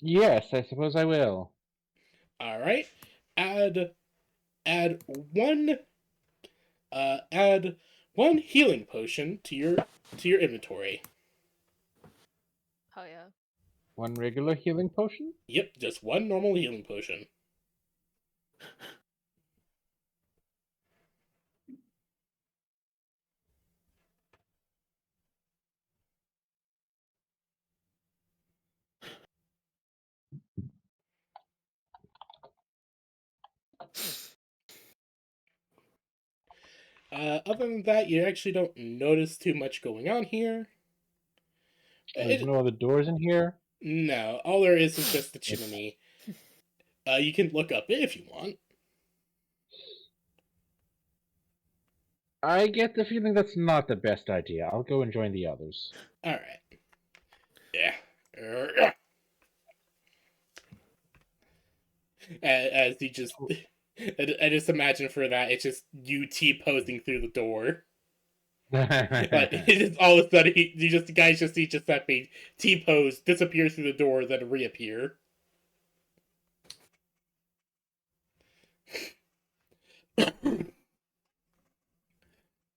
Speaker 4: Yes, I suppose I will.
Speaker 5: Alright. Add one add one healing potion to your inventory.
Speaker 3: Oh yeah.
Speaker 4: One regular healing potion?
Speaker 5: Yep, just one normal healing potion. Other than that, you actually don't notice too much going on here.
Speaker 4: There's no other doors in here?
Speaker 5: No, all there is just the chimney. You can look up it if you want.
Speaker 4: I get the feeling that's not the best idea. I'll go and join the others.
Speaker 5: Alright. Yeah. As you just... I just imagine for that, it's just you T-posing through the door. Like, it just, all of a sudden, the guys just see Giuseppe T-pose, disappear through the door, then reappear.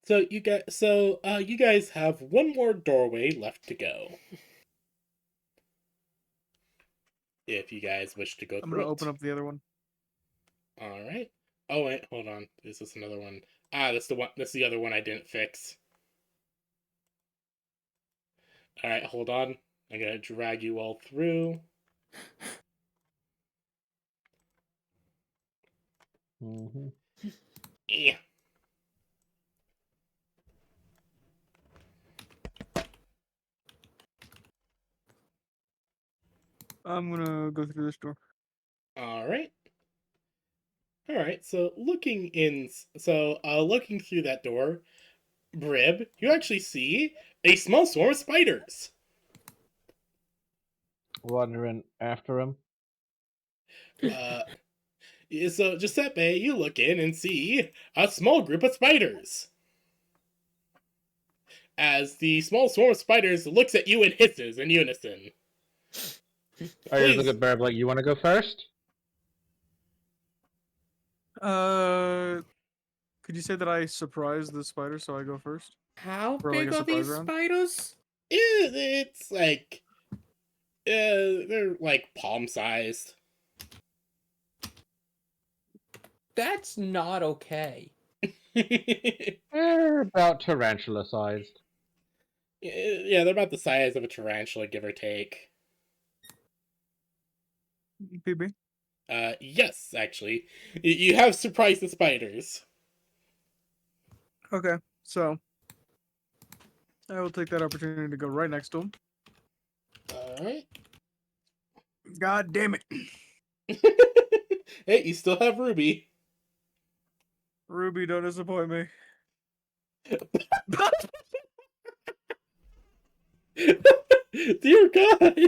Speaker 5: So you guys have one more doorway left to go. If you guys wish to go
Speaker 2: I'm
Speaker 5: through
Speaker 2: gonna
Speaker 5: it.
Speaker 2: open up the other one.
Speaker 5: All right. Oh wait, hold on. This is another one. That's the one. That's the other one I didn't fix. All right, hold on. I'm gonna drag you all through.
Speaker 4: Mm-hmm.
Speaker 5: Yeah.
Speaker 2: I'm gonna go through this door.
Speaker 5: All right. All right. So looking through that door, Brib, you actually see a small swarm of spiders.
Speaker 4: Wandering after him.
Speaker 5: So Giuseppe, you look in and see a small group of spiders. As the small swarm of spiders looks at you and hisses in unison.
Speaker 4: I just look at Barb like, you want to go first?
Speaker 2: Could you say that I surprised the spider so I go first?
Speaker 1: How
Speaker 2: For, like,
Speaker 1: big
Speaker 2: a
Speaker 1: are these
Speaker 2: surprise round?
Speaker 1: spiders?
Speaker 5: It's like they're like palm sized.
Speaker 1: That's not okay.
Speaker 4: They're about tarantula sized.
Speaker 5: Yeah, they're about the size of a tarantula, give or take.
Speaker 2: PB.
Speaker 5: Yes, actually, you have surprised the spiders.
Speaker 2: Okay, so I will take that opportunity to go right next to him.
Speaker 5: All right.
Speaker 2: God damn it,
Speaker 5: Hey, you still have Ruby.
Speaker 2: Ruby! Don't disappoint me.
Speaker 5: Dear God.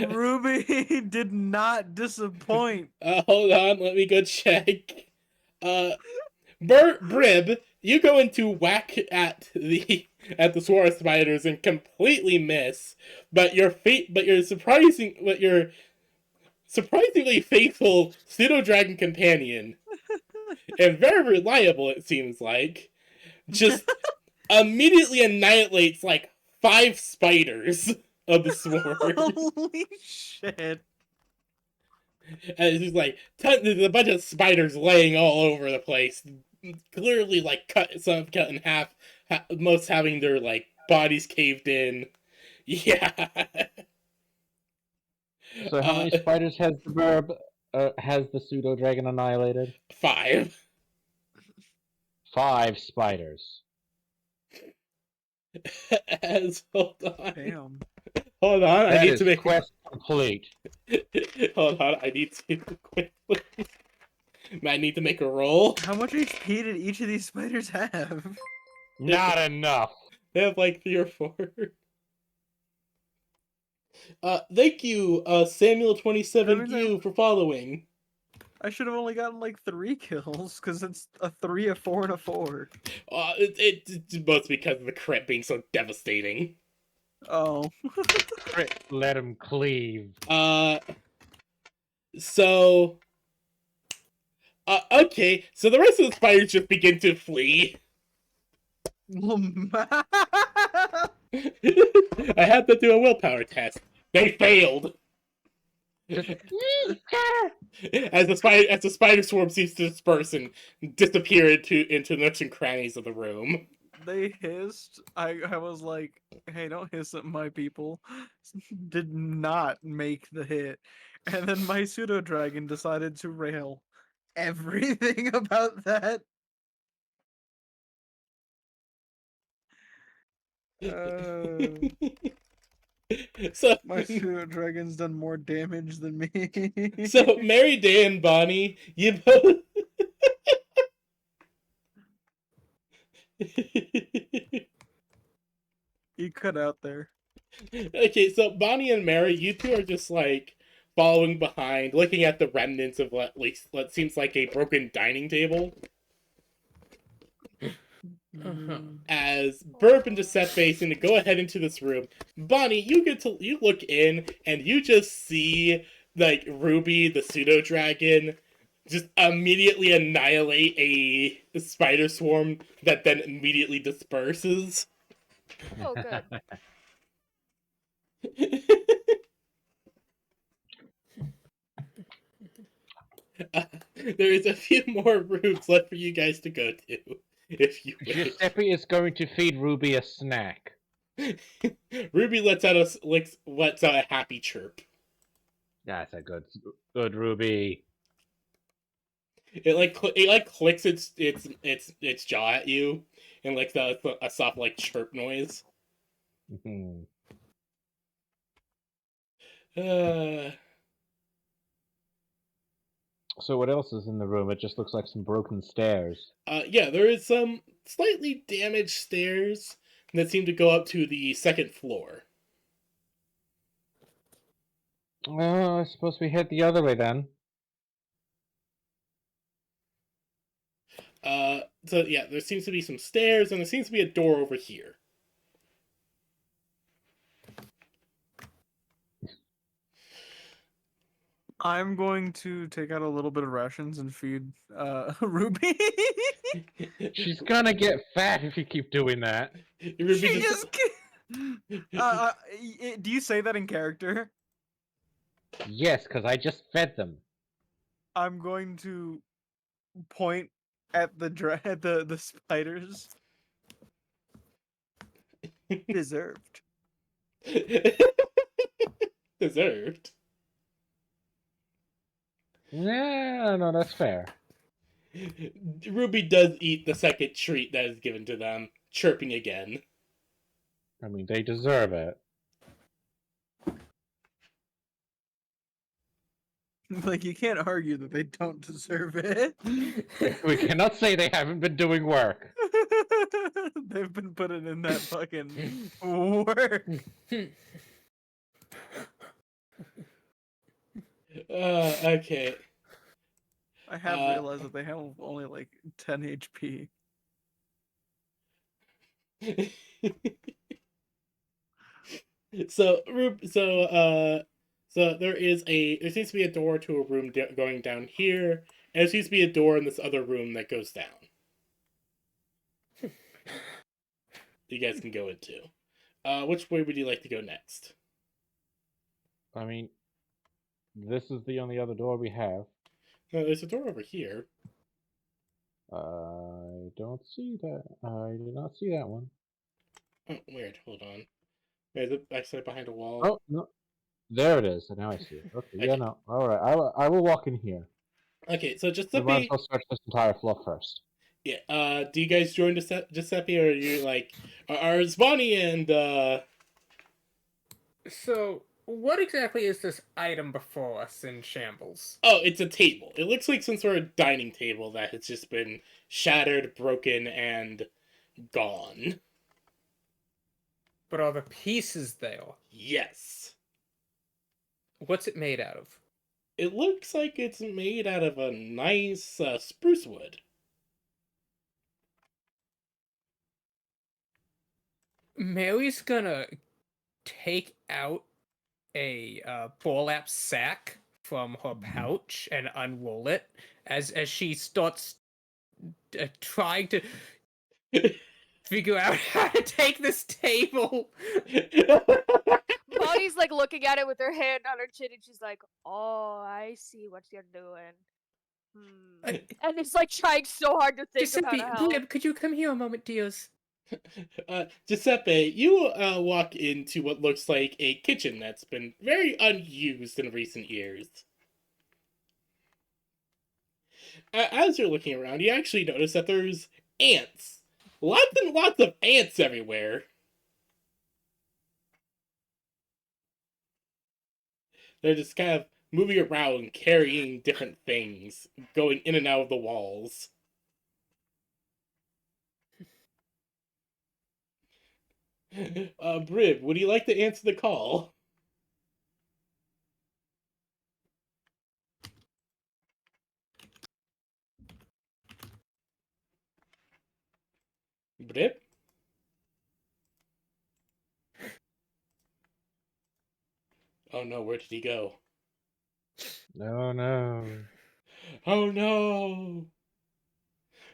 Speaker 2: Ruby did not disappoint.
Speaker 5: Hold on, let me go check. Brib, you go into whack at the swarm of spiders and completely miss, but your surprisingly faithful pseudo dragon companion and very reliable, it seems like, just immediately annihilates like 5 spiders of the swarm.
Speaker 2: Holy shit.
Speaker 5: And it's just like there's a bunch of spiders laying all over the place, clearly like cut in half, most having their like bodies caved in. Yeah.
Speaker 4: So how many spiders has the verb has the pseudo dragon annihilated?
Speaker 5: 5.
Speaker 4: 5 spiders.
Speaker 5: Hold on.
Speaker 2: Damn.
Speaker 5: Hold on. I
Speaker 4: That
Speaker 5: need
Speaker 4: is
Speaker 5: to make
Speaker 4: quest complete.
Speaker 5: Hold on. I need to quickly. I need to make a roll.
Speaker 2: How much HP did each of these spiders have?
Speaker 4: Not enough.
Speaker 5: They have like 3 or 4. Thank you, Samuel27U, for following.
Speaker 2: I should have only gotten like 3 kills, because it's a 3, a 4, and a 4.
Speaker 5: It's both because of the crit being so devastating.
Speaker 2: Oh.
Speaker 4: Crit, let him cleave.
Speaker 5: So... okay, so the rest of the spiders just begin to flee. I had to do a willpower test. They failed. As the spider swarm seems to disperse and disappear into nooks and crannies of the room.
Speaker 2: They hissed. I was like, hey, don't hiss at my people. Did not make the hit. And then my pseudo dragon decided to rail everything about that.
Speaker 5: So
Speaker 2: My pseudo dragon's done more damage than me.
Speaker 5: So Mary, Day, and Bonnie, you both.
Speaker 2: You cut out there.
Speaker 5: Okay, so Bonnie and Mary, you two are just like following behind, looking at the remnants of what seems like a broken dining table. As Burp and Giuseppe seem to go ahead into this room, Bonnie, you look in and you just see like Ruby, the pseudo dragon, just immediately annihilate a spider swarm that then immediately disperses.
Speaker 3: Oh, good.
Speaker 5: There is a few more rooms left for you guys to go to, if you wish.
Speaker 4: Giuseppe is going to feed Ruby a snack.
Speaker 5: Ruby lets out a happy chirp.
Speaker 4: That's a good Ruby.
Speaker 5: It clicks its jaw at you, and like a soft like chirp noise.
Speaker 4: So what else is in the room? It just looks like some broken stairs.
Speaker 5: Yeah, there is some slightly damaged stairs that seem to go up to the 2nd floor.
Speaker 4: Well, I suppose we head the other way then.
Speaker 5: So yeah, there seems to be some stairs, and there seems to be a door over here.
Speaker 2: I'm going to take out a little bit of rations and feed Ruby.
Speaker 4: She's gonna get fat if you keep doing that.
Speaker 5: Ruby
Speaker 2: She just. Do you say that in character?
Speaker 4: Yes, because I just fed them.
Speaker 2: I'm going to point at the spiders. Deserved.
Speaker 5: Deserved.
Speaker 4: Yeah, no, that's fair.
Speaker 5: Ruby does eat the 2nd treat that is given to them, chirping again.
Speaker 4: I mean, they deserve it.
Speaker 2: Like, you can't argue that they don't deserve it.
Speaker 4: We cannot say they haven't been doing work.
Speaker 2: They've been putting in that fucking work.
Speaker 5: Okay.
Speaker 2: I have realized that they have only like 10 HP.
Speaker 5: So so there seems to be a door to a room going down here, and there seems to be a door in this other room that goes down. You guys can go into. Which way would you like to go next?
Speaker 4: I mean, this is the only other door we have.
Speaker 5: There's a door over here.
Speaker 4: I don't see that. I do not see that one.
Speaker 5: Oh, weird. Hold on. Is it actually behind a wall?
Speaker 4: Oh, no. There it is. Now I see it. Okay, yeah,
Speaker 5: Okay.
Speaker 4: no. Alright, I will walk in here.
Speaker 5: Okay, so
Speaker 4: We might as
Speaker 5: Giuseppe.
Speaker 4: well search this entire floor first.
Speaker 5: Yeah. Do you guys join Giuseppe, or are you like are Bonnie and
Speaker 1: So, what exactly is this item before us in shambles?
Speaker 5: Oh, it's a table. It looks like some sort of dining table that has just been shattered, broken, and gone.
Speaker 1: But are the pieces there?
Speaker 5: Yes.
Speaker 1: What's it made out of?
Speaker 5: It looks like it's made out of a nice spruce wood.
Speaker 1: Mary's gonna take out a burlap sack from her pouch and unroll it as she starts trying to figure out how to take this table.
Speaker 3: Bonnie's like looking at it with her hand on her chin, and she's like, "Oh, I see what you're doing." And it's like trying so hard to think of how
Speaker 1: Giuseppe,
Speaker 3: to help.
Speaker 1: Blib, could you come here a moment, dears?
Speaker 5: Giuseppe, you walk into what looks like a kitchen that's been very unused in recent years. As you're looking around, you actually notice that there's ants. Lots and lots of ants everywhere. They're just kind of moving around, carrying different things, going in and out of the walls. Brib, would you like to answer the call? Brib? Oh no, where did he go?
Speaker 4: No, no.
Speaker 5: Oh no!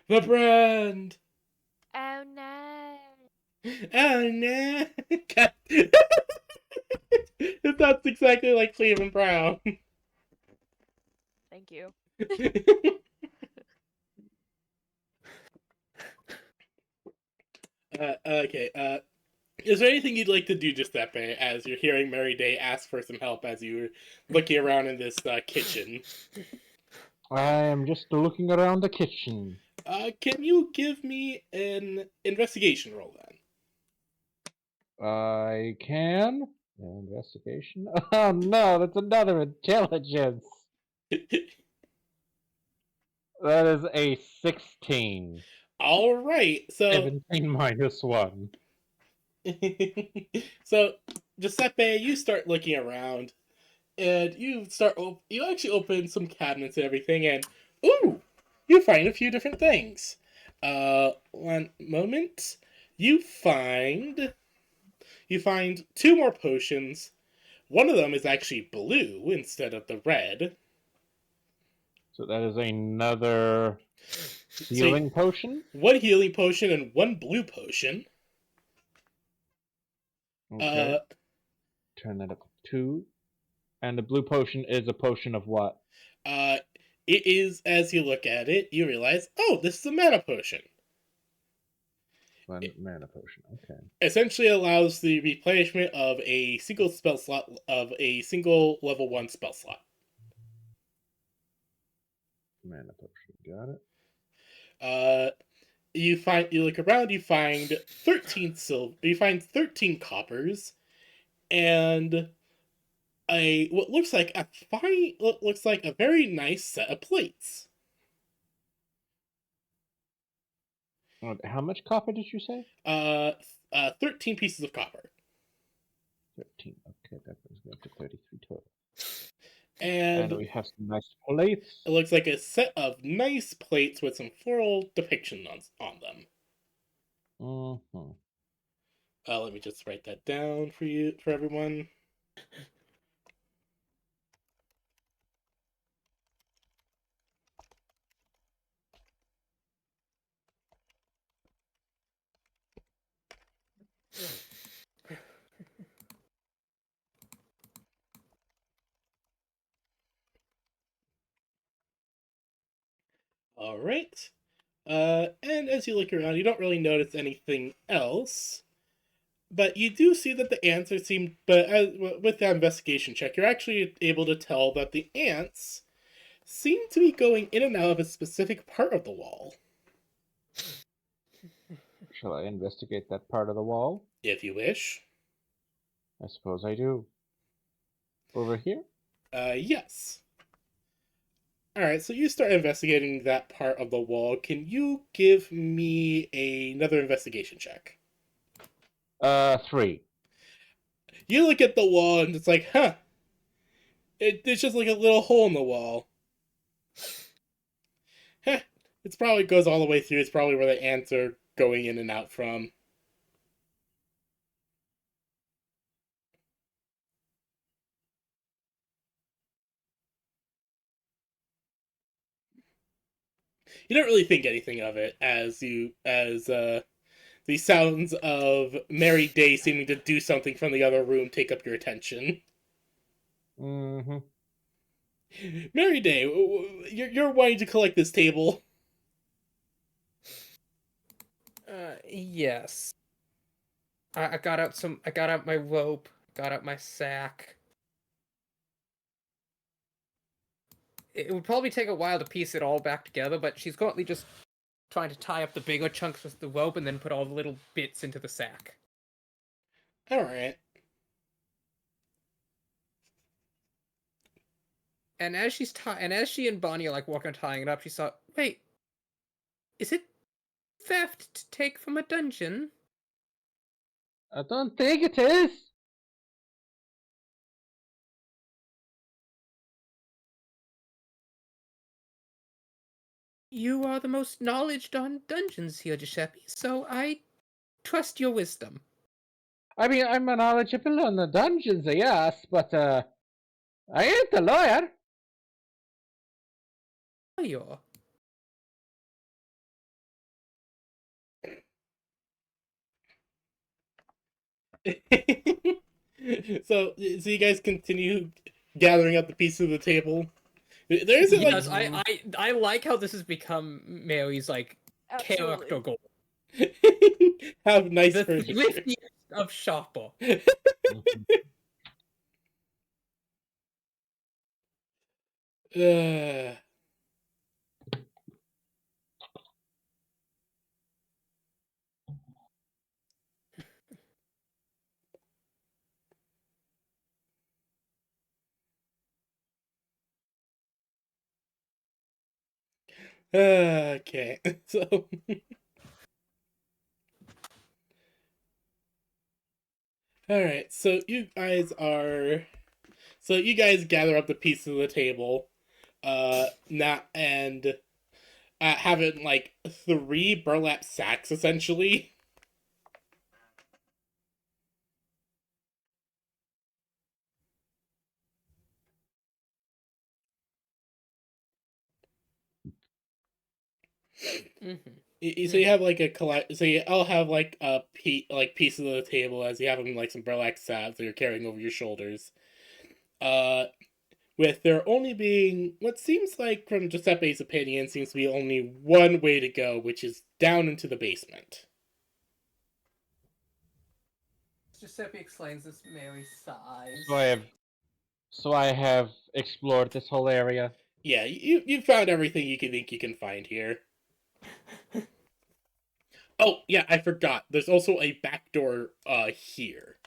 Speaker 5: The brand!
Speaker 3: Oh no.
Speaker 5: Oh no! That's exactly like Cleveland Brown.
Speaker 3: Thank you.
Speaker 5: Okay, is there anything you'd like to do, Giuseppe, as you're hearing Mary Day ask for some help as you're looking around in this kitchen?
Speaker 4: I am just looking around the kitchen.
Speaker 5: Can you give me an investigation roll
Speaker 4: I can. Investigation? Oh no, that's another intelligence.
Speaker 5: then?
Speaker 4: That is a 16.
Speaker 5: All right, so
Speaker 4: 17 minus 1.
Speaker 5: so Giuseppe, you start looking around, and you actually open some cabinets and everything, and ooh, you find a few different things. One moment, you find two more potions. One of them is actually blue instead of the red.
Speaker 4: So that is another healing potion?
Speaker 5: One healing potion and one blue potion.
Speaker 4: Okay. Turn that up to 2. And the blue potion is a potion of what?
Speaker 5: It is, as you look at it, you realize, oh, this is a mana potion.
Speaker 4: One mana potion, okay.
Speaker 5: Essentially allows the replenishment of a single spell slot of a single level 1 spell slot.
Speaker 4: Mana potion, got it.
Speaker 5: You look around, you find 13 you find 13 coppers, and what looks like a very nice set of plates.
Speaker 4: How much copper did you say?
Speaker 5: 13 pieces of copper.
Speaker 4: 13. Okay, that brings me up to 33 total.
Speaker 5: And
Speaker 4: we have some nice plates.
Speaker 5: it looks like a set of nice plates with some floral depiction on them.
Speaker 4: Mm-hmm.
Speaker 5: Let me just write that down for everyone. All right. And as you look around, you don't really notice anything else, but you do see that the ants seem. But with that investigation check, you're actually able to tell that the ants seem to be going in and out of a specific part of the wall.
Speaker 4: Shall I investigate that part of the wall?
Speaker 5: If you wish.
Speaker 4: I suppose I do. Over here?
Speaker 5: Yes. All right, so you start investigating that part of the wall. Can you give me another investigation check?
Speaker 4: 3.
Speaker 5: You look at the wall and it's like, huh. It's just like a little hole in the wall. Heh. It probably goes all the way through. It's probably where the ants are going in and out from. You don't really think anything of it as the sounds of Mary Day seeming to do something from the other room take up your attention.
Speaker 4: Mm-hmm.
Speaker 5: Mary Day, you're wanting to collect this table.
Speaker 1: Yes. I got out some. I got out my rope. Got out my sack. It would probably take a while to piece it all back together, but she's currently just trying to tie up the bigger chunks with the rope and then put all the little bits into the sack.
Speaker 5: All right.
Speaker 1: And as she and Bonnie are like walking and tying it up, she saw. Wait, is it theft to take from a dungeon?
Speaker 4: I don't think it is.
Speaker 1: You are the most knowledged on dungeons here, Giuseppe, so I trust your wisdom.
Speaker 4: I mean, I'm knowledgeable on the dungeons, yes, but I ain't a lawyer.
Speaker 1: Lawyer.
Speaker 5: So you guys continue gathering up the pieces of the table. There isn't
Speaker 1: Yes,
Speaker 5: like
Speaker 1: I like how this has become Mary's like character
Speaker 3: Absolutely.
Speaker 1: goal.
Speaker 5: have nice
Speaker 1: The
Speaker 5: furniture.
Speaker 1: thriftiest of shopper.
Speaker 5: Uh, okay, so all right, so you guys gather up the pieces of the table, not and having like 3 burlap sacks essentially. So you have like a collect. So you all have like pieces of the table as you have them like some burlap sacks that you're carrying over your shoulders. Uh, with there only being what seems like, from Giuseppe's opinion, seems to be only one way to go, which is down into the basement.
Speaker 1: Giuseppe explains this. Mary sighs.
Speaker 4: So I have explored this whole area.
Speaker 5: Yeah, you found everything you can think you can find here. Oh yeah, I forgot. There's also a back door here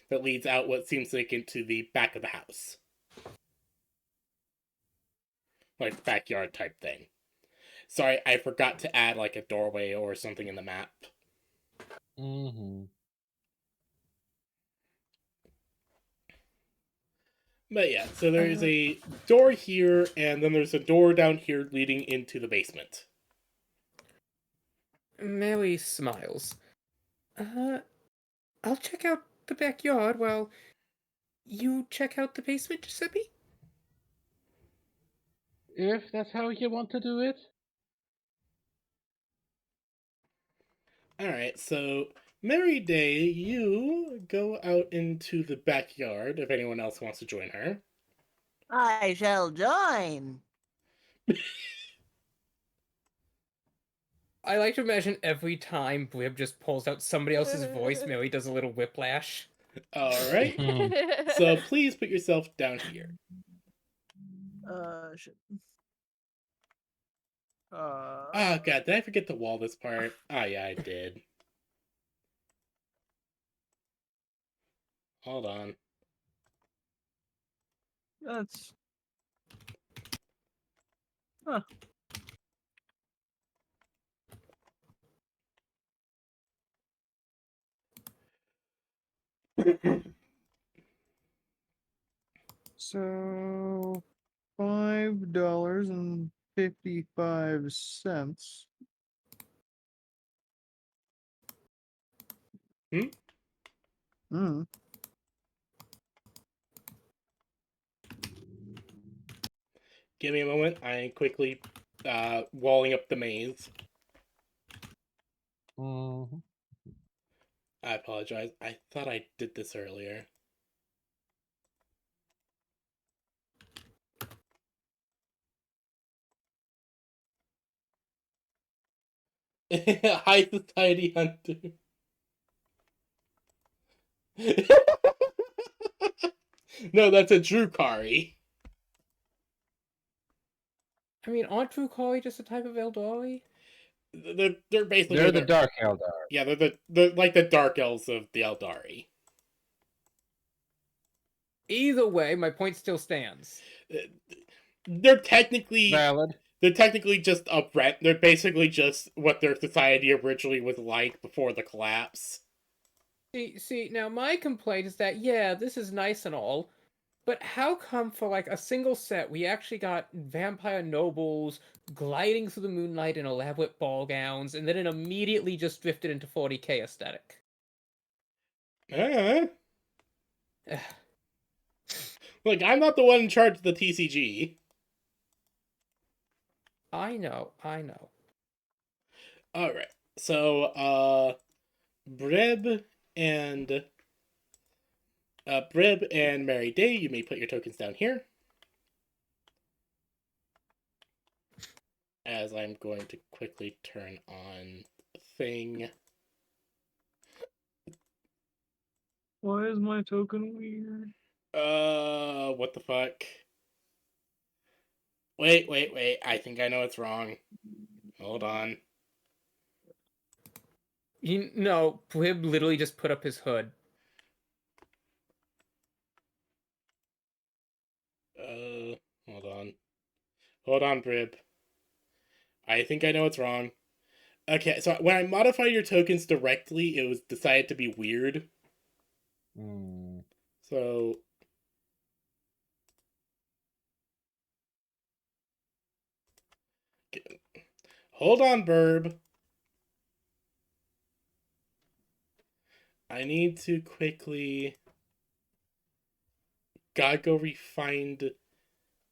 Speaker 5: that leads out what seems like into the back of the house, like backyard type thing. Sorry, I forgot to add like a doorway or something in the map.
Speaker 4: Mm-hmm.
Speaker 5: But yeah, so there's a door here, and then there's a door down here leading into the basement.
Speaker 1: Mary smiles. I'll check out the backyard while you check out the basement, Giuseppe.
Speaker 4: If that's how you want to do it.
Speaker 5: Alright, so Mary Day, you go out into the backyard if anyone else wants to join her.
Speaker 7: I shall join.
Speaker 1: I like to imagine every time Blib just pulls out somebody else's voice, Mary does a little whiplash.
Speaker 5: Alright, so please put yourself down here.
Speaker 7: Shit.
Speaker 5: Oh god, did I forget to wall this part? Oh yeah, I did. Hold on.
Speaker 2: That's. Huh. So $5.55.
Speaker 5: Hmm?
Speaker 2: Hmm.
Speaker 5: Give me a moment. I am quickly walling up the maze.
Speaker 4: Mhm.
Speaker 5: I apologize. I thought I did this earlier. High Society Hunter. No, that's a Drukari.
Speaker 1: I mean, aren't Drukari just a type of Eldari?
Speaker 5: They're basically
Speaker 4: They're the Dark Eldar.
Speaker 5: Yeah, they're like the dark elves of the Eldari.
Speaker 1: Either way, my point still stands.
Speaker 5: They're technically
Speaker 4: Valid.
Speaker 5: just a rent. They're basically just what their society originally was like before the collapse.
Speaker 1: See, now my complaint is that, yeah, this is nice and all, but how come for like a single set we actually got vampire nobles gliding through the moonlight in elaborate ball gowns, and then it immediately just drifted into 40K aesthetic?
Speaker 5: Look, I'm not the one in charge of the TCG.
Speaker 1: I know.
Speaker 5: Alright. So, Brib and Mary Day, you may put your tokens down here. As I'm going to quickly turn on the thing.
Speaker 2: Why is my token weird?
Speaker 5: What the fuck? Wait. I think I know what's wrong. Hold on.
Speaker 1: Blib literally just put up his hood.
Speaker 5: Hold on. Hold on, Brib. I think I know what's wrong. Okay, so when I modified your tokens directly, it was decided to be weird.
Speaker 4: Mm.
Speaker 5: So hold on, Burb. I need to quickly gotta go refind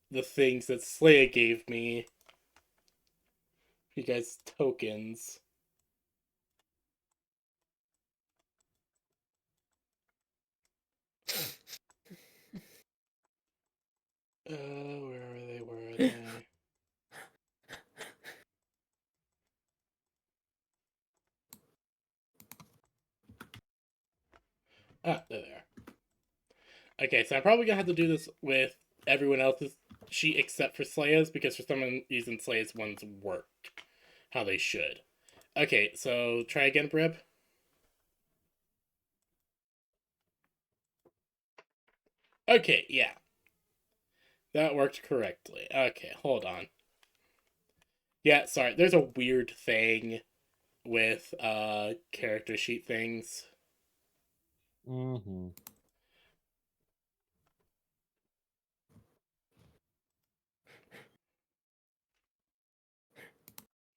Speaker 5: the things that Slaya gave me. You guys tokens. Where are they? Where are they? Ah, there they are. Okay, so I'm probably gonna have to do this with everyone else's sheet except for Slaya's, because for some reason Slaya's ones work how they should. Okay, so try again, Brib. Okay, yeah. That worked correctly. Okay, hold on. Yeah, sorry, there's a weird thing with character sheet things.
Speaker 4: Mm-hmm.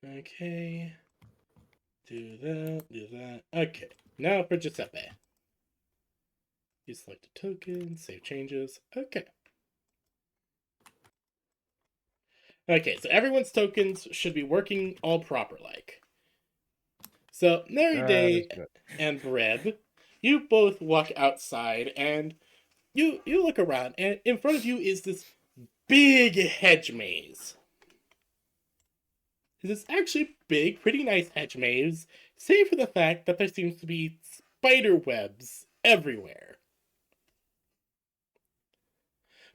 Speaker 5: Okay. Do that. Okay. Now for Giuseppe. You select a token, save changes. Okay. Okay, so everyone's tokens should be working all proper like. So, Mary
Speaker 4: That is
Speaker 5: Day
Speaker 4: good.
Speaker 5: and Breb, you both walk outside and you look around, and in front of you is this big hedge maze. It's actually big, pretty nice hedge maze, save for the fact that there seems to be spider webs everywhere.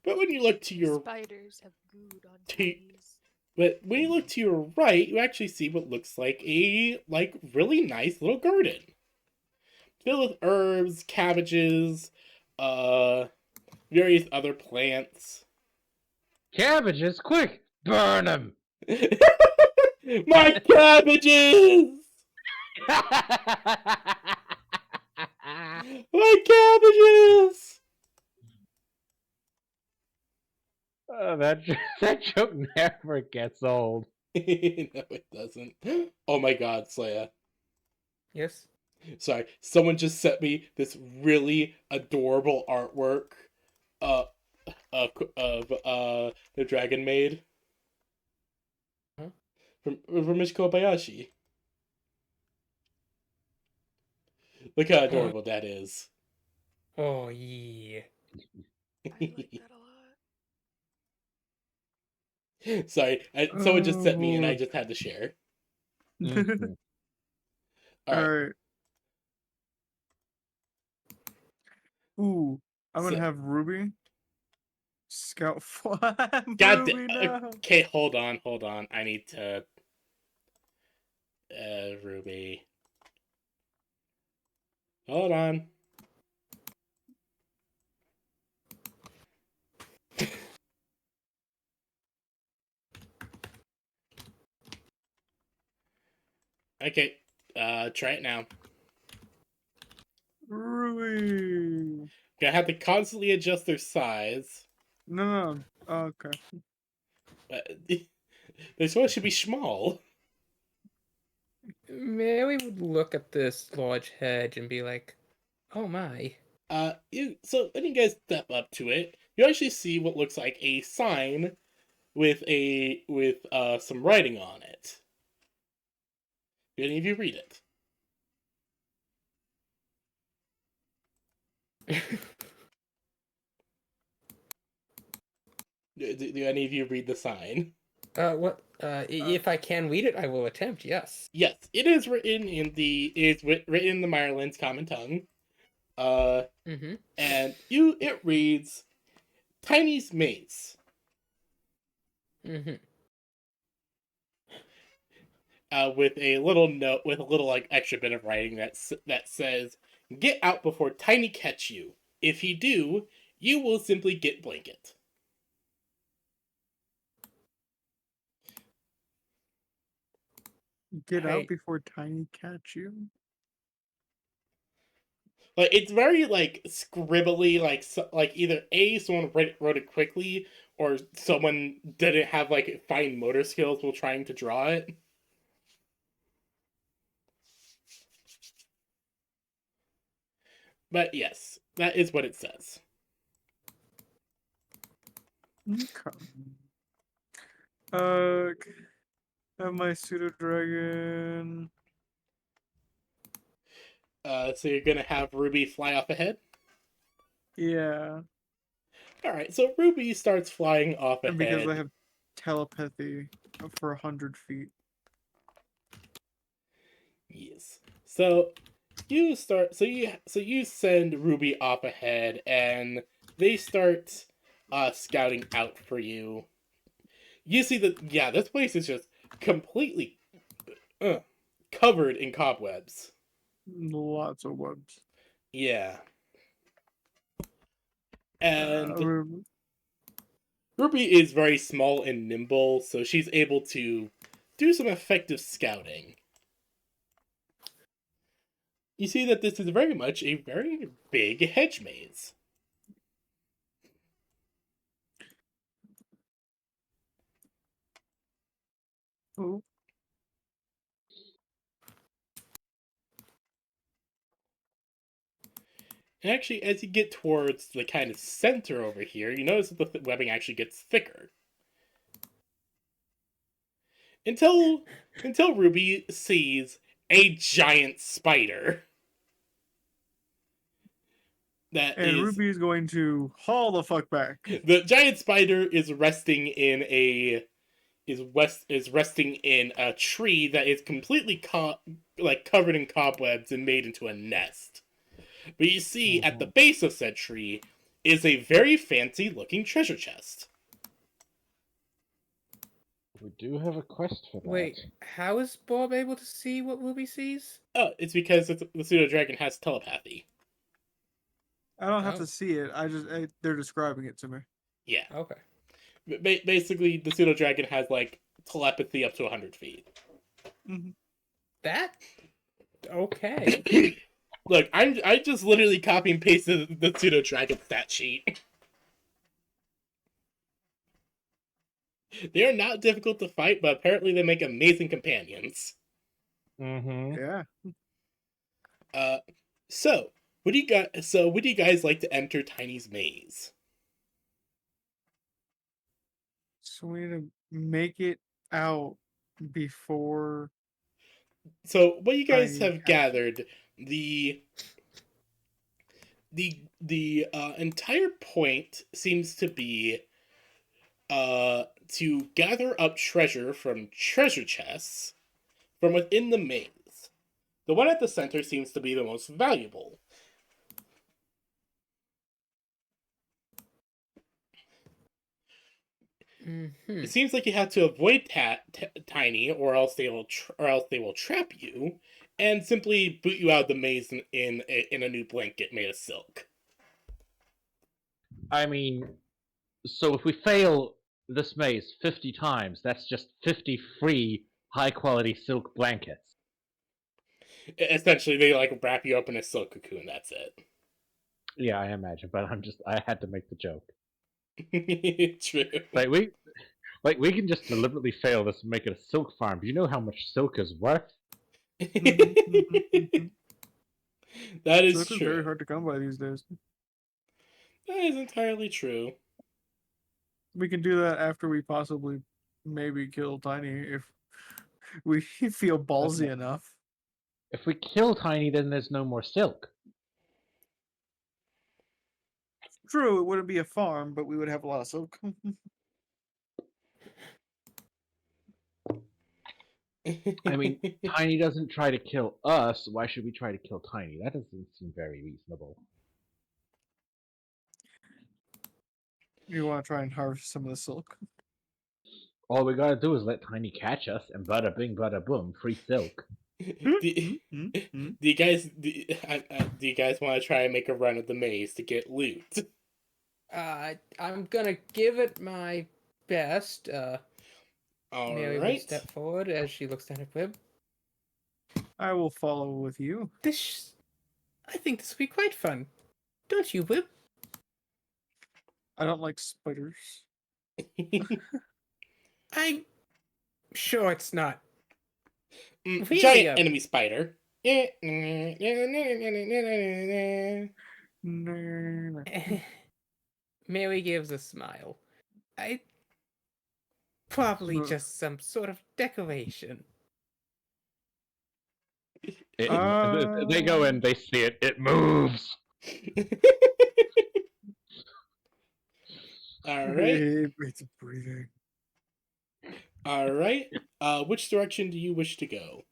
Speaker 5: But when you look to your
Speaker 3: Spiders have gooed on
Speaker 5: to,
Speaker 3: trees.
Speaker 5: but when you look to your right, you actually see what looks like a really nice little garden filled with herbs, cabbages, uh, various other plants.
Speaker 4: Cabbages, quick, burn them.
Speaker 5: My cabbages! My cabbages!
Speaker 4: That joke never gets old.
Speaker 5: No, it doesn't. Oh my god, Slaya.
Speaker 1: Yes.
Speaker 5: Sorry, someone just sent me this really adorable artwork uh, of the Dragon Maid
Speaker 1: Huh?
Speaker 5: from Miss Kobayashi. Look how adorable that is.
Speaker 1: Oh yeah.
Speaker 3: I like that a lot.
Speaker 5: Sorry, someone just sent me and I
Speaker 2: Oh.
Speaker 5: just had to share.
Speaker 4: Mhm.
Speaker 5: All right,
Speaker 2: Alright. Ooh, I'm gonna
Speaker 5: So-
Speaker 2: have Ruby scout fly.
Speaker 5: God
Speaker 2: Ruby, no.
Speaker 5: okay, hold on. I need to. Ruby. Hold on. Okay, try it now.
Speaker 2: Ruby.
Speaker 5: Gonna have to constantly adjust their size.
Speaker 2: No. Oh, okay.
Speaker 5: They're supposed to be small.
Speaker 1: Mary would look at this large hedge and be like, "Oh my."
Speaker 5: So when you guys step up to it, you actually see what looks like a sign with some writing on it. Do any of you read it? Do any of you read the sign?
Speaker 1: What? If I can read it, I will attempt. Yes.
Speaker 5: Yes, it is written in written in the Mirelands common tongue.
Speaker 1: Mm-hmm.
Speaker 5: And it reads, "Tiny's maze."
Speaker 1: Mm-hmm.
Speaker 5: With a little note, with a little like extra bit of writing that says, "Get out before Tiny catch you. If he do, you will simply get blanket."
Speaker 2: Get out
Speaker 1: I
Speaker 2: before Tiny catch you.
Speaker 5: Like it's very like scribbly, like either someone wrote it quickly, or someone didn't have like fine motor skills while trying to draw it. But yes, that is what it says.
Speaker 2: Okay. Have my pseudo dragon.
Speaker 5: So you're gonna have Ruby fly off ahead.
Speaker 2: Yeah,
Speaker 5: All right, so Ruby starts flying off
Speaker 2: and because I
Speaker 5: ahead.
Speaker 2: have telepathy for 100 feet.
Speaker 5: Yes. So you start. So you send Ruby off ahead, and they start scouting out for you. You see that this place is just completely uh, covered in cobwebs.
Speaker 2: Lots of webs.
Speaker 5: Yeah. And
Speaker 2: Ruby.
Speaker 5: Ruby is very small and nimble, so she's able to do some effective scouting. You see that this is very much a very big hedge maze.
Speaker 2: Oh.
Speaker 5: And actually, as you get towards the kind of center over here, you notice that the webbing actually gets thicker. Until Ruby sees a giant spider. That
Speaker 2: And
Speaker 5: is
Speaker 2: Ruby is going to haul the fuck back.
Speaker 5: the giant spider is resting in a resting in a tree that is completely covered in cobwebs and made into a nest. But you see, at the base of said tree is a very fancy looking treasure chest.
Speaker 4: We do have a quest for that.
Speaker 1: Wait, how is Bob able to see what Ruby sees?
Speaker 5: Oh, it's because the pseudo dragon has telepathy.
Speaker 2: I don't have
Speaker 1: Oh.
Speaker 2: to see it. They're describing it to me.
Speaker 5: Yeah.
Speaker 1: Okay.
Speaker 5: Basically, the pseudo dragon has like telepathy up to 100 feet.
Speaker 2: Mm-hmm.
Speaker 1: That? Okay.
Speaker 5: Look, I just literally copy and pasted the pseudo dragon stat sheet. They are not difficult to fight, but apparently they make amazing companions.
Speaker 4: Mm-hmm.
Speaker 2: Yeah.
Speaker 5: So would you guys like to enter Tiny's maze?
Speaker 2: So we need to make it out before.
Speaker 5: So what you guys
Speaker 2: Tiny
Speaker 5: have gathered, the entire point seems to be to gather up treasure from treasure chests from within the maze. The one at the center seems to be the most valuable.
Speaker 1: Mm-hmm.
Speaker 5: It seems like you have to avoid Tiny, or else they will trap you, and simply boot you out of the maze in a new blanket made of silk.
Speaker 4: I mean, so if we fail this maze 50 times, that's just 50 free, high-quality silk blankets.
Speaker 5: Essentially, they like wrap you up in a silk cocoon. That's it.
Speaker 4: Yeah, I imagine, but I had to make the joke.
Speaker 5: True.
Speaker 4: We can just deliberately fail this and make it a silk farm. Do you know how much silk is worth?
Speaker 5: That is
Speaker 2: Silk
Speaker 5: true.
Speaker 2: is very hard to come by these days.
Speaker 5: That is entirely true.
Speaker 2: We can do that after we possibly maybe kill Tiny if we feel ballsy enough.
Speaker 4: If we kill Tiny, then there's no more silk.
Speaker 2: True, it wouldn't be a farm, but we would have a lot of silk.
Speaker 4: I mean, Tiny doesn't try to kill us. Why should we try to kill Tiny? That doesn't seem very reasonable.
Speaker 2: You want to try and harvest some of the silk?
Speaker 4: All we gotta do is let Tiny catch us, and bada bing, bada boom, free silk.
Speaker 5: Do you guys want to try and make a run at the maze to get loot?
Speaker 1: I'm gonna give it my best.
Speaker 5: All
Speaker 1: Mary will
Speaker 5: right.
Speaker 1: step forward as she looks down at Wib.
Speaker 2: I will follow with you.
Speaker 1: I think this will be quite fun. Don't you, Wib?
Speaker 2: I don't like spiders.
Speaker 1: I'm sure it's not. Really,
Speaker 5: Giant enemy spider.
Speaker 1: Mary gives a smile. Probably just some sort of decoration.
Speaker 4: They go in, they see it, it moves!
Speaker 5: Alright.
Speaker 2: It's breathing.
Speaker 5: Alright. Which direction do you wish to go?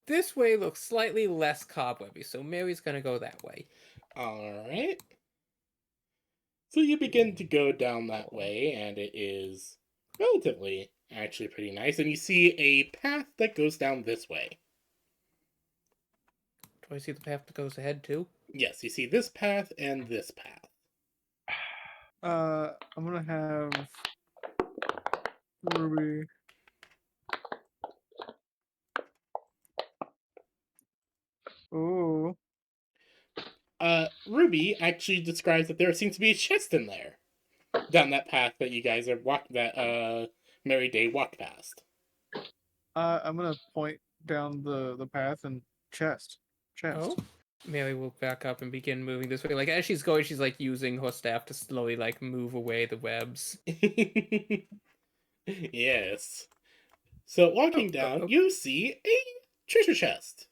Speaker 1: This way looks slightly less cobwebby, so Mary's gonna go that way.
Speaker 5: Alright. So you begin to go down that way, and it is relatively actually pretty nice. And you see a path that goes down this way.
Speaker 1: Do I see the path that goes ahead too?
Speaker 5: Yes, you see this path and this path.
Speaker 2: I'm gonna have Ruby. Oh.
Speaker 5: Ruby actually describes that there seems to be a chest in there. Down that path that you guys are Mary Day walked past.
Speaker 2: I'm gonna point down the path and chest. chest.
Speaker 1: Oh, Mary will back up and begin moving this way. Like as she's going, she's like using her staff to slowly like move away the webs.
Speaker 5: Yes. So walking down, you see a treasure chest.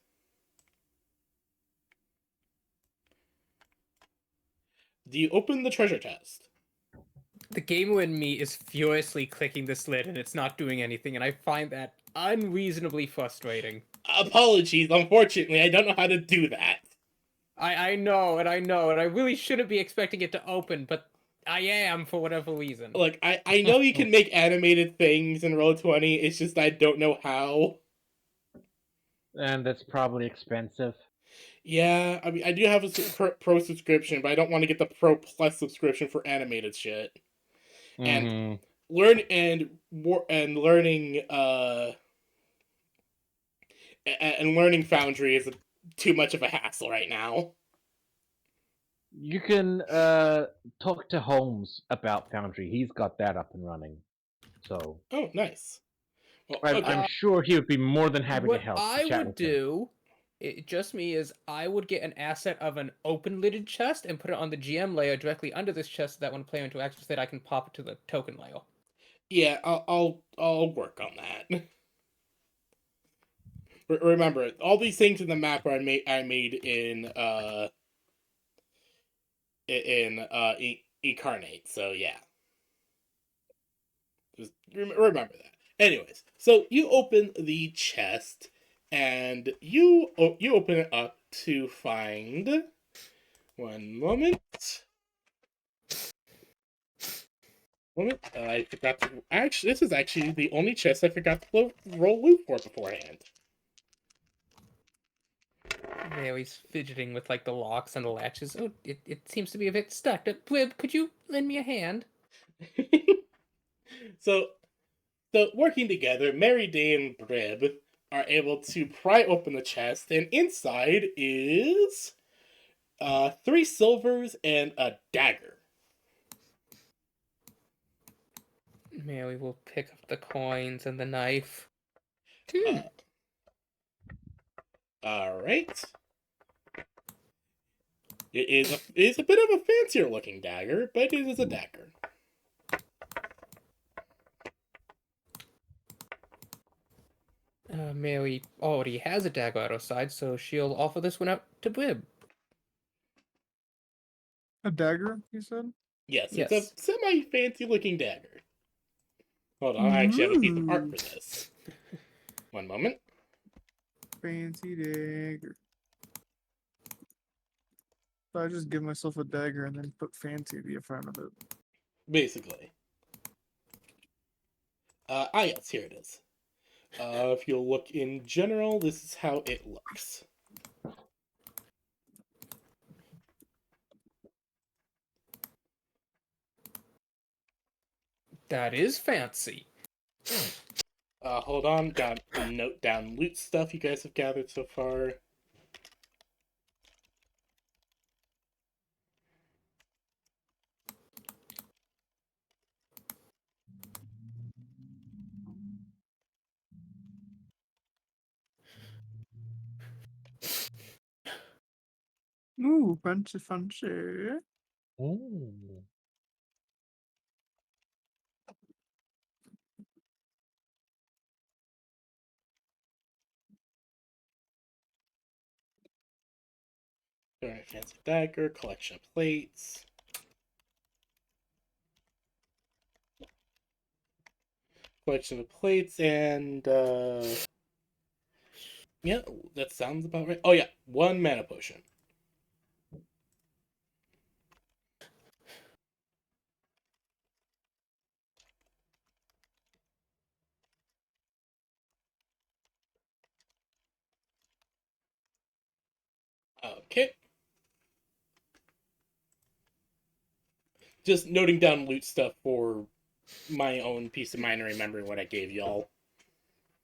Speaker 5: Do you open the treasure chest?
Speaker 1: The gamer in me is furiously clicking this lid and it's not doing anything, and I find that unreasonably frustrating.
Speaker 5: Apologies, unfortunately, I don't know how to do that.
Speaker 1: I know, and I really shouldn't be expecting it to open, but I am for whatever reason.
Speaker 5: Look, I know you can make animated things in Roll20, it's just I don't know how.
Speaker 4: And that's probably expensive.
Speaker 5: Yeah, I mean, I do have a pro subscription, but I don't want to get the Pro Plus subscription for animated shit. And
Speaker 4: Mhm.
Speaker 5: learning Foundry is too much of a hassle right now.
Speaker 4: You can talk to Holmes about Foundry. He's got that up and running. So
Speaker 5: Oh, nice. Well,
Speaker 4: I'm sure he would be more than happy to
Speaker 1: What
Speaker 4: help.
Speaker 1: I
Speaker 4: chat
Speaker 1: would
Speaker 4: with him.
Speaker 1: do, just me, is I would get an asset of an open-lidded chest and put it on the GM layer directly under this chest, so that when a player interacts with it, I can pop it to the token layer.
Speaker 5: Yeah, I'll work on that. Remember, all these things in the map I made in Incarnate. So yeah, just remember that. Anyways, so you open the chest and you open it up to find. One moment. I forgot to. Actually, this is actually the only chest I forgot to roll loot for beforehand.
Speaker 1: Mary's fidgeting with like the locks and the latches. Oh, it seems to be a bit stuck. Blib, could you lend me a hand?
Speaker 5: So working together, Mary Day and Brib are able to pry open the chest, and inside is 3 silvers and a dagger.
Speaker 1: Mary will pick up the coins and the knife.
Speaker 5: All right. It is a bit of a fancier looking dagger, but it is a dagger.
Speaker 1: Mary already has a dagger at her side, so she'll offer this one out to Blib.
Speaker 2: A dagger, you said?
Speaker 5: Yes,
Speaker 1: Yes.
Speaker 5: it's a semi-fancy looking dagger. Hold on, I actually have a piece of art for this. One moment.
Speaker 2: Fancy dagger. So I just give myself a dagger and then put fancy at the front of it.
Speaker 5: Basically. Yes, here it is. If you'll look in general, this is how it looks.
Speaker 1: That is fancy.
Speaker 5: Hold on, got a note down loot stuff you guys have gathered so far.
Speaker 2: Ooh, fancy, fancy.
Speaker 4: Ooh.
Speaker 5: Very fancy dagger, collection of plates. Collection of plates and yeah, that sounds about right. Oh yeah, 1 mana potion. Okay. Just noting down loot stuff for my own peace of mind and remembering what I gave y'all.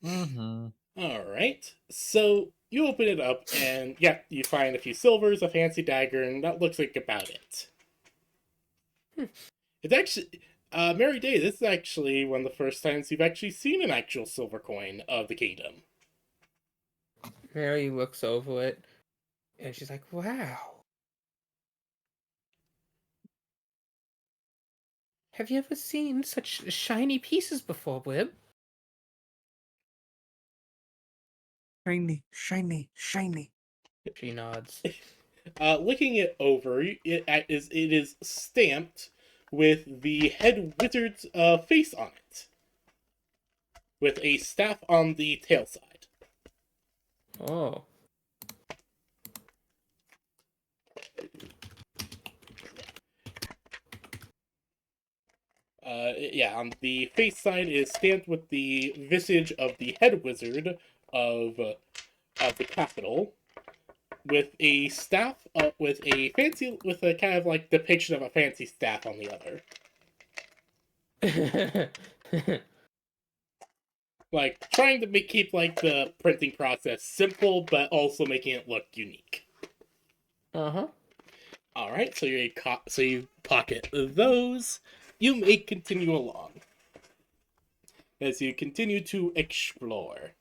Speaker 4: Mm-hmm.
Speaker 5: Alright. So you open it up and yeah, you find a few silvers, a fancy dagger, and that looks like about it. It's actually Mary Day, this is actually one of the first times you've actually seen an actual silver coin of the kingdom.
Speaker 1: Mary looks over it. And she's like, wow. Have you ever seen such shiny pieces before, Blib?
Speaker 2: Shiny, shiny, shiny.
Speaker 1: She nods.
Speaker 5: Looking it over, it is stamped with the head wizard's face on it, with a staff on the tail side.
Speaker 1: Oh.
Speaker 5: Yeah, on the face side is stamped with the visage of the head wizard of the capital, with a staff, with a kind of like depiction of a fancy staff on the other. Like trying to keep like the printing process simple, but also making it look unique.
Speaker 1: Uh-huh.
Speaker 5: All right, so you pocket those. You may continue along as you continue to explore.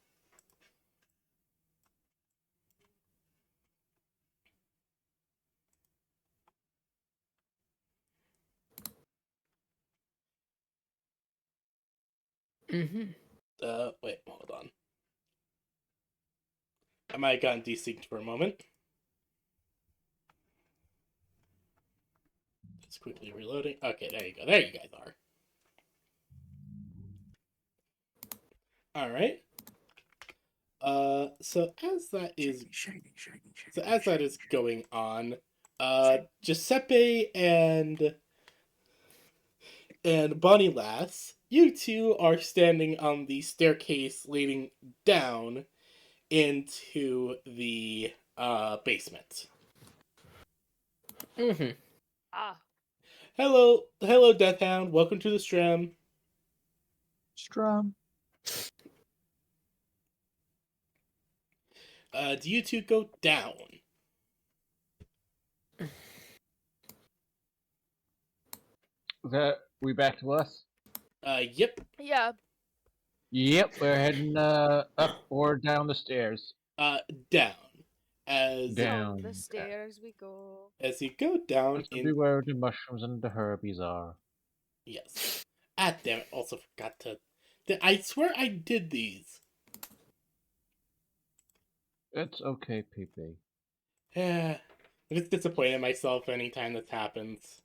Speaker 1: Mm-hmm.
Speaker 5: Wait, hold on. I might have gotten desynced for a moment. Just quickly reloading. Okay, there you go. There you guys are. All right. So as that is going on, Giuseppe and Bonnie Lass, you two are standing on the staircase leading down into the basement.
Speaker 1: Mm-hmm.
Speaker 3: Ah,
Speaker 5: Hello, Deathhound. Welcome to the stream.
Speaker 2: Strum.
Speaker 5: Do you two go down?
Speaker 4: Is that we back to us?
Speaker 5: Yep.
Speaker 3: yeah.
Speaker 4: Yep, we're heading up or down the stairs.
Speaker 5: Down. As
Speaker 4: Down.
Speaker 3: The stairs we go.
Speaker 5: as you go down
Speaker 4: That's to
Speaker 5: in
Speaker 4: be where the mushrooms and the herbies are.
Speaker 5: yes. Ah, damn it! Also forgot to. I swear I did these.
Speaker 4: It's okay, PP.
Speaker 5: Yeah. I'm just disappointed in myself anytime this happens.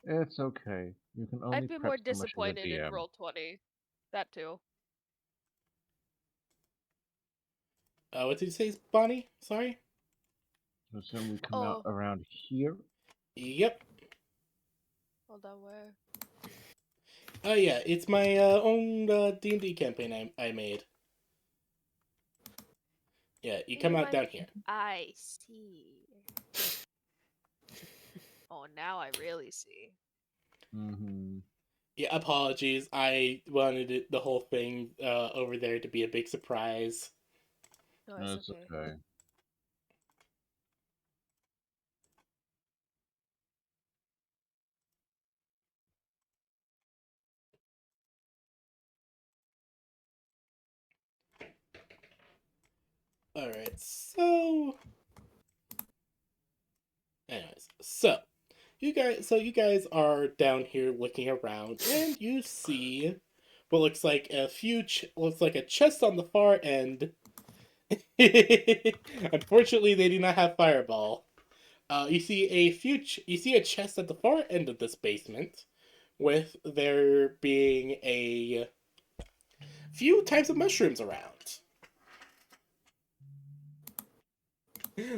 Speaker 4: It's okay. You can only
Speaker 3: I'd be
Speaker 4: prep
Speaker 3: more
Speaker 4: so much as a
Speaker 3: disappointed in
Speaker 4: DM.
Speaker 3: Roll20. That too.
Speaker 5: What did you say, Bonnie? Sorry?
Speaker 4: So we come out around here.
Speaker 5: Yep.
Speaker 3: Hold on, where?
Speaker 5: Oh yeah, it's my own D&D campaign I made. Yeah, you come out down here.
Speaker 3: I see. Oh, now I really see.
Speaker 4: Mm-hmm.
Speaker 5: Yeah, apologies. I wanted the whole thing over there to be a big surprise.
Speaker 3: No,
Speaker 4: That's
Speaker 3: it's okay.
Speaker 4: okay.
Speaker 5: Alright, so... Anyways, so... You guys are down here looking around, and you see what looks like looks like a chest on the far end. Unfortunately, they do not have fireball. You see a chest at the far end of this basement, with there being a few types of mushrooms around.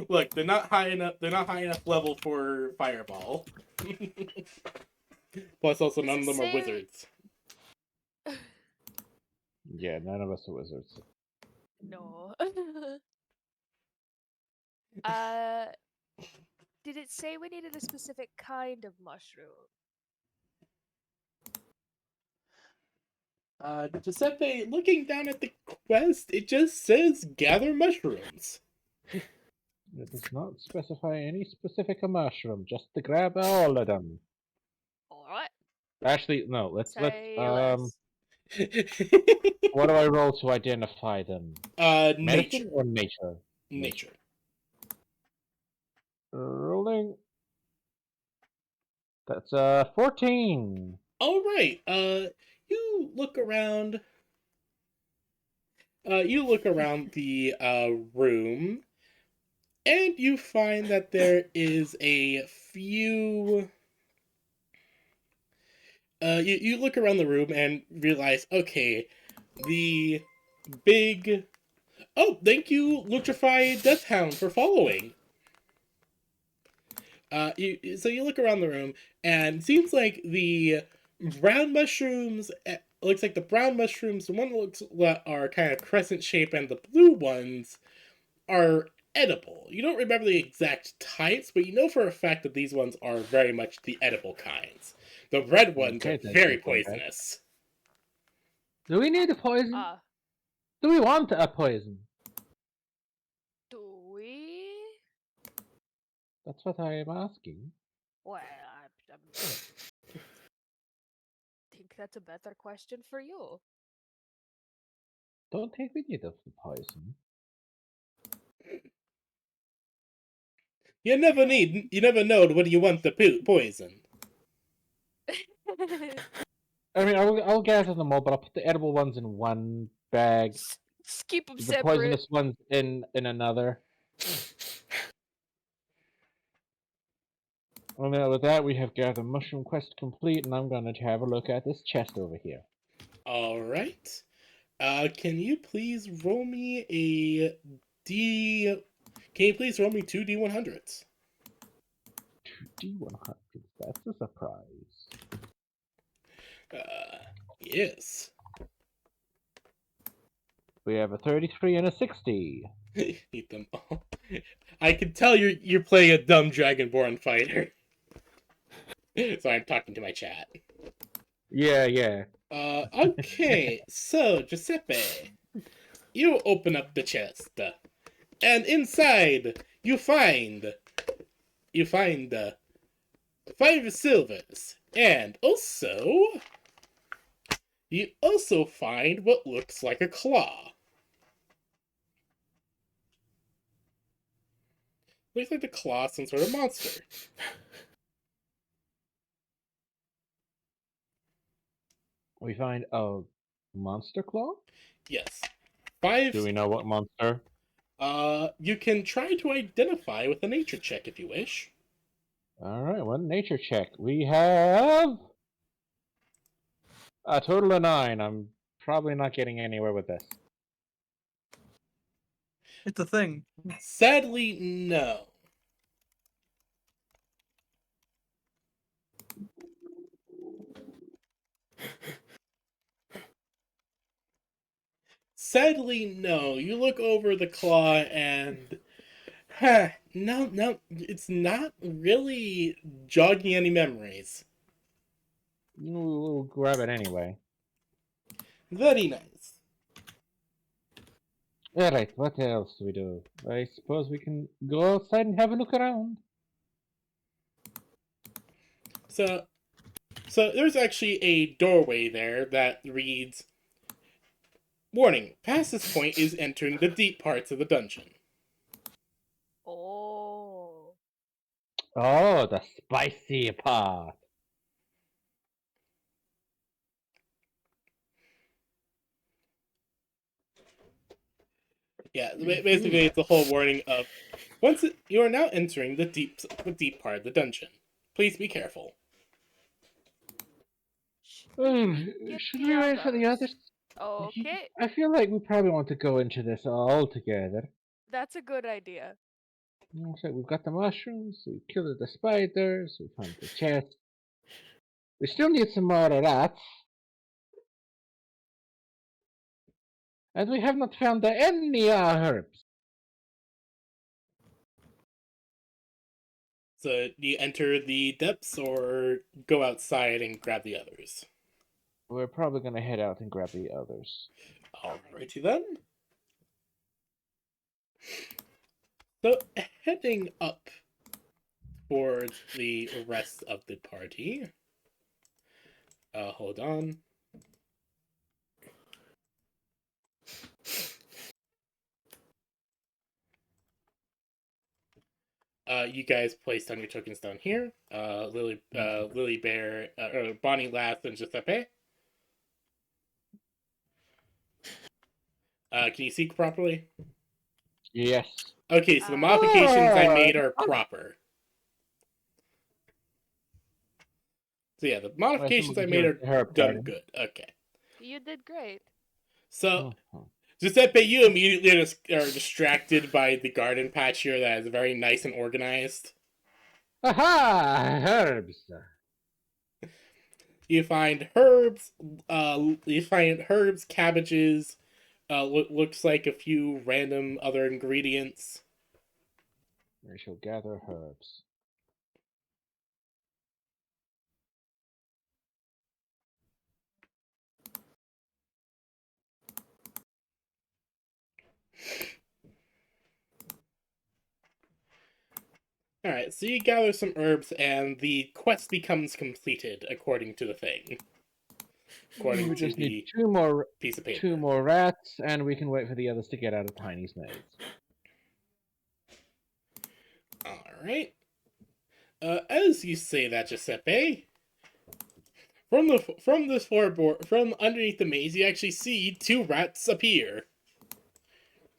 Speaker 5: Look, they're not high enough. They're not high enough level for fireball. Plus, also
Speaker 3: Does
Speaker 5: none
Speaker 3: it
Speaker 5: of them are
Speaker 3: say-
Speaker 5: wizards.
Speaker 4: Yeah, none of us are wizards.
Speaker 3: No. uh, did it say we needed a specific kind of mushroom?
Speaker 5: Giuseppe, looking down at the quest, it just says gather mushrooms.
Speaker 4: It does not specify any specific mushroom, just to grab all of them.
Speaker 3: All right.
Speaker 4: Actually, no. Let's
Speaker 3: Say less.
Speaker 4: What do I roll to identify them?
Speaker 5: Nature.
Speaker 4: Medicine or nature?
Speaker 5: Nature.
Speaker 4: That's 14.
Speaker 5: All right. You look around. You look around the room, and you find that there is a few. You look around the room and realize, okay, the big. Oh, thank you, Lutrify Deathhound, for following. So you look around the room, and it seems like the brown mushrooms. Looks like the brown mushrooms, the one that looks are kind of crescent shape, and the blue ones are edible. You don't remember the exact types, but you know for a fact that these ones are very much the edible kinds. The red ones
Speaker 4: Okay,
Speaker 5: are
Speaker 4: that's
Speaker 5: very
Speaker 4: okay.
Speaker 5: poisonous.
Speaker 4: Do we need a poison?
Speaker 3: Uh,
Speaker 4: Do we want a poison?
Speaker 3: do we?
Speaker 4: That's what I am asking.
Speaker 3: Well, I think that's a better question for you.
Speaker 4: Don't think we need the poison.
Speaker 5: You never know when you want the poison.
Speaker 4: I mean, I'll gather them all, but I'll put the edible ones in one bag,
Speaker 3: Just keep them
Speaker 4: the
Speaker 3: separate.
Speaker 4: poisonous ones in another. Well, with that, we have gathered mushroom quest complete, and I'm gonna have a look at this chest over here.
Speaker 5: All right. Can you please roll me a D? Can you please roll me 2D100s?
Speaker 4: 2D100. That's a surprise.
Speaker 5: Yes.
Speaker 4: We have a 33 and a 60.
Speaker 5: Eat them all. I can tell you're playing a dumb Dragonborn fighter. So I'm talking to my chat.
Speaker 4: Yeah.
Speaker 5: Okay, so Giuseppe, you open up the chest, and inside you find 5 silvers, and you also find what looks like a claw. Looks like the claw of some sort of monster.
Speaker 4: We find a monster claw?
Speaker 5: Yes. 5.
Speaker 4: Do we know what monster?
Speaker 5: You can try to identify with a nature check if you wish.
Speaker 4: Alright, one nature check. We have a total of 9. I'm probably not getting anywhere with this.
Speaker 2: It's a thing.
Speaker 5: Sadly, no. Sadly, no. You look over the claw and. No, it's not really jogging any memories.
Speaker 4: We'll grab it anyway.
Speaker 5: Very nice.
Speaker 4: Alright, what else do we do? I suppose we can go outside and have a look around.
Speaker 5: So there's actually a doorway there that reads, "Warning, past this point is entering the deep parts of the dungeon."
Speaker 3: Oh.
Speaker 4: Oh, the spicy part.
Speaker 5: Yeah, basically it's a whole warning of, you are now entering the deep part of the dungeon. Please be careful.
Speaker 3: Get
Speaker 4: Should
Speaker 3: the
Speaker 4: we wait for the others?
Speaker 3: Okay,
Speaker 4: I feel like we probably want to go into this all together.
Speaker 3: that's a good idea.
Speaker 4: So we've got the mushrooms, we killed the spiders, we found the chest. We still need some more rats. And we have not found any herbs.
Speaker 5: So do you enter the depths or go outside and grab the others?
Speaker 4: We're probably gonna head out and grab the others.
Speaker 5: Alrighty then. So heading up towards the rest of the party. Hold on. You guys placed on your tokens down here. Lily Bear, or Bonnie last, and Giuseppe. Can you see properly?
Speaker 4: Yes.
Speaker 5: Okay, so the modifications I made are
Speaker 4: Oh.
Speaker 5: proper. So yeah, the
Speaker 4: Wait,
Speaker 5: modifications I
Speaker 4: someone
Speaker 5: made
Speaker 4: can
Speaker 5: are
Speaker 4: hear her
Speaker 5: done
Speaker 4: party.
Speaker 5: good. Okay.
Speaker 3: You did great.
Speaker 5: So,
Speaker 4: Oh.
Speaker 5: Giuseppe, you immediately are distracted by the garden patch here that is very nice and organized.
Speaker 4: Aha! Herbs.
Speaker 5: You find herbs, cabbages, looks like a few random other ingredients.
Speaker 4: We shall gather herbs.
Speaker 5: Alright, so you gather some herbs, and the quest becomes completed, according to the thing. According
Speaker 4: We
Speaker 5: to
Speaker 4: just
Speaker 5: the
Speaker 4: need two more
Speaker 5: piece of paper.
Speaker 4: 2 more rats, and we can wait for the others to get out of Tiny's maze.
Speaker 5: Alright. As you say that, Giuseppe, from this floorboard, from underneath the maze, you actually see 2 rats appear.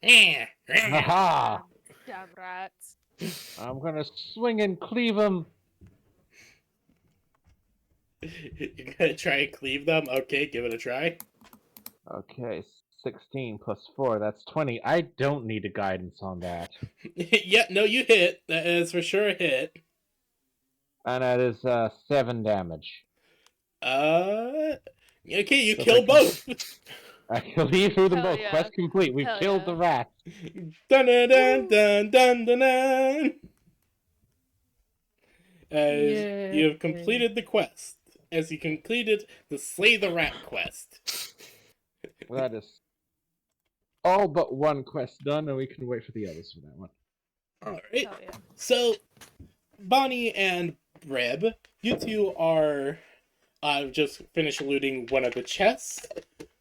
Speaker 4: Haha!
Speaker 3: Damn rats.
Speaker 4: I'm gonna swing and cleave them.
Speaker 5: You're gonna try and cleave them? Okay, give it a try.
Speaker 4: Okay, 16 plus 4, that's 20. I don't need a guidance on that.
Speaker 5: Yeah, no, you hit. That is for sure a hit.
Speaker 4: And that is 7 damage.
Speaker 5: Okay, you
Speaker 4: So
Speaker 5: kill
Speaker 4: if
Speaker 5: both.
Speaker 4: I cleave through them
Speaker 3: Hell
Speaker 4: both.
Speaker 3: yeah.
Speaker 4: Quest complete. We've
Speaker 3: Hell
Speaker 4: killed
Speaker 3: yeah.
Speaker 4: the rats.
Speaker 5: Dun dun dun dun dun dun dun. As you have completed the quest. As you completed the Slay the Rat quest.
Speaker 4: That is all but one quest done, and we can wait for the others for that one.
Speaker 5: Alright.
Speaker 3: Hell yeah.
Speaker 5: So, Bonnie and Breb, you two are just finished looting one of the chests.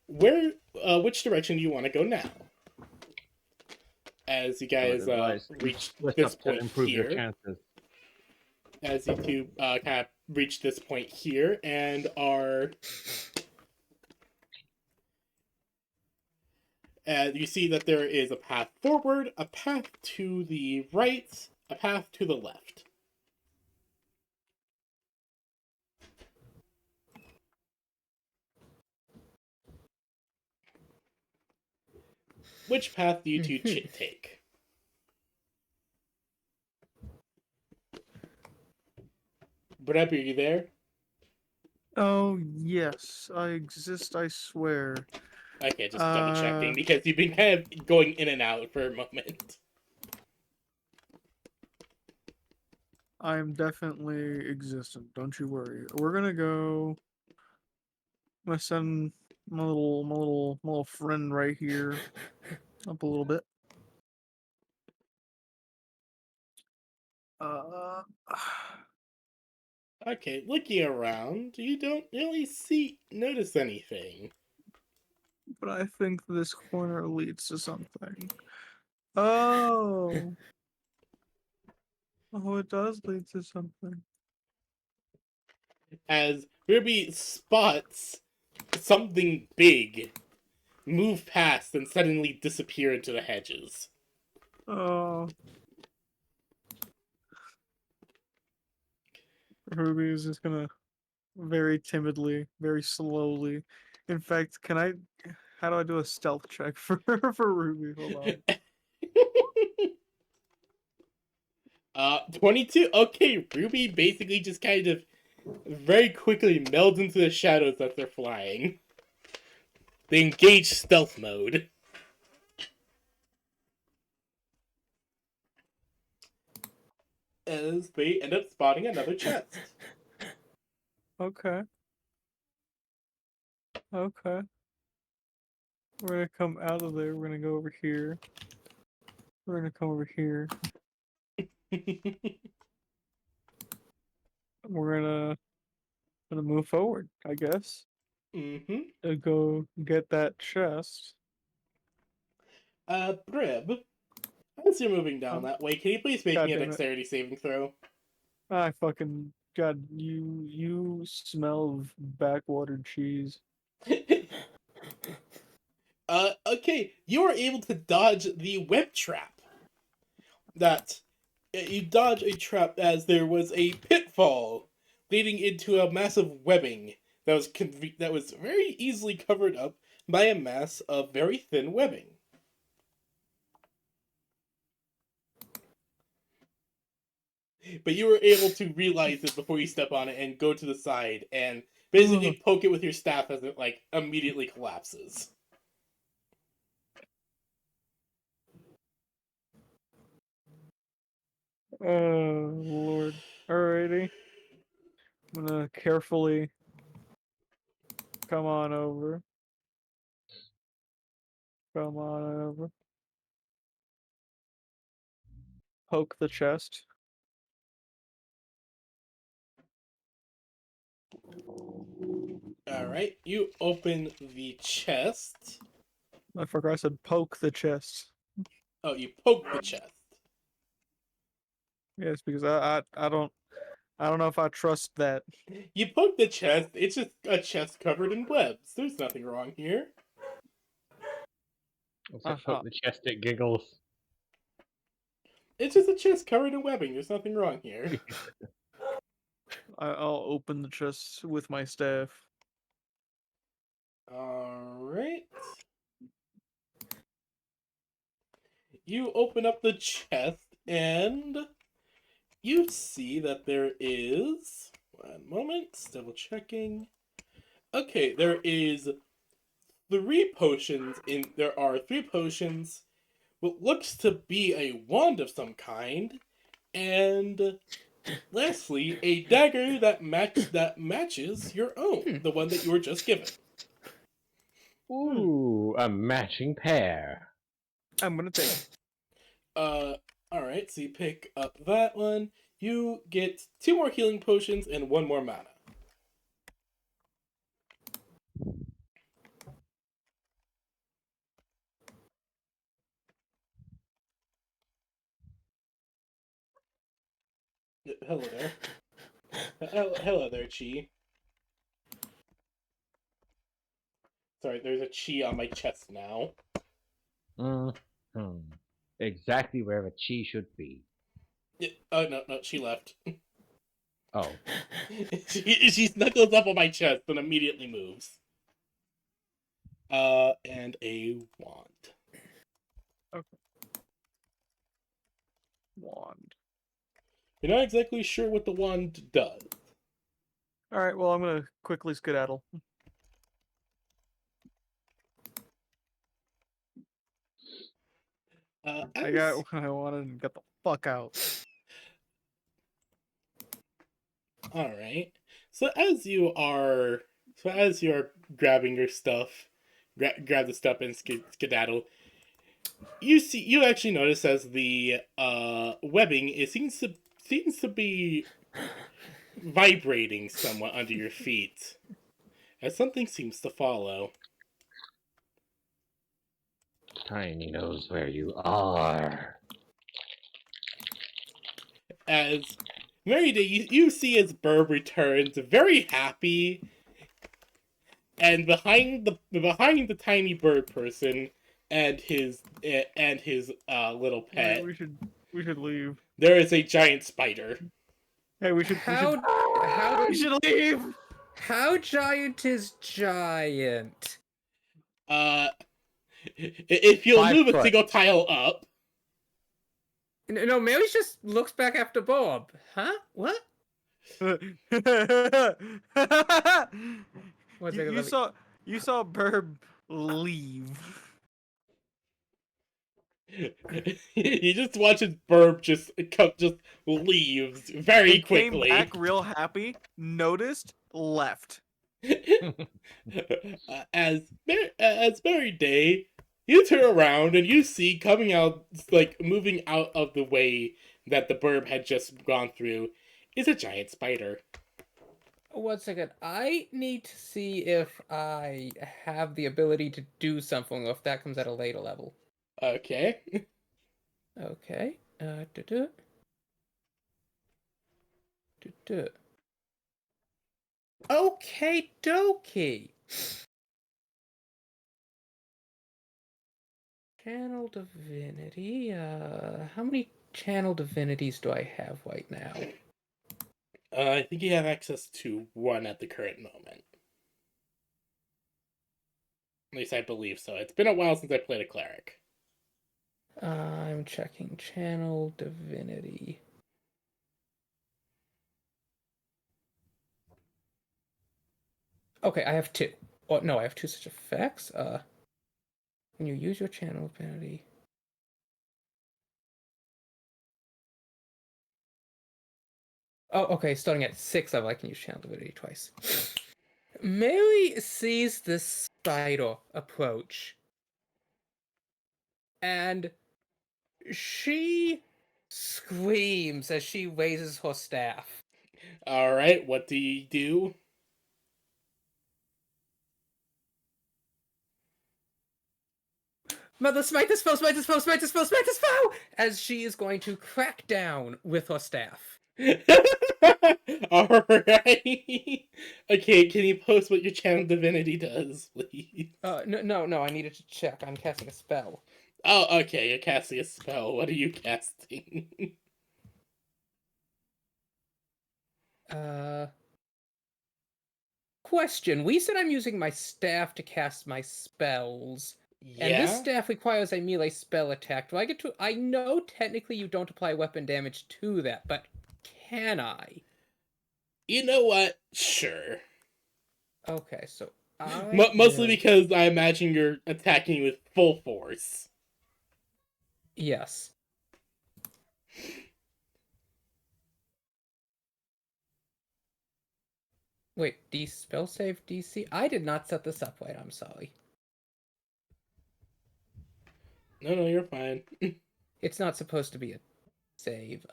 Speaker 5: Which direction do you want to go now? As you guys reach
Speaker 4: Split
Speaker 5: this
Speaker 4: up to
Speaker 5: point
Speaker 4: improve your
Speaker 5: here,
Speaker 4: chances.
Speaker 5: as you two kind of reach this point here and are, you see that there is a path forward, a path to the right, a path to the left. Which path do you two take? Breb, are you there?
Speaker 2: Oh, yes, I exist, I swear.
Speaker 5: Okay, just double checking because you've been kind of going in and out for a moment.
Speaker 2: I'm definitely existent, don't you worry. We're gonna go. I'm gonna send my little friend right here up a little bit. Uh,
Speaker 5: Okay, looking around, you don't really notice anything.
Speaker 2: but I think this corner leads to something. Oh. Oh, it does lead to something.
Speaker 5: As Ruby spots something big move past and suddenly disappear into the hedges.
Speaker 2: Oh. Ruby is just gonna very timidly, very slowly. In fact, how do I do a stealth check for Ruby? Hold on.
Speaker 5: 22. Okay, Ruby basically just kind of very quickly melds into the shadows as they're flying. They engage stealth mode. As they end up spotting another chest.
Speaker 2: Okay. Okay. We're gonna come out of there. We're gonna go over here. We're gonna come over here. We're gonna move forward, I guess.
Speaker 5: Mm-hmm.
Speaker 2: To go get that chest.
Speaker 5: Brib, As you're moving down that way, can you please make
Speaker 2: God
Speaker 5: me a
Speaker 2: damn it.
Speaker 5: dexterity saving throw?
Speaker 2: I fucking God, you smell of backwater cheese.
Speaker 5: Okay, you are able to dodge the web trap. You dodge a trap as there was a pitfall leading into a massive webbing that was very easily covered up by a mass of very thin webbing. But you were able to realize it before you step on it and go to the side and basically poke it with your staff as it like immediately collapses.
Speaker 2: Oh Lord. Alrighty. I'm gonna carefully come on over. Come on over. Poke the chest.
Speaker 5: Alright, you open the chest.
Speaker 2: I forgot I said poke the chest.
Speaker 5: Oh, you poke the chest.
Speaker 2: Yes, because I don't know if I trust that.
Speaker 5: You poke the chest, it's just a chest covered in webs. There's nothing wrong here.
Speaker 4: Looks like poke the chest, it giggles.
Speaker 5: It's just a chest covered in webbing. There's nothing wrong here.
Speaker 2: I'll open the chest with my staff.
Speaker 5: Alright. You open up the chest and you see that there is. One moment, double checking. Okay, there is three potions in. There are three potions. What looks to be a wand of some kind, and lastly, a dagger that matches your own, the one that you were just given.
Speaker 4: Ooh, a matching pair.
Speaker 2: I'm gonna take it.
Speaker 5: Alright, so you pick up that one. You get 2 more healing potions and 1 more mana. Hello there. Hello there, Chi. Sorry, there's a Chi on my chest now.
Speaker 4: Mm-hmm. Exactly where the chi should be.
Speaker 5: Oh, no, she left.
Speaker 4: Oh.
Speaker 5: she snuggles up on my chest and immediately moves. And a wand.
Speaker 2: Okay. Wand.
Speaker 5: You're not exactly sure what the wand does.
Speaker 2: Alright, well I'm gonna quickly skedaddle. I got what I wanted and get the fuck out.
Speaker 5: Alright. As you're grabbing your stuff, grab the stuff and skedaddle, you actually notice as the webbing seems to be vibrating somewhat under your feet, as something seems to follow.
Speaker 4: Tiny knows where you are.
Speaker 5: As Mary Day, you see as Burb returns, very happy, and behind the tiny bird person and his little pet,
Speaker 2: We should leave.
Speaker 5: there is a giant spider.
Speaker 2: Hey, we should leave.
Speaker 1: How giant is giant?
Speaker 5: If you'll
Speaker 4: 5
Speaker 5: move a
Speaker 4: foot.
Speaker 5: single tile up,
Speaker 1: No, Mary just looks back after Bob. Huh? What? One second,
Speaker 2: you saw Burb leave.
Speaker 5: you just watch his burp just leaves very
Speaker 2: He came
Speaker 5: quickly.
Speaker 2: back real happy, noticed, left.
Speaker 5: As Mary Day, you turn around and you see coming out, like moving out of the way that the burb had just gone through, is a giant spider.
Speaker 1: 1 second. I need to see if I have the ability to do something, or if that comes at a later level.
Speaker 5: Okay.
Speaker 1: Okay. Du-du. Du-du. Okay, dokie. Channel divinity. How many channel divinities do I have right now?
Speaker 5: I think you have access to one at the current moment. At least I believe so. It's been a while since I played a cleric.
Speaker 1: I'm checking channel divinity. Okay, I have two. Oh, no, I have two such effects. When you use your channel divinity. Oh, okay, starting at 6 level, I can use channel divinity twice. Mary sees this spider approach, and she screams as she raises her staff.
Speaker 5: Alright, what do you do?
Speaker 1: Mother, smite this foe, smite this foe, smite this foe, smite this foe! As she is going to crack down with her staff.
Speaker 5: Alright. Okay, can you post what your channel divinity does, please?
Speaker 1: No, I needed to check. I'm casting a spell.
Speaker 5: Oh, okay, you're casting a spell. What are you casting?
Speaker 1: Question. We said I'm using my staff to cast my spells.
Speaker 5: Yeah?
Speaker 1: And this staff requires a melee spell attack. Do I get to... I know technically you don't apply weapon damage to that, but can I?
Speaker 5: You know what? Sure.
Speaker 1: Okay, so I
Speaker 5: Mostly
Speaker 1: will...
Speaker 5: because I imagine you're attacking with full force.
Speaker 1: Yes. Wait, spell save DC? I did not set this up right, I'm sorry.
Speaker 5: No, you're fine.
Speaker 1: It's not supposed to be a save.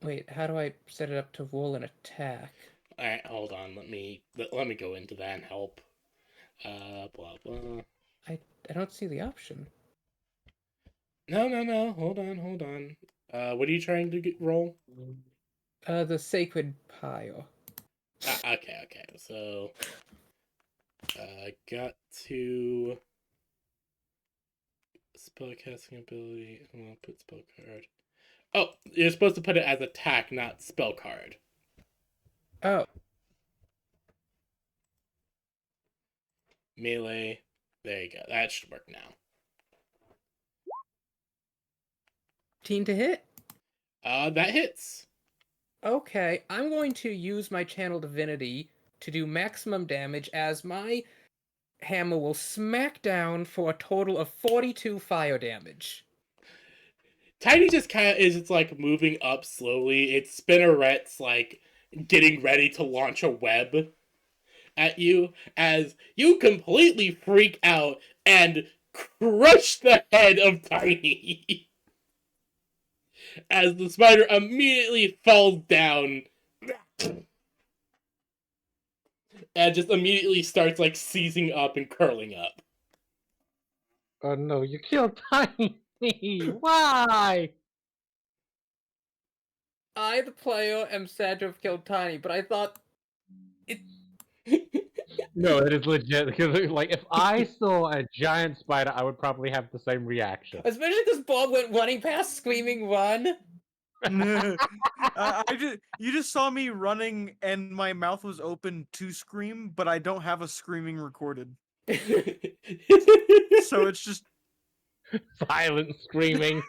Speaker 1: Wait, how do I set it up to roll an attack?
Speaker 5: Alright, hold on. Let me go into that and help. Blah blah.
Speaker 1: I don't see the option.
Speaker 5: No. Hold on. What are you trying to roll?
Speaker 1: The sacred pile.
Speaker 5: Okay. So, got to spellcasting ability. I'll put spell card. Oh, you're supposed to put it as attack, not spell card.
Speaker 1: Oh.
Speaker 5: Melee. There you go. That should work now.
Speaker 1: 18 to hit?
Speaker 5: That hits.
Speaker 1: Okay, I'm going to use my channel divinity to do maximum damage as my hammer will smack down for a total of 42 fire damage.
Speaker 5: Tiny just kind of is it's like moving up slowly. Its spinneret's like getting ready to launch a web at you as you completely freak out and crush the head of Tiny as the spider immediately falls down and just immediately starts like seizing up and curling up.
Speaker 4: Oh no, you killed Tiny! Why?
Speaker 1: I, the player, am sad to have killed Tiny, but I thought it.
Speaker 4: No, it is legit. Because, like, if I saw a giant spider, I would probably have the same reaction.
Speaker 1: Especially because Bob went running past screaming run.
Speaker 2: You just saw me running and my mouth was open to scream, but I don't have a screaming recorded. So it's just
Speaker 4: Violent screaming.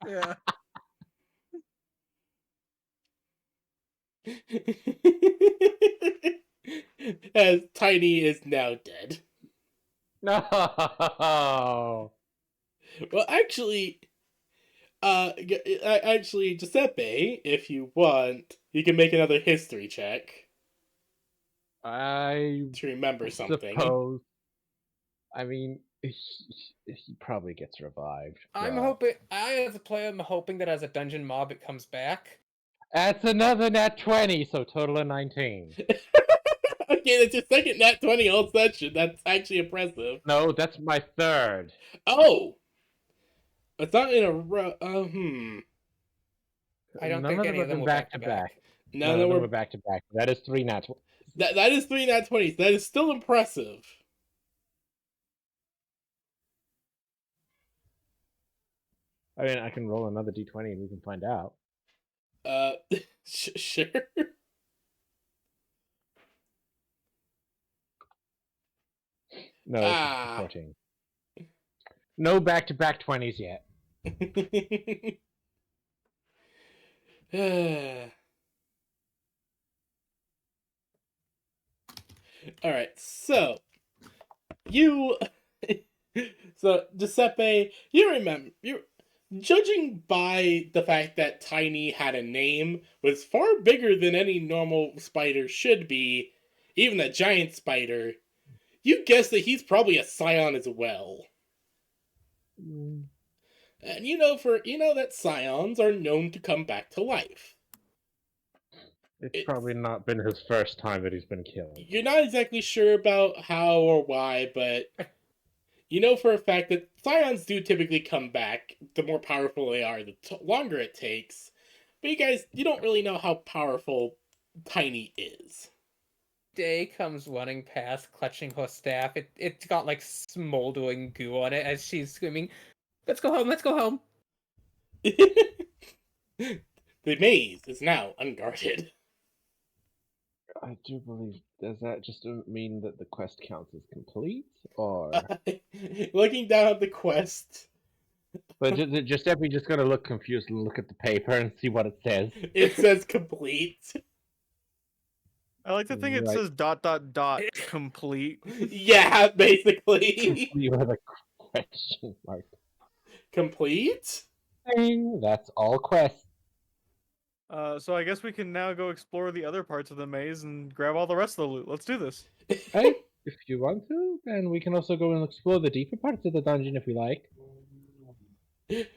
Speaker 2: yeah.
Speaker 5: As Tiny is now dead.
Speaker 4: No.
Speaker 5: Well, actually, Giuseppe, if you want, you can make another history check
Speaker 4: I
Speaker 5: to remember something.
Speaker 4: suppose. I mean, he probably gets revived.
Speaker 1: I'm
Speaker 4: but-
Speaker 1: hoping. I, as a player, am hoping that as a dungeon mob, it comes back.
Speaker 4: That's another nat 20, so total of 19.
Speaker 5: Okay, that's your second nat 20 all session. That's actually impressive.
Speaker 4: No, that's my third.
Speaker 5: Oh! It's not in a row.
Speaker 1: I don't
Speaker 4: None
Speaker 1: think
Speaker 4: of them
Speaker 1: any of
Speaker 4: have
Speaker 1: them
Speaker 4: been
Speaker 1: were
Speaker 4: back
Speaker 1: back
Speaker 4: to
Speaker 1: to back.
Speaker 4: back.
Speaker 5: None
Speaker 4: None
Speaker 5: of
Speaker 4: of them
Speaker 5: them
Speaker 4: were
Speaker 5: were.
Speaker 4: back to back. That is 3 nat 20s.
Speaker 5: That is 3 nat 20s. That is still impressive.
Speaker 4: I mean, I can roll another d20 and we can find out.
Speaker 5: Uh, sure.
Speaker 4: No,
Speaker 5: Ah.
Speaker 4: 14. No back to back 20s yet.
Speaker 5: All right, so you, so Giuseppe, you remember you, judging by the fact that Tiny had a name, was far bigger than any normal spider should be, even a giant spider. You guess that he's probably a scion as well. And you know that scions are known to come back to life.
Speaker 4: It's probably not been his first time that he's been killed.
Speaker 5: You're not exactly sure about how or why, but you know for a fact that scions do typically come back. The more powerful they are, the longer it takes. But you don't really know how powerful Tiny is.
Speaker 1: Day comes running past, clutching her staff. It's got like smoldering goo on it as she's screaming, "Let's go home! Let's go home!"
Speaker 5: The maze is now unguarded.
Speaker 4: I do believe. Does that just mean that the quest counts as complete, or?
Speaker 5: Looking down at the quest,
Speaker 4: But Giuseppe just gonna look confused and look at the paper and see what it says.
Speaker 5: it says complete.
Speaker 2: I like to think it
Speaker 4: Right.
Speaker 2: says ... complete.
Speaker 5: Yeah, basically.
Speaker 4: You have a question mark.
Speaker 5: Complete?
Speaker 4: Ding, that's all quests.
Speaker 2: So I guess we can now go explore the other parts of the maze and grab all the rest of the loot. Let's do this.
Speaker 4: Hey, if you want to, and we can also go and explore the deeper parts of the dungeon if we like.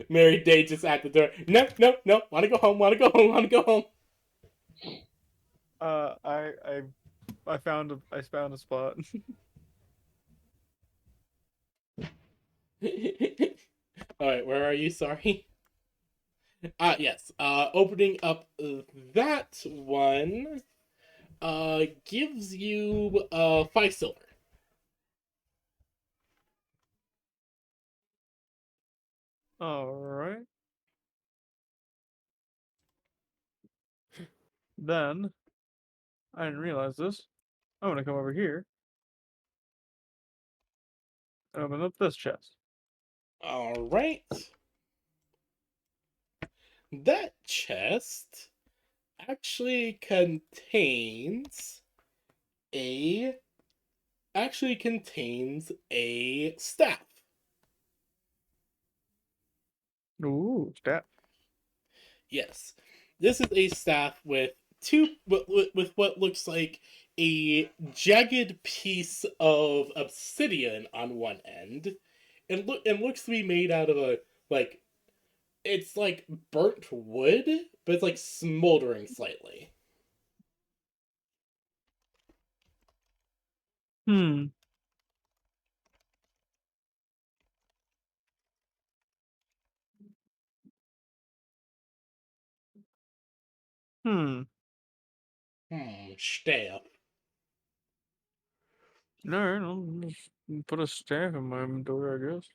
Speaker 5: Mary Day just at the door. No, no, no. Wanna go home, wanna go home, wanna go home.
Speaker 2: I found a spot.
Speaker 5: Alright, where are you? Sorry. Yes. Opening up that one gives you 5 silver.
Speaker 2: All right. Then I didn't realize this. I'm gonna come over here and open up this chest.
Speaker 5: Alright. That chest actually a contains a staff.
Speaker 2: Ooh, stat.
Speaker 5: Yes, this is a staff with with what looks like a jagged piece of obsidian on one end, and looks to be made out of a like it's like burnt wood, but it's like smoldering slightly.
Speaker 2: Hmm. Hmm.
Speaker 5: Staff.
Speaker 2: Alright, I'll just put a staff in my inventory, I guess.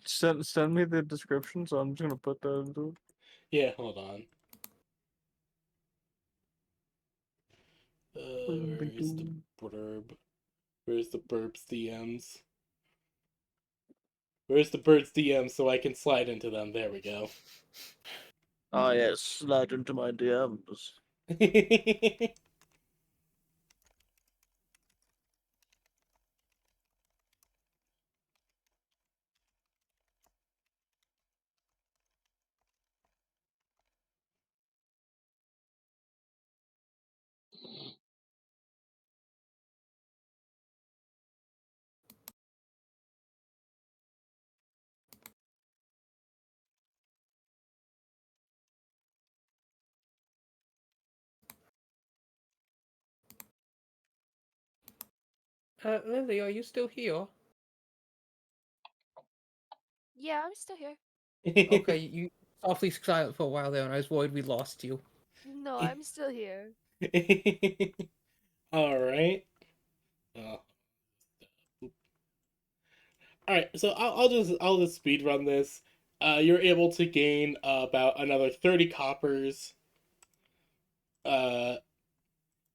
Speaker 2: Send me the description, so I'm just gonna put that into it.
Speaker 5: Yeah, hold on. Where's the blurb? Where's the burps DMs? Where's the birds DMs so I can slide into them? There we go.
Speaker 7: Oh yes, slide into my DMs.
Speaker 1: Lily, are you still here?
Speaker 3: Yeah, I'm still here.
Speaker 1: Okay, you awfully silent for a while there, and I was worried we lost you.
Speaker 3: No, I'm still here.
Speaker 5: All right. All right. So I'll just speed run this. You're able to gain about another 30 coppers. Uh,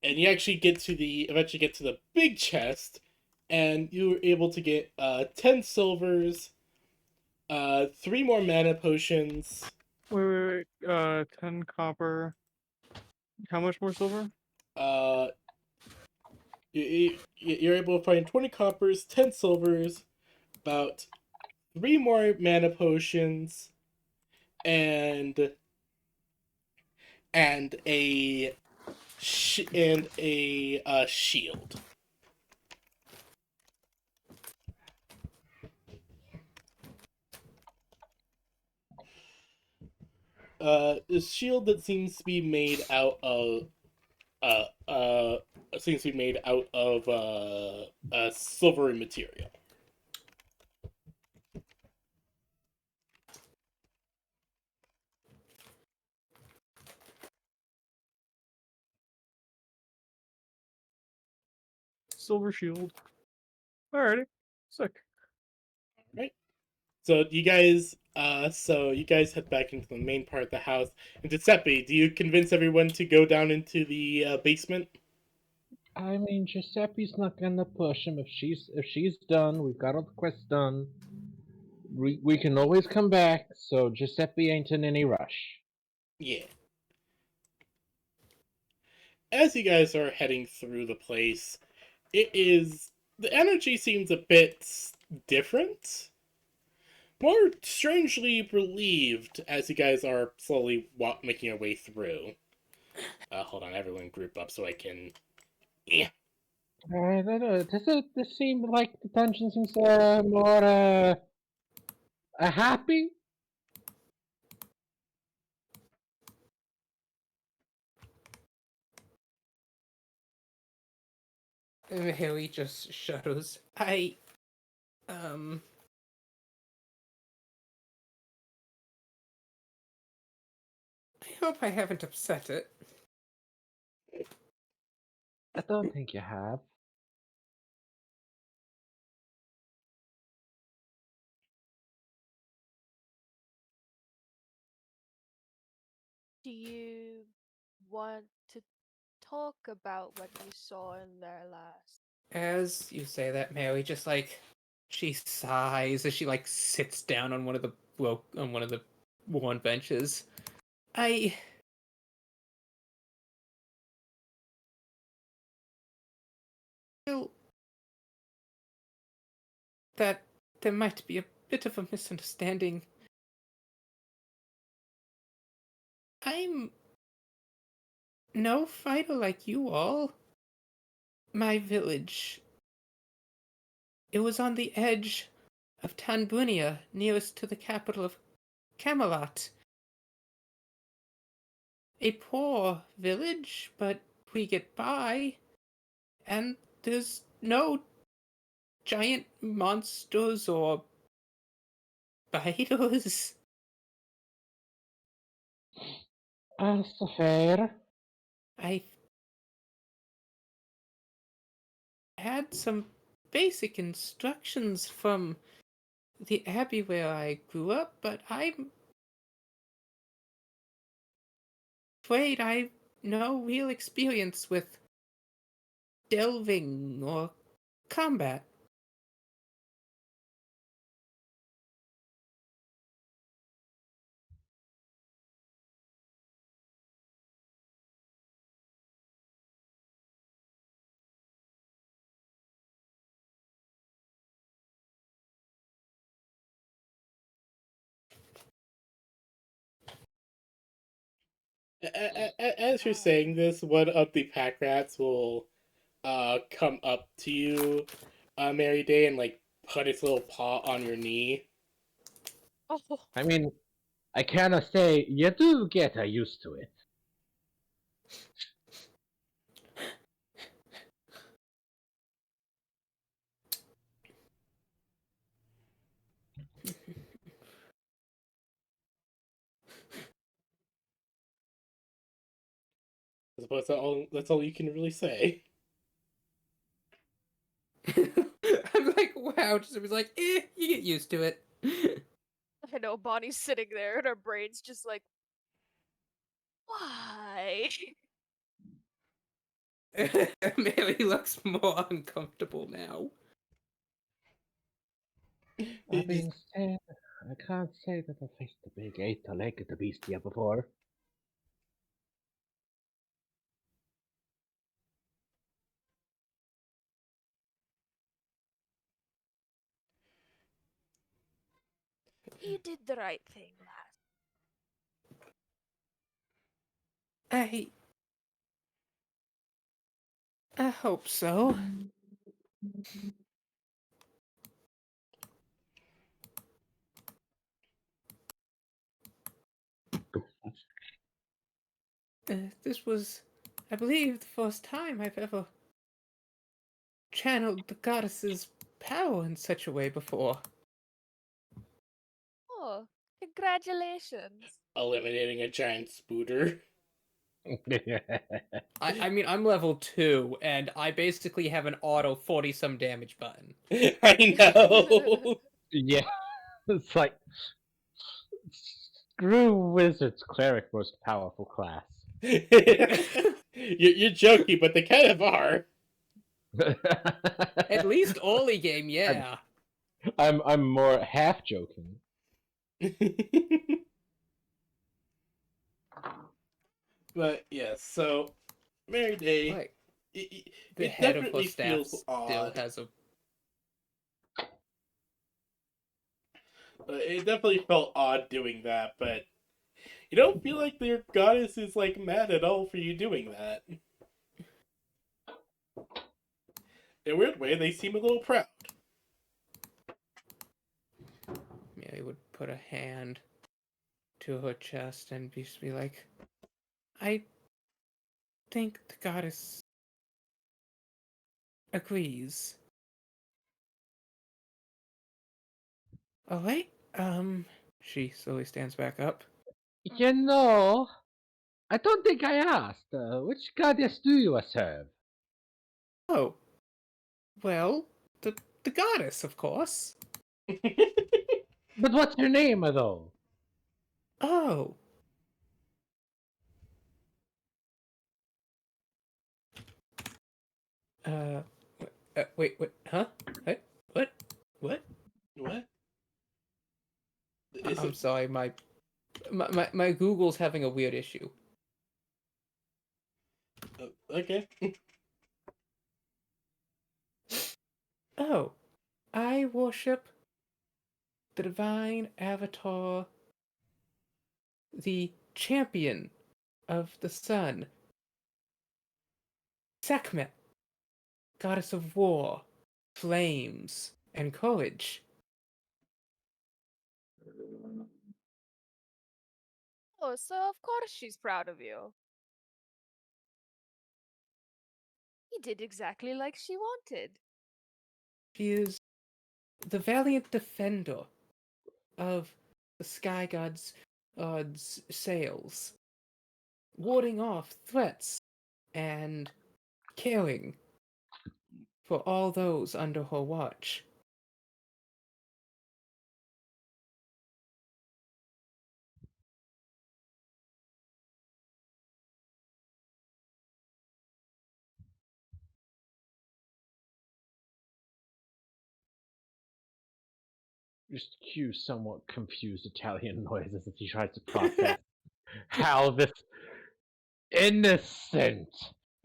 Speaker 5: and you actually eventually get to the big chest, and you were able to get 10 silvers, 3 more mana potions.
Speaker 2: Wait. 10 copper. How much more silver?
Speaker 5: Uh, you're able to find 20 coppers, 10 silvers, about 3 more mana potions, and and a shield. A shield that seems to be made out of uh uh seems to be made out of silvery material.
Speaker 2: Silver shield. Alrighty. Sick.
Speaker 5: Right. So you guys head back into the main part of the house. And Giuseppe, do you convince everyone to go down into the basement?
Speaker 4: I mean, Giuseppe's not gonna push him if she's done. We've got all the quests done. We can always come back. So Giuseppe ain't in any rush.
Speaker 5: Yeah. As you guys are heading through the place, the energy seems a bit different. More strangely relieved as you guys are slowly making your way through. Hold on, everyone group up so I can. Yeah.
Speaker 4: Does it seem like the dungeon seems more happy?
Speaker 1: Haley just shudders. Um. I hope I haven't upset it.
Speaker 4: I don't think you have.
Speaker 3: Do you want to talk about what you saw in there last?
Speaker 1: As you say that, Mary just she sighs as she sits down on one of the worn benches. I feel that there might be a bit of a misunderstanding. I'm no fighter like you all. My village. It was on the edge of Tanbunia, nearest to the capital of Camelot. A poor village, but we get by. And there's no giant monsters or spiders.
Speaker 4: So fair.
Speaker 1: I had some basic instructions from the abbey where I grew up, but I'm afraid I've no real experience with delving or combat.
Speaker 5: As you're saying this, one of the pack rats will come up to you, Mary Day, and put its little paw on your knee.
Speaker 3: Oh,
Speaker 4: I mean, I cannot say you do get used to it.
Speaker 5: suppose that's all you can really say.
Speaker 1: I'm like, wow. Just was like, you get used to it.
Speaker 3: I know Bonnie's sitting there and her brain's just like, why?
Speaker 1: Mary looks more uncomfortable now.
Speaker 4: That being said, I can't say that I faced the big 8-legged beast here before.
Speaker 3: You did the right thing, lass.
Speaker 1: I hope so. This was, I believe, the first time I've ever channeled the goddess's power in such a way before.
Speaker 3: Oh, congratulations.
Speaker 5: Eliminating a giant spooter.
Speaker 1: I mean, I'm level 2, and I basically have an auto 40-some damage button.
Speaker 5: I know.
Speaker 4: Yeah, it's like screw wizards, cleric, most powerful class.
Speaker 5: You're joking, but they kind of are.
Speaker 1: At least early game, yeah.
Speaker 4: I'm more half joking.
Speaker 5: But yes, so Mary Day,
Speaker 1: Like,
Speaker 5: it,
Speaker 1: the
Speaker 5: it
Speaker 1: head of her
Speaker 5: definitely
Speaker 1: staff
Speaker 5: feels
Speaker 1: still
Speaker 5: odd.
Speaker 1: has a...
Speaker 5: But it definitely felt odd doing that, but you don't feel like your goddess is like mad at all for you doing that. In a weird way, they seem a little proud.
Speaker 1: Mary would put a hand to her chest and just be like, I think the goddess agrees. Alright, she slowly stands back up.
Speaker 4: You know, I don't think I asked. Which goddess do you serve?
Speaker 1: Oh, well, the goddess, of course.
Speaker 4: But what's her name, though?
Speaker 1: Oh. Uh, wait, huh? What? What?
Speaker 5: What? Is
Speaker 1: I'm
Speaker 5: it...
Speaker 1: sorry, my Google's having a weird issue.
Speaker 5: Okay.
Speaker 1: Oh, I worship the divine avatar, the champion of the sun, Sekhmet, goddess of war, flames, and courage.
Speaker 3: Oh, so of course she's proud of you. You did exactly like she wanted.
Speaker 1: She is the valiant defender of the sky god's sails, warding off threats and caring for all those under her watch.
Speaker 4: Just cue somewhat confused Italian noises as he tries to process how this innocent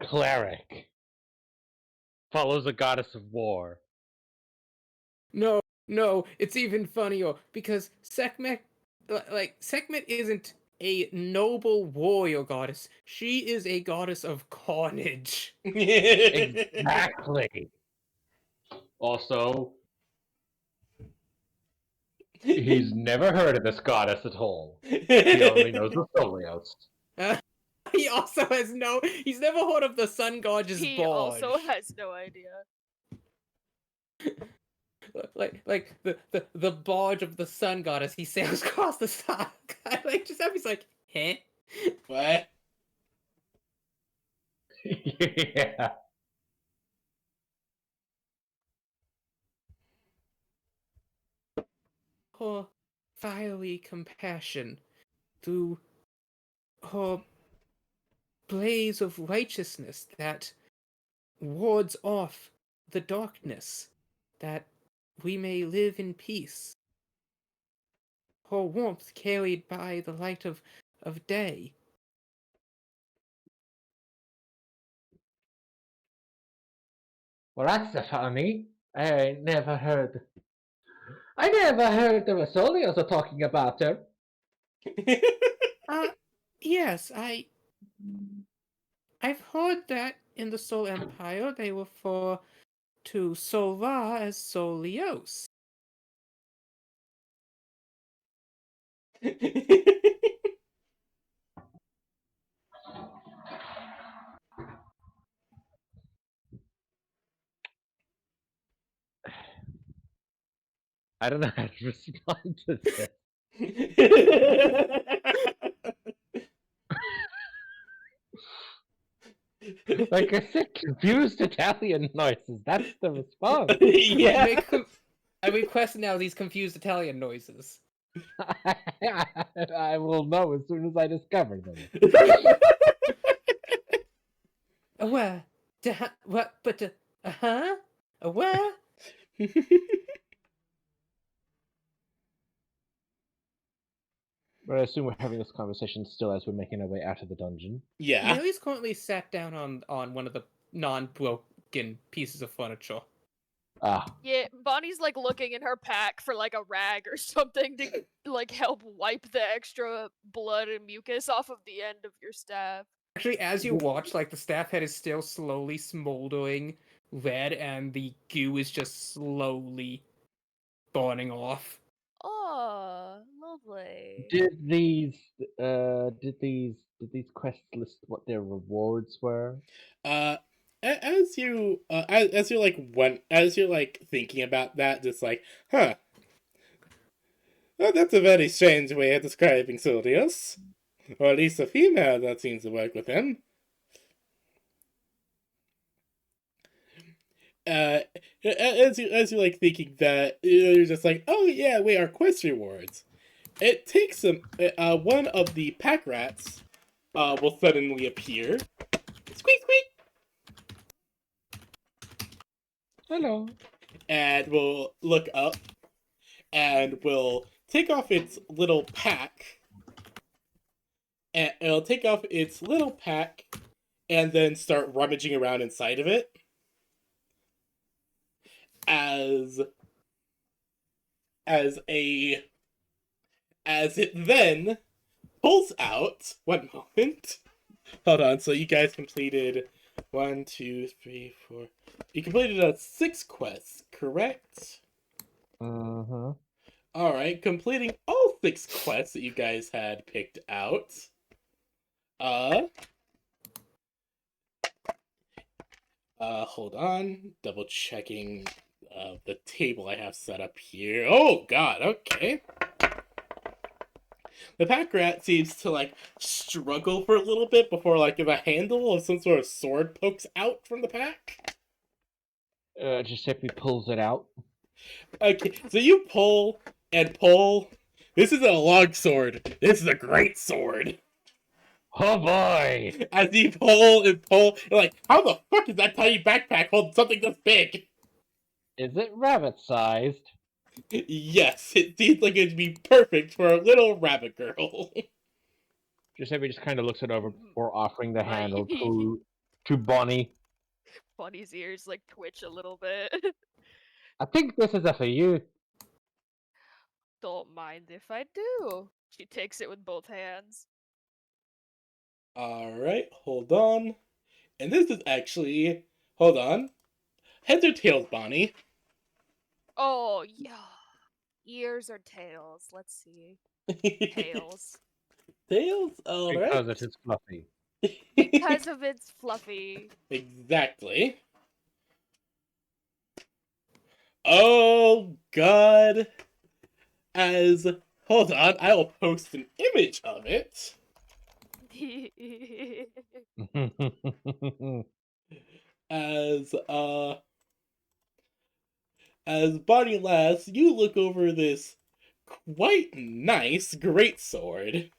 Speaker 4: cleric follows a goddess of war.
Speaker 1: No, it's even funnier because Sekhmet, Sekhmet isn't a noble warrior goddess. She is a goddess of carnage.
Speaker 4: Exactly. Also, he's never heard of this goddess at all. He only knows the Solios.
Speaker 1: He also has he's never heard of the sun goddess
Speaker 3: He
Speaker 1: barge.
Speaker 3: also has no idea.
Speaker 1: Like the barge of the sun goddess, he sails across the sky. Like, just he's like, huh?
Speaker 5: What?
Speaker 4: Yeah.
Speaker 1: Her fiery compassion, through her blaze of righteousness that wards off the darkness, that we may live in peace. Her warmth carried by the light of day.
Speaker 4: Well, that's funny. I never heard the Rosolios are talking about her.
Speaker 1: Yes, I've heard that in the Soul Empire they refer to Solar as Solios.
Speaker 4: I don't know how to respond to this. Like I said, confused Italian noises. That's the response.
Speaker 5: Yeah.
Speaker 1: I request now these confused Italian noises.
Speaker 4: I will know as soon as I discover them.
Speaker 1: Where? What? But huh? Where?
Speaker 4: But I assume we're having this conversation still as we're making our way out of the dungeon.
Speaker 5: Yeah.
Speaker 1: Mary's currently sat down on one of the non-broken pieces of furniture.
Speaker 4: Ah,
Speaker 3: Yeah, Bonnie's like looking in her pack for like a rag or something to like help wipe the extra blood and mucus off of the end of your staff.
Speaker 1: Actually, as you watch, like the staff head is still slowly smoldering red, and the goo is just slowly burning off.
Speaker 3: Oh, lovely.
Speaker 4: did these quests list what their rewards were?
Speaker 5: As you as you're like thinking about that, just like, huh. Well, that's a very strange way of describing Silius. Or at least a female that seems to work with him. Uh, as you like thinking that, you're just like, oh yeah, wait, our quest rewards. It takes some. One of the pack rats, will suddenly appear. Squeak squeak.
Speaker 4: Hello.
Speaker 5: And will look up, and will take off its little pack. And it'll take off its little pack, and then start rummaging around inside of it. As a as it then pulls out. One moment. Hold on. So you guys completed 1, 2, 3, 4. You completed 6 quests, correct?
Speaker 4: Uh-huh.
Speaker 5: All right, completing all 6 quests that you guys had picked out. Hold on. Double checking the table I have set up here. Oh god, okay. The pack rat seems to like struggle for a little bit before like the handle of some sort of sword pokes out from the pack.
Speaker 4: Giuseppe pulls it out.
Speaker 5: Okay, so you pull and pull. This isn't a long sword. This is a great sword.
Speaker 4: Oh boy!
Speaker 5: As you pull and pull, you're like, how the fuck is that tiny backpack hold something this big?
Speaker 4: Is it rabbit-sized?
Speaker 5: Yes, it seems like it'd be perfect for a little rabbit girl.
Speaker 4: Giuseppe just kind of looks it over before offering the
Speaker 3: My-
Speaker 4: handle to Bonnie.
Speaker 3: Bonnie's ears like twitch a little bit.
Speaker 4: I think this is for you.
Speaker 3: Don't mind if I do. She takes it with both hands.
Speaker 5: Alright, hold on. And this is actually. Hold on. Heads or tails, Bonnie?
Speaker 3: Oh, yeah. Ears or tails? Let's see. Tails.
Speaker 5: Tails? Alright.
Speaker 4: Because it is fluffy.
Speaker 3: Because of its fluffy.
Speaker 5: Exactly. Oh, God. Hold on, I will post an image of it. As as Bonnie Lass, you look over this quite nice greatsword.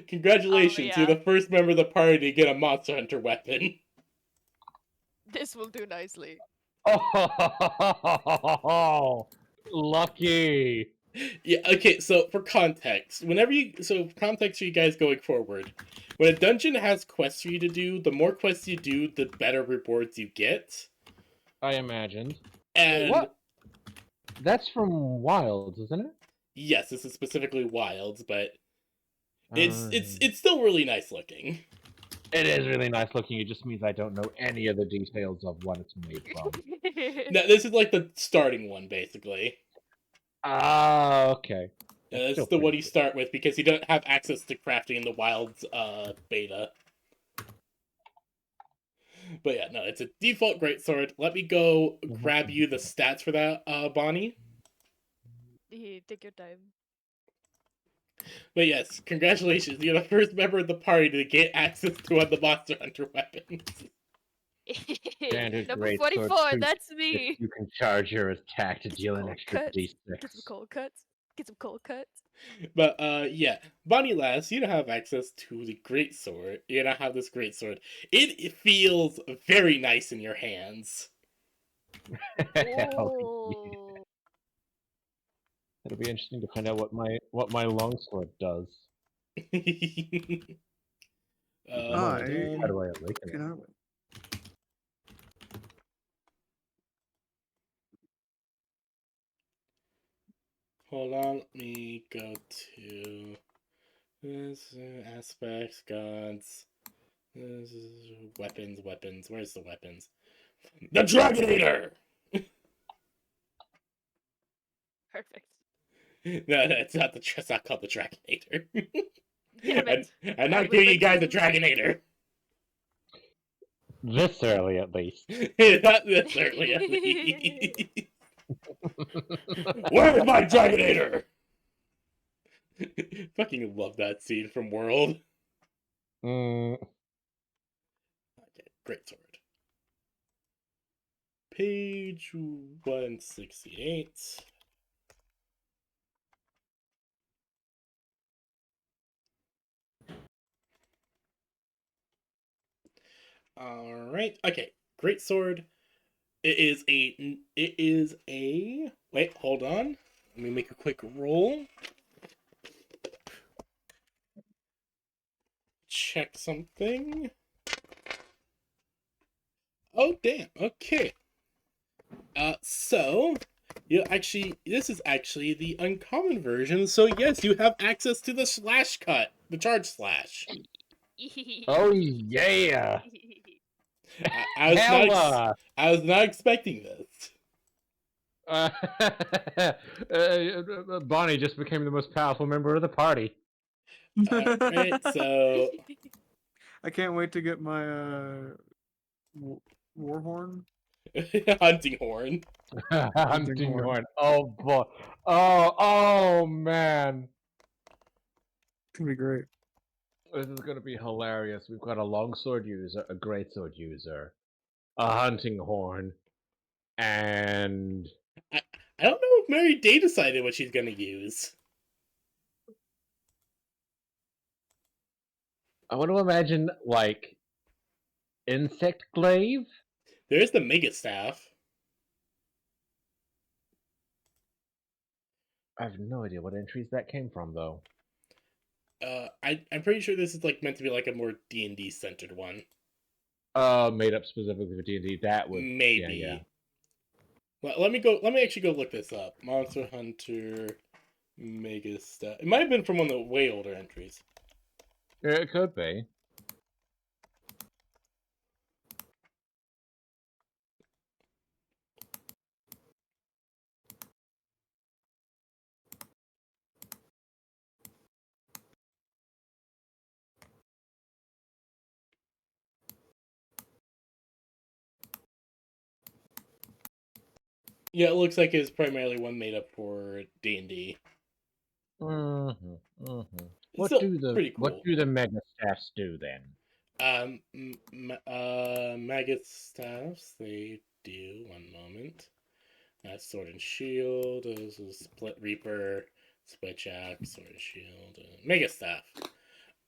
Speaker 5: Congratulations, you're
Speaker 3: yeah.
Speaker 5: the first member of the party to get a Monster Hunter weapon.
Speaker 3: This will do nicely.
Speaker 4: Oh, lucky.
Speaker 5: Yeah, okay, so for context, for context for you guys going forward, when a dungeon has quests for you to do, the more quests you do, the better rewards you get.
Speaker 4: I imagined.
Speaker 5: And
Speaker 4: What? That's from Wilds, isn't it?
Speaker 5: yes, this is specifically Wilds, but
Speaker 4: Um,
Speaker 5: it's still really nice looking.
Speaker 4: It is really nice looking. It just means I don't know any of the details of what it's made from.
Speaker 5: Now, this is like the starting one, basically.
Speaker 4: Ah, okay.
Speaker 5: That's
Speaker 4: still
Speaker 5: the one
Speaker 4: pretty
Speaker 5: you
Speaker 4: good.
Speaker 5: start with because you don't have access to crafting in the Wilds beta. But yeah, no, it's a default greatsword. Let me go grab you the stats for that, Bonnie.
Speaker 3: Take your time.
Speaker 5: But yes, congratulations, you're the first member of the party to get access to one of the Monster Hunter weapons.
Speaker 4: Standard
Speaker 3: Number
Speaker 4: great
Speaker 3: 44,
Speaker 4: sword,
Speaker 3: that's me.
Speaker 4: You can charge your attack to
Speaker 3: Get
Speaker 4: deal
Speaker 3: some
Speaker 4: an
Speaker 3: cold
Speaker 4: extra
Speaker 3: cuts.
Speaker 4: d6.
Speaker 3: Get some cold cuts. Get some cold cuts.
Speaker 5: But yeah, Bonnie Lass, you don't have access to the greatsword. You don't have this greatsword. It feels very nice in your hands.
Speaker 4: Hell yeah.
Speaker 3: Oh.
Speaker 4: It'll be interesting to find out what my longsword does.
Speaker 2: I
Speaker 5: Hold
Speaker 4: How
Speaker 5: on.
Speaker 4: do I awaken it?
Speaker 2: cannot.
Speaker 5: Hold on, let me go to this aspects, gods, this is weapons. Where's the weapons? The Dragonator.
Speaker 3: Perfect.
Speaker 5: No, it's not it's not called the Dragonator.
Speaker 3: Damn it.
Speaker 5: I'm
Speaker 3: I
Speaker 5: not
Speaker 3: was
Speaker 5: giving you
Speaker 3: meant
Speaker 5: guys
Speaker 3: to-
Speaker 5: a Dragonator.
Speaker 4: This early, at least.
Speaker 5: Not this early, at least. Where's my Dragonator? Fucking love that scene from World.
Speaker 4: Mm,
Speaker 5: Okay, great sword. Page 168. All right. Okay. Great sword. It is a. Wait, hold on. Let me make a quick roll. Check something. Oh, damn. Okay. So this is actually the uncommon version. So yes, you have access to the slash cut, the charge slash.
Speaker 4: oh yeah!
Speaker 5: I was not.
Speaker 4: Hella!
Speaker 5: I was not expecting this.
Speaker 4: Bonnie just became the most powerful member of the party.
Speaker 5: Alright, so
Speaker 2: I can't wait to get my war horn.
Speaker 5: hunting horn.
Speaker 4: Hunting
Speaker 2: horn.
Speaker 4: horn. Oh boy. Oh man.
Speaker 2: It's gonna be great.
Speaker 4: This is gonna be hilarious. We've got a longsword user, a greatsword user, a hunting horn, and
Speaker 5: I don't know if Mary Day decided what she's gonna use.
Speaker 4: I want to imagine like insect glaive.
Speaker 5: There's the mega staff.
Speaker 4: I have no idea what entries that came from though.
Speaker 5: I'm pretty sure this is like meant to be like a more D&D centered one.
Speaker 4: Made up specifically for D&D. That would
Speaker 5: Maybe.
Speaker 4: Yeah.
Speaker 5: Well, let me actually go look this up. Monster Hunter mega staff. It might have been from one of the way older entries.
Speaker 4: Yeah, it could be.
Speaker 5: Yeah, it looks like it's primarily one made up for D&D.
Speaker 4: What
Speaker 5: Still
Speaker 4: do the
Speaker 5: pretty
Speaker 4: what
Speaker 5: cool.
Speaker 4: do the mega staffs do then?
Speaker 5: Maggot staffs, they do, one moment. Sword and shield, this is split reaper, switch axe, sword and shield, mega staff.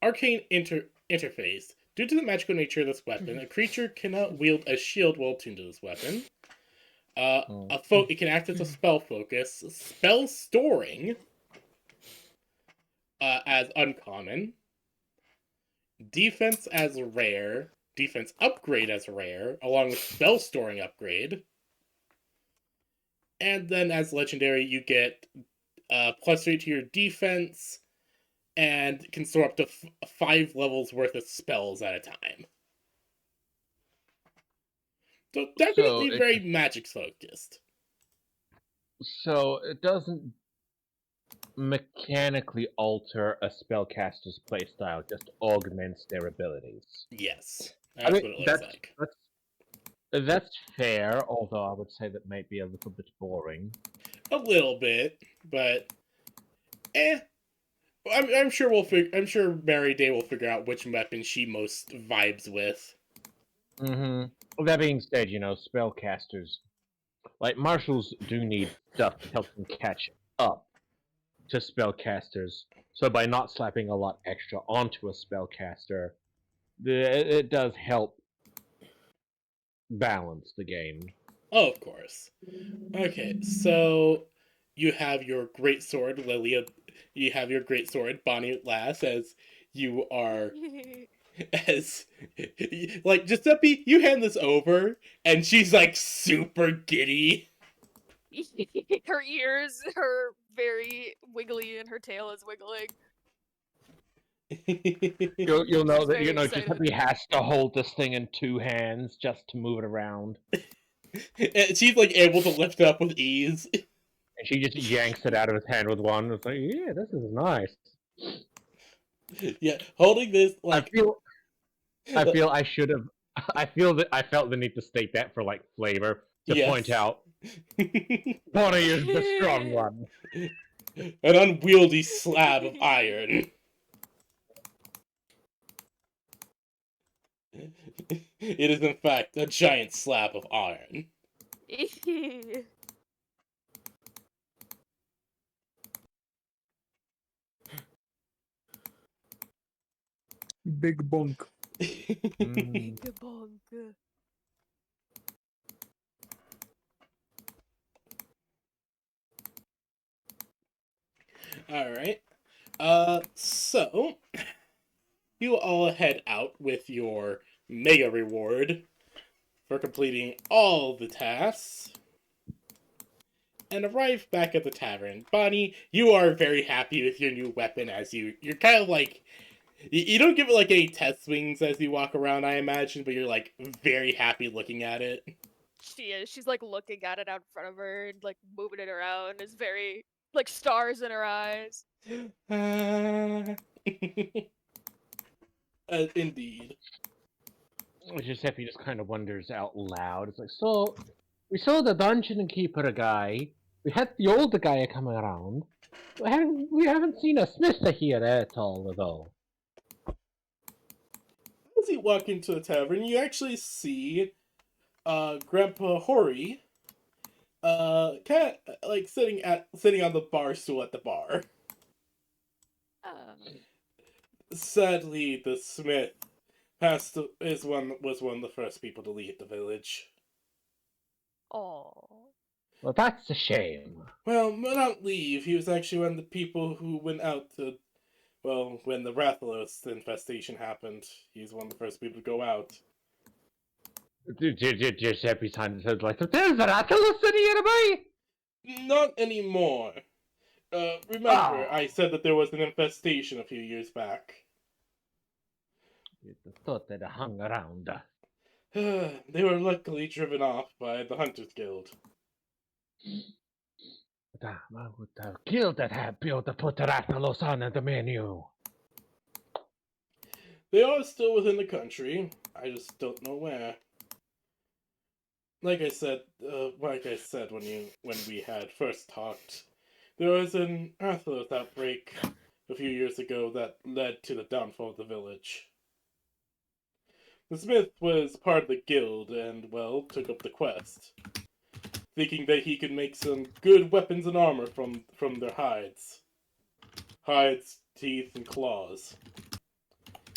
Speaker 5: Arcane interface. Due to the magical nature of this weapon, a creature cannot wield a shield while tuned to this weapon. It can act as a spell focus. Spell storing as uncommon. Defense as rare. Defense upgrade as rare, along with spell storing upgrade. And then as legendary, you get +3 to your defense and can store up to 5 levels worth of spells at a time. So definitely very magic focused.
Speaker 4: So it doesn't mechanically alter a spellcaster's playstyle, just augments their abilities.
Speaker 5: Yes, that's what it looks like.
Speaker 4: That's fair, although I would say that might be a little bit boring.
Speaker 5: A little bit, but I'm sure I'm sure Mary Day will figure out which weapon she most vibes with.
Speaker 4: Well, that being said, spellcasters, like marshals, do need stuff to help them catch up to spellcasters. So by not slapping a lot extra onto a spellcaster, it does help balance the game.
Speaker 5: Oh, of course. Okay, so you have your great sword, Lilia. You have your great sword, Bonnie Lass, as you are as like Giuseppe. You hand this over, and she's like super giddy.
Speaker 3: Her ears are very wiggly, and her tail is wiggling.
Speaker 4: You'll know
Speaker 3: She's
Speaker 4: that
Speaker 3: very excited.
Speaker 4: Giuseppe has to hold this thing in 2 hands just to move it around.
Speaker 5: And she's like able to lift it up with ease.
Speaker 4: And she just yanks it out of his hand with one. It's like, yeah, this is nice.
Speaker 5: Yeah, holding this like
Speaker 4: I feel I should have. I feel that I felt the need to state that for like flavor to point out. Bonnie is the strong one.
Speaker 5: An unwieldy slab of iron. It is in fact a giant slab of iron.
Speaker 2: Big bunk.
Speaker 3: Big bonk.
Speaker 5: Alright. So you all head out with your mega reward for completing all the tasks and arrive back at the tavern. Bonnie, you are very happy with your new weapon as you're kind of like you don't give it like any test swings as you walk around, I imagine, but you're like very happy looking at it.
Speaker 3: She is. She's like looking at it out in front of her and like moving it around. Is very like stars in her eyes.
Speaker 5: Indeed.
Speaker 4: Giuseppe just kind of wonders out loud. It's like, so we saw the dungeon keeper guy. We had the older guy coming around. We haven't seen a smith here at all, though.
Speaker 5: As you walk into the tavern, you actually see Grandpa Hori kind of like sitting on the bar stool at the bar. Sadly, the smith was one of the first people to leave the village.
Speaker 3: Oh.
Speaker 4: Well, that's a shame.
Speaker 5: Well, not leave. He was actually one of the people who went out to, well, when the Rathalos infestation happened. He's one of the first people to go out.
Speaker 4: Giuseppe kind of says like, there's a Rathalos city nearby.
Speaker 5: Not anymore. Remember, I said that there was an infestation a few years back.
Speaker 4: You'd have thought they'd have hung around.
Speaker 5: They were luckily driven off by the Hunters Guild.
Speaker 4: Damn, I would have killed that happy to put Rathalos on the menu.
Speaker 5: They are still within the country. I just don't know where. Like I said when we had first talked, There was an Atheros outbreak a few years ago that led to the downfall of the village. The smith was part of the guild and, well, took up the quest, thinking that he could make some good weapons and armor from their hides. Hides, teeth, and claws.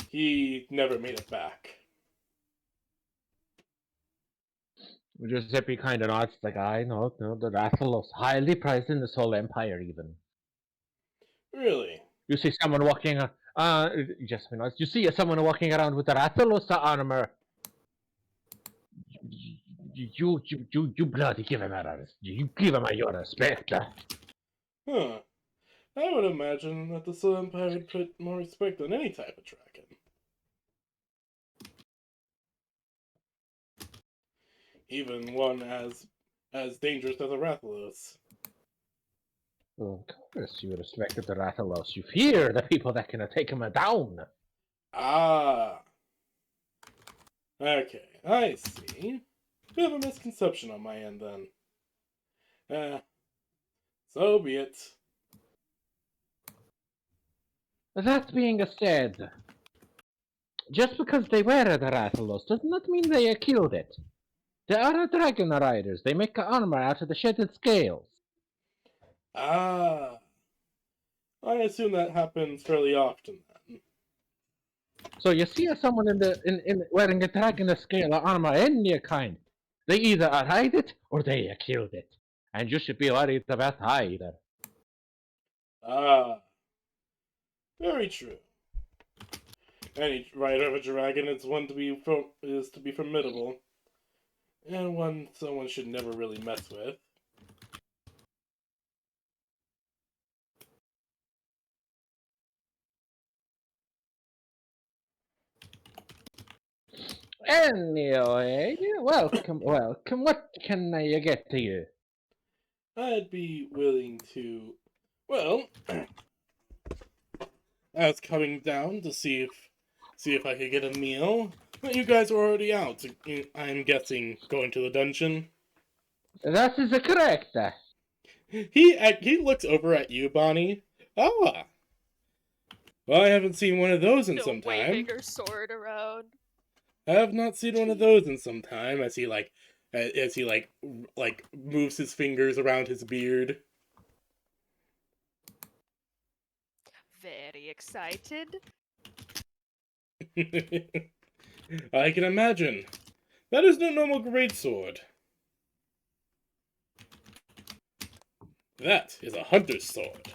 Speaker 5: He never made it back.
Speaker 4: Giuseppe kind of nods, like, I know, no, the Rathalos, highly prized in this whole empire, even.
Speaker 5: Really?
Speaker 4: You see someone walking, Giuseppe nods, you see someone walking around with the Rathalos armor. You bloody give him you give him your respect.
Speaker 5: Huh. I would imagine that the Soul Empire would put more respect on any type of dragon. Even one as dangerous as a Rathalos.
Speaker 4: Well, of course you respect the Rathalos. You fear the people that can take him down.
Speaker 5: Ah. Okay, I see. Bit of a misconception on my end, then. So be it.
Speaker 4: That being said, just because they wear the Rathalos does not mean they killed it. They are dragon riders. They make armor out of the shedded scales.
Speaker 5: Ah. I assume that happens fairly often, then.
Speaker 4: So you see someone in wearing a dragon scale armor any kind, they either ride it or they killed it. And you should be worried about either.
Speaker 5: Ah. Very true. Any rider of a dragon is to be formidable, and one someone should never really mess with.
Speaker 4: Anyway, welcome. What can I get to you?
Speaker 5: I'd be willing to. Well, I was coming down to see if I could get a meal. But you guys are already out. I'm guessing going to the dungeon.
Speaker 4: That is correct.
Speaker 5: He looks over at you, Bonnie. Ah. Well, I haven't seen one of those in some time.
Speaker 3: Waving her sword around.
Speaker 5: I have not seen one of those in some time. As he moves his fingers around his beard.
Speaker 3: Very excited.
Speaker 5: I can imagine. That is no normal greatsword. That is a hunter's sword.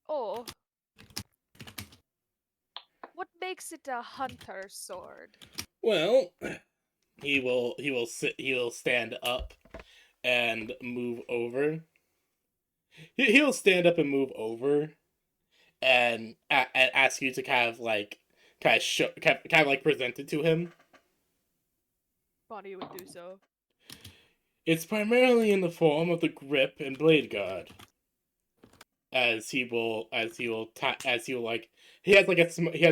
Speaker 3: Oh. What makes it a hunter's sword?
Speaker 5: Well, he will stand up and move over. He'll stand up and move over and ask you to kind of present it to him.
Speaker 3: Bonnie would do so.
Speaker 5: It's primarily in the form of the grip and blade guard. He has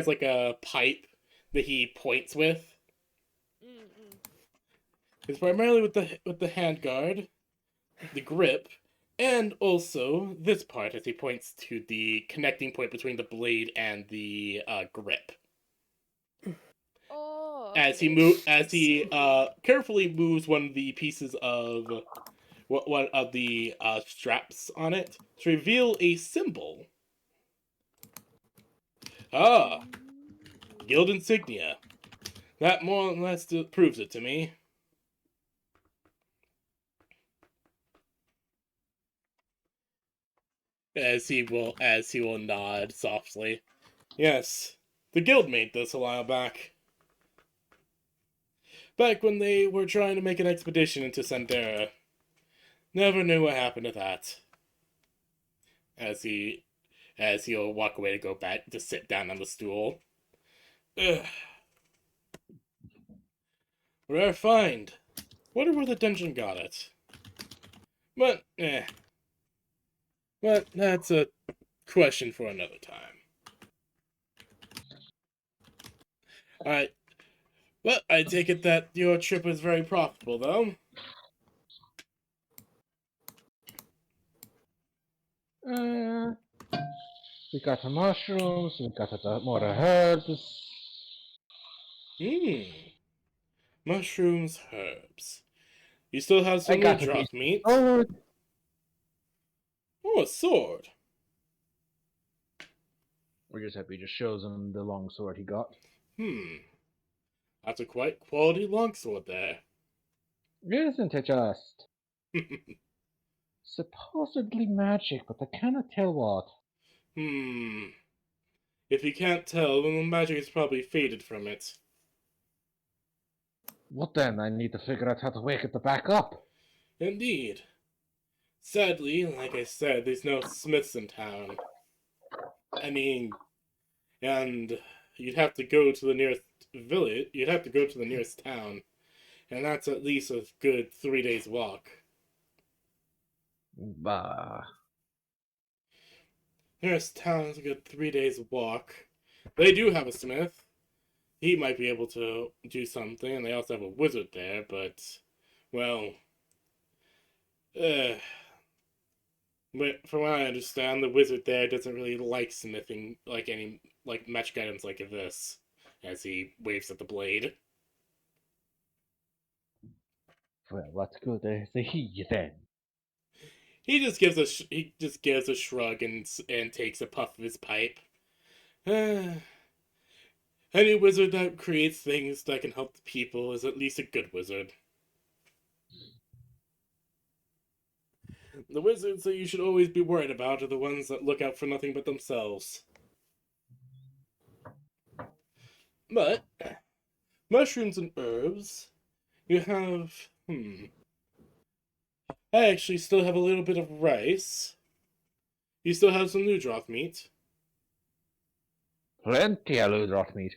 Speaker 5: like a pipe that he points with.
Speaker 3: Mm-mm.
Speaker 5: It's primarily with the hand guard, the grip, and also this part as he points to the connecting point between the blade and the grip.
Speaker 3: Oh.
Speaker 5: As he carefully moves one of the pieces of one of the straps on it to reveal a symbol. Ah, guild insignia. That more or less proves it to me. As he will nod softly. Yes, the guild made this a while back. Back when they were trying to make an expedition into Sandera. Never knew what happened to that. As he'll walk away to go back to sit down on the stool. Ugh. Rare find. Wonder where the dungeon got it. But that's a question for another time. Alright. Well, I take it that your trip was very profitable, though.
Speaker 4: Uh, we got the mushrooms, we got the more herbs.
Speaker 5: Mushrooms, herbs. You still have
Speaker 4: I
Speaker 5: some new
Speaker 4: got a piece
Speaker 5: drop meat?
Speaker 4: of sword.
Speaker 5: Oh, a sword.
Speaker 4: We're just happy to shows him the long sword he got.
Speaker 5: That's a quite quality longsword there.
Speaker 4: Isn't it just? Supposedly magic, but I cannot tell what.
Speaker 5: If you can't tell, then the magic is probably faded from it.
Speaker 4: What then? I need to figure out how to wake it back up.
Speaker 5: Indeed. Sadly, like I said, there's no smiths in town. I mean, and you'd have to go to the nearest village, you'd have to go to the nearest town, and that's at least a good 3 days' walk.
Speaker 4: Bah.
Speaker 5: Nearest town is a good 3 days' walk. They do have a smith. He might be able to do something, and they also have a wizard there, but, well, from what I understand, the wizard there doesn't really like smithing, like any, like magic items like this, as he waves at the blade.
Speaker 4: Well, let's go to the he then.
Speaker 5: He just gives a shrug and takes a puff of his pipe. Any wizard that creates things that can help the people is at least a good wizard. The wizards that you should always be worried about are the ones that look out for nothing but themselves. But mushrooms and herbs, you have I actually still have a little bit of rice. You still have some new drop meat.
Speaker 4: Plenty of Ludroth meat.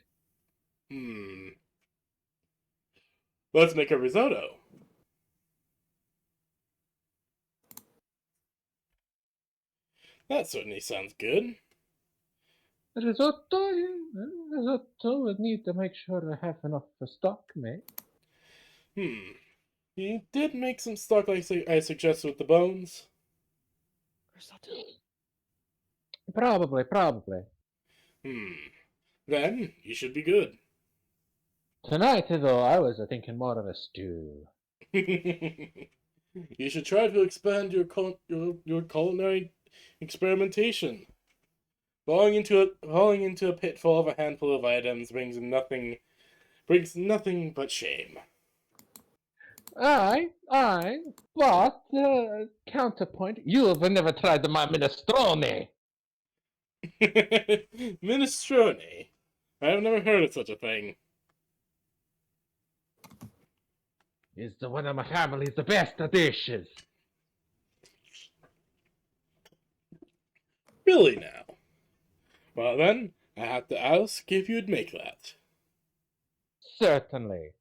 Speaker 5: Let's make a risotto. That certainly sounds good.
Speaker 4: Risotto would need to make sure I have enough for stock, mate.
Speaker 5: You did make some stock like I suggested with the bones.
Speaker 4: Probably.
Speaker 5: Then you should be good.
Speaker 4: Tonight, though, I was thinking more of a stew.
Speaker 5: You should try to expand your culinary experimentation. Falling into a pit full of a handful of items brings nothing but shame.
Speaker 4: Aye, but counterpoint, you've never tried my minestrone.
Speaker 5: Minestrone. I have never heard of such a thing.
Speaker 4: It's one of my family's best dishes.
Speaker 5: Really now? Well then, I have to ask if you'd make that.
Speaker 4: Certainly.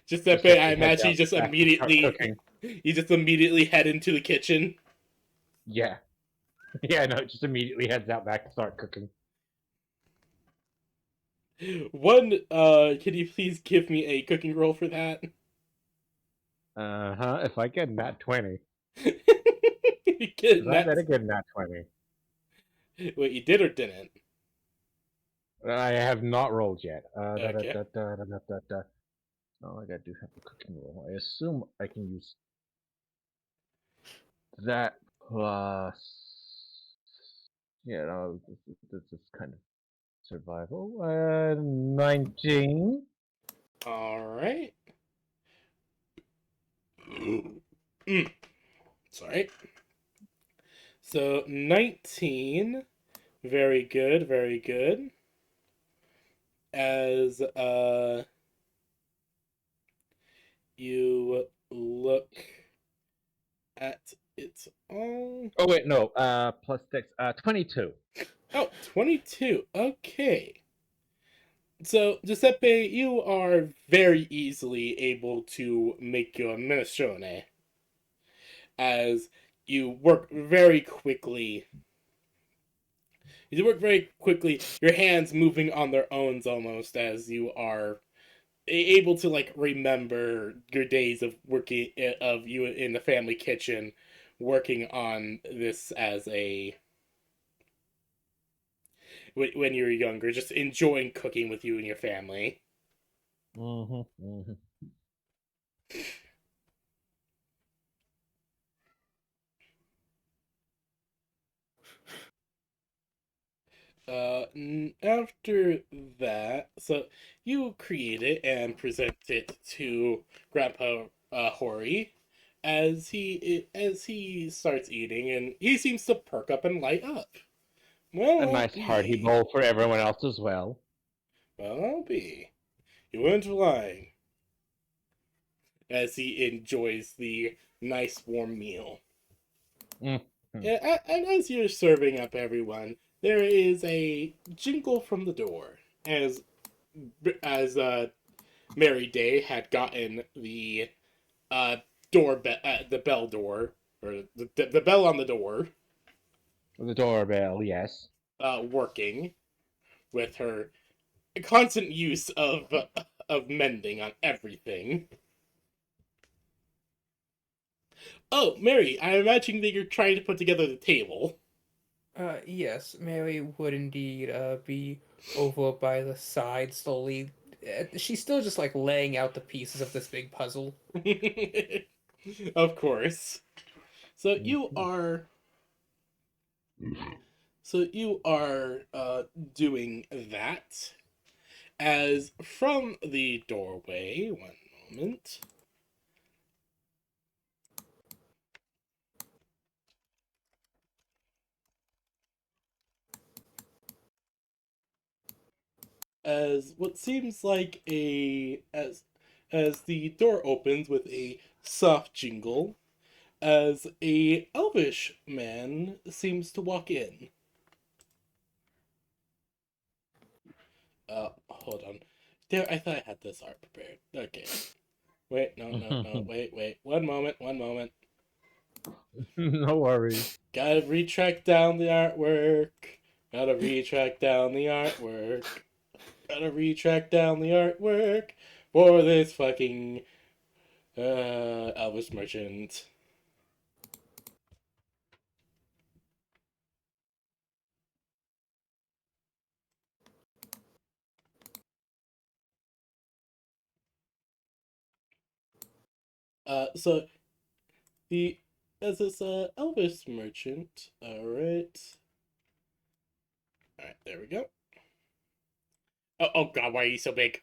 Speaker 5: Giuseppe, I
Speaker 4: head
Speaker 5: imagine
Speaker 4: out back and start cooking.
Speaker 5: you just immediately head into the kitchen.
Speaker 4: Yeah. Yeah, no, just immediately heads out back to start cooking.
Speaker 5: Can you please give me a cooking roll for that?
Speaker 4: If I get nat 20.
Speaker 5: You get
Speaker 4: I better get nat 20.
Speaker 5: Wait, you did or didn't?
Speaker 4: I have not rolled yet.
Speaker 5: Okay.
Speaker 4: Oh, I do have a cooking roll. I assume I can use that plus. Yeah, no, this is kind of survival. 19.
Speaker 5: Alright. Sorry. So, 19. Very good, very good. As, you look at it all.
Speaker 4: Oh, wait, no. Plus 6. 22.
Speaker 5: Oh, 22. Okay. So, Giuseppe, you are very easily able to make your minestrone. As you work very quickly. Your hands moving on their own almost, as you are able to, like, remember your days of working, of you in the family kitchen, working on this as a when you were younger, just enjoying cooking with you and your family. After that, so you create it and present it to Grandpa Hori as he starts eating, and he seems to perk up and light up. Well,
Speaker 4: A
Speaker 5: I'll
Speaker 4: nice hearty
Speaker 5: be.
Speaker 4: bowl for everyone else as well.
Speaker 5: Well, I'll be. You weren't lying. As he enjoys the nice warm meal.
Speaker 4: Mm.
Speaker 5: Yeah, and as you're serving up everyone, there is a jingle from the door as Mary Day had gotten the uh the bell door or the bell on the door
Speaker 4: The doorbell, yes.
Speaker 5: working with her constant use of mending on everything. Oh, Mary, I imagine that you're trying to put together the table.
Speaker 1: Yes, Mary would indeed be over by the side slowly. She's still just like laying out the pieces of this big puzzle.
Speaker 5: Of course. So you are doing that as from the doorway, one moment. As what seems like as the door opens with a soft jingle, as a elvish man seems to walk in. Hold on. There, I thought I had this art prepared. Okay. Wait, no. Wait. One moment.
Speaker 4: No worries.
Speaker 5: Gotta retrack down the artwork. Gotta retrack down the artwork. Gotta retrack down the artwork for this fucking Elvis merchant. So the as this Elvis merchant. All right, there we go. Oh God, why are you so big?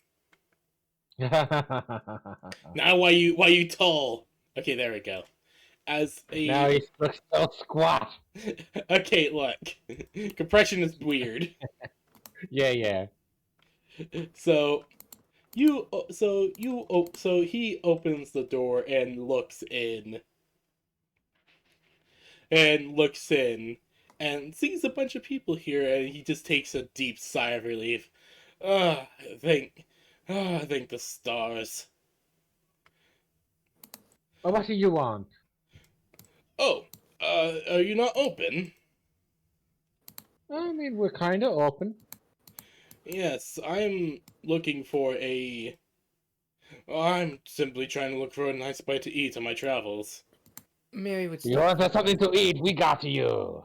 Speaker 5: Now why you tall? Okay, there we go. As
Speaker 4: Now
Speaker 5: a
Speaker 4: he's so squat.
Speaker 5: okay, look, compression is weird.
Speaker 4: Yeah.
Speaker 5: So so he opens the door and looks in and sees a bunch of people here, and he just takes a deep sigh of relief. Ah, thank the stars.
Speaker 4: Oh, what do you want?
Speaker 5: Oh, are you not open?
Speaker 4: I mean, we're kind of open.
Speaker 5: Yes, I'm simply trying to look for a nice bite to eat on my travels.
Speaker 1: Mary would
Speaker 4: You
Speaker 1: start.
Speaker 4: want something to eat? We got you.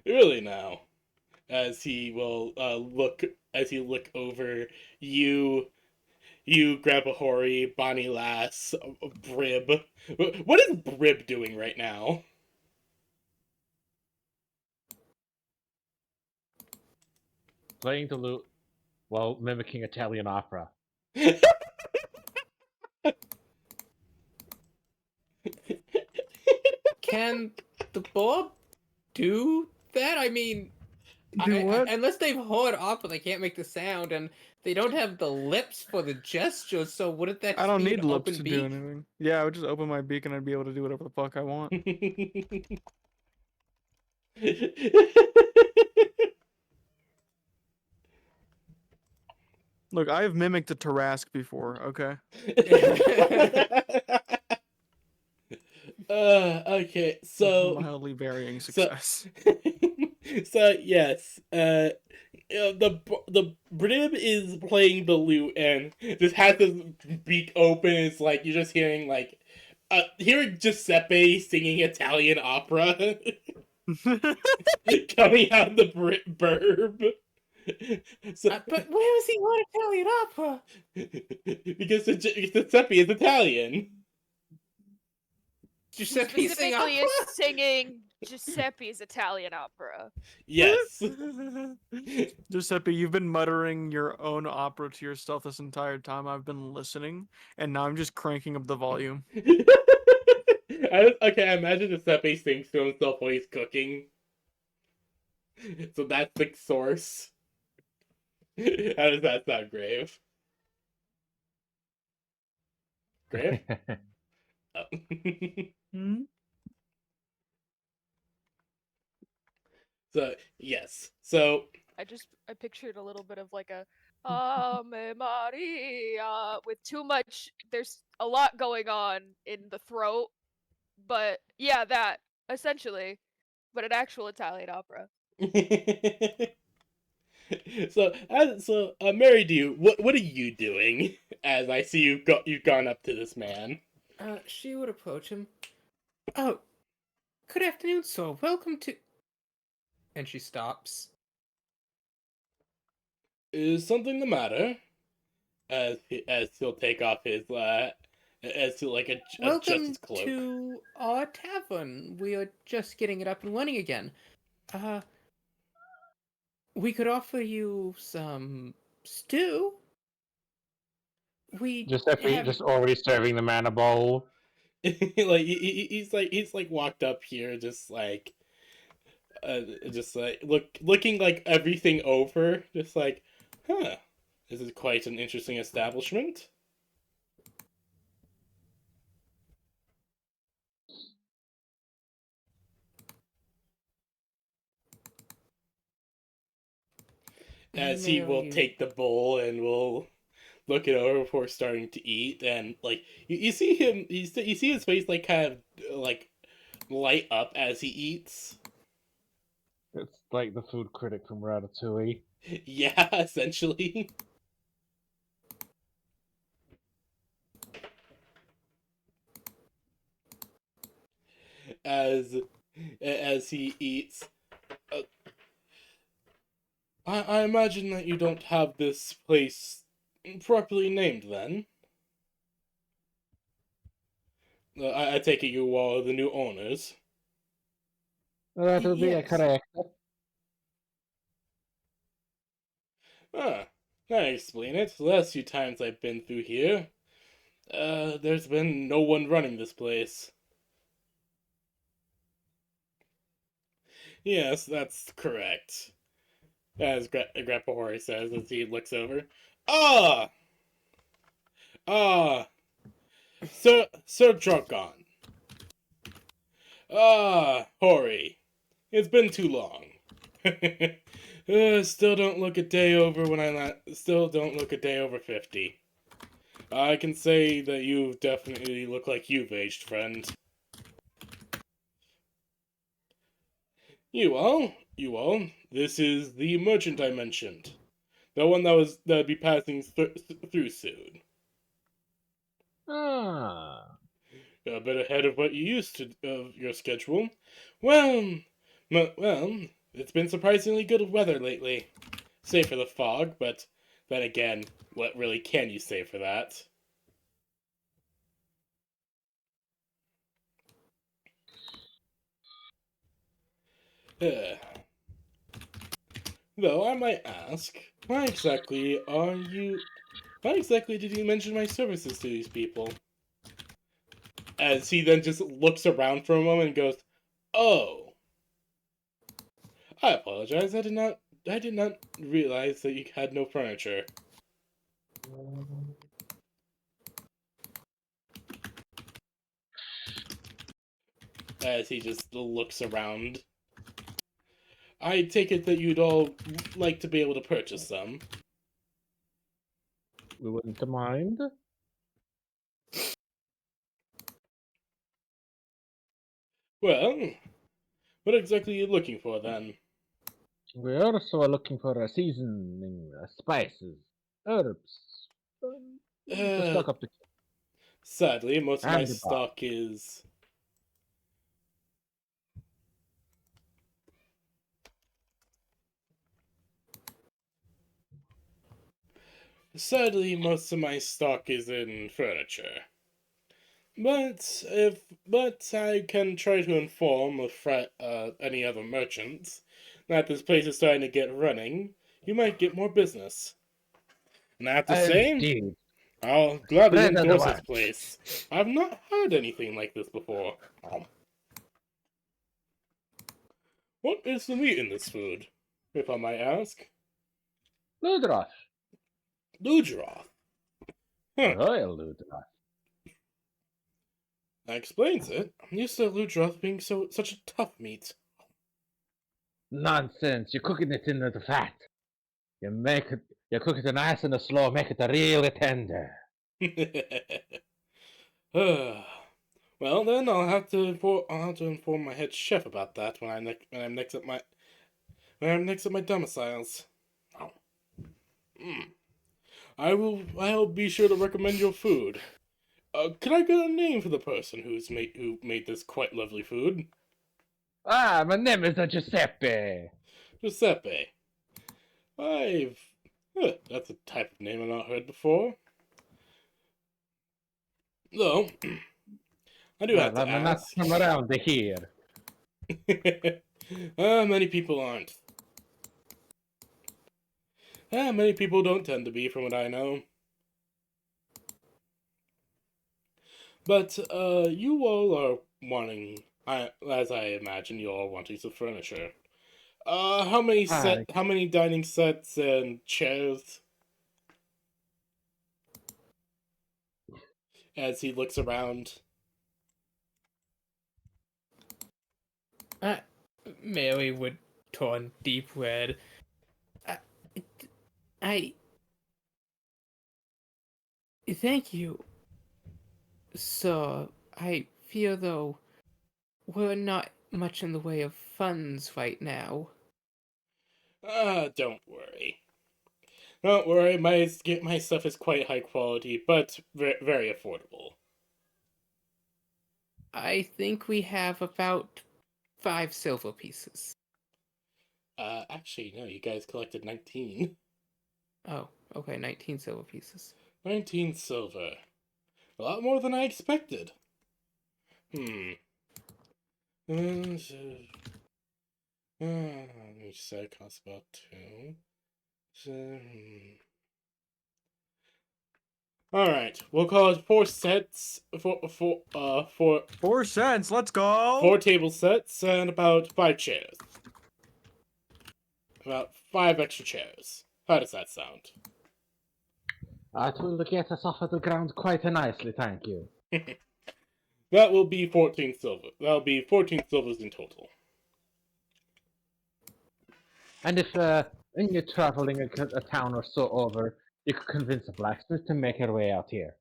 Speaker 5: Really now, as he will look over you, Grandpa Hori, Bonnie Lass, Brib. What is Brib doing right now?
Speaker 4: Playing the lute while mimicking Italian opera.
Speaker 1: Can the Bob do that? I mean,
Speaker 2: Do what?
Speaker 1: unless they've heard opera, they can't make the sound, and they don't have the lips for the gestures. So wouldn't that
Speaker 2: I
Speaker 1: just
Speaker 2: don't
Speaker 1: be
Speaker 2: need
Speaker 1: an
Speaker 2: lips
Speaker 1: open
Speaker 2: to do
Speaker 1: beak?
Speaker 2: anything. Yeah, I would just open my beak and I'd be able to do whatever the fuck I want. Look, I have mimicked a Tarrasque before, okay?
Speaker 5: Okay,
Speaker 2: With
Speaker 5: so
Speaker 2: mildly varying
Speaker 5: so
Speaker 2: success.
Speaker 5: so yes, the Brib is playing the lute and just has his beak open. It's like you're just hearing like hearing Giuseppe singing Italian opera coming out of the burb. So,
Speaker 1: But where is he on Italian opera?
Speaker 5: because Giuseppe is Italian.
Speaker 1: Giuseppe sing
Speaker 3: Specifically
Speaker 1: opera?
Speaker 3: is singing Giuseppe's Italian opera.
Speaker 5: Yes.
Speaker 2: Giuseppe, you've been muttering your own opera to yourself this entire time. I've been listening, and now I'm just cranking up the volume.
Speaker 5: Okay, I imagine Giuseppe sings to himself while he's cooking. So that's the source. How does that sound, Grave? Grave? Oh.
Speaker 2: Hmm?
Speaker 5: So, yes. So,
Speaker 3: I pictured a little bit of like a Ave Maria with too much. There's a lot going on in the throat, but yeah, that essentially, but an actual Italian opera.
Speaker 5: Mary, what are you doing? As I see you've gone up to this man.
Speaker 1: She would approach him. Oh, good afternoon, sir. Welcome to... And she stops.
Speaker 5: Is something the matter? As he'll take off his as to like adjust
Speaker 1: Welcome
Speaker 5: his cloak.
Speaker 1: to our tavern. We are just getting it up and running again. We could offer you some stew. We
Speaker 4: Giuseppe
Speaker 1: have...
Speaker 4: just already serving the man a bowl.
Speaker 5: Like he's like walked up here just like looking like everything over, just like, huh, this is quite an interesting establishment. As he will take the bowl and will look it over before starting to eat, and like you see him, you see his face like kind of like light up as he eats.
Speaker 4: It's like the food critic from Ratatouille.
Speaker 5: Yeah, essentially. As he eats, I imagine that you don't have this place properly named then. I take it you are the new owners.
Speaker 4: That would be
Speaker 1: Yes.
Speaker 4: correct.
Speaker 5: Ah, I explain it. The last few times I've been through here, there's been no one running this place. Yes, that's correct. As Grandpa Hori says as he looks over. Ah! Ah! Sir Drogon. Ah, Hori. It's been too long. Still don't look a day over still don't look a day over 50. I can say that you definitely look like you've aged, friend. You all, this is the merchant I mentioned. The one that'd be passing through soon.
Speaker 4: Ah.
Speaker 5: A bit ahead of what you used to of your schedule. Well, it's been surprisingly good weather lately. Save for the fog, but then again, what really can you say for that? Uh, Though I might ask, why exactly did you mention my services to these people? As he then just looks around for a moment and goes, "Oh, I apologize. I did not realize that you had no furniture." As he just looks around. I take it that you'd all like to be able to purchase some.
Speaker 4: We wouldn't mind.
Speaker 5: Well, what exactly are you looking for then?
Speaker 4: We also are looking for a seasoning, spices, herbs. To
Speaker 5: Uh,
Speaker 4: stock up the.
Speaker 5: Sadly, most of my
Speaker 4: And the bar.
Speaker 5: stock is. Sadly, most of my stock is in furniture. But I can try to inform any other merchants that this place is starting to get running. You might get more business. And I have to say,
Speaker 4: Indeed.
Speaker 5: I'll gladly
Speaker 4: Spread the
Speaker 5: endorse this
Speaker 4: word.
Speaker 5: place. I've not heard anything like this before. What is the meat in this food, if I might ask?
Speaker 4: Ludroth.
Speaker 5: Ludroth. Huh,
Speaker 4: Royal Ludroth.
Speaker 5: that explains it. I'm used to Ludroth being such a tough meat.
Speaker 4: Nonsense. You're cooking it into the fat. You cook it nice and slow, make it really tender.
Speaker 5: Well, then I'll have to inform my head chef about that when I'm next at my domiciles. Oh. Mm. I'll be sure to recommend your food. Could I get a name for the person who made this quite lovely food?
Speaker 4: Ah, my name is Giuseppe.
Speaker 5: Giuseppe. That's a type of name I've not heard before. Though, I do have
Speaker 4: Well,
Speaker 5: to
Speaker 4: I'm not
Speaker 5: ask.
Speaker 4: from around here.
Speaker 5: Many people aren't. Many people don't tend to be, from what I know. But, you all are wanting, as I imagine, you all wanting some furniture.
Speaker 4: Hi.
Speaker 5: How many dining sets and chairs? As he looks around.
Speaker 1: Mary would turn deep red. I thank you, sir. I fear though we're not much in the way of funds right now.
Speaker 5: Don't worry. Don't worry, my stuff is quite high quality, but very affordable.
Speaker 1: I think we have about 5 silver pieces.
Speaker 5: Actually, no, you guys collected 19.
Speaker 1: Oh, okay, 19 silver pieces.
Speaker 5: 19 silver. A lot more than I expected. Let me say it costs about 2. Alright, we'll call it 4 sets,
Speaker 2: 4 cents. Let's go.
Speaker 5: 4 table sets, and about 5 chairs. About 5 extra chairs. How does that sound?
Speaker 4: It will get us off of the ground quite nicely, thank you.
Speaker 5: That will be 14 silver. That'll be 14 silvers in total.
Speaker 4: And if when you're traveling a town or so over, you could convince a blacksmith to make her way out here.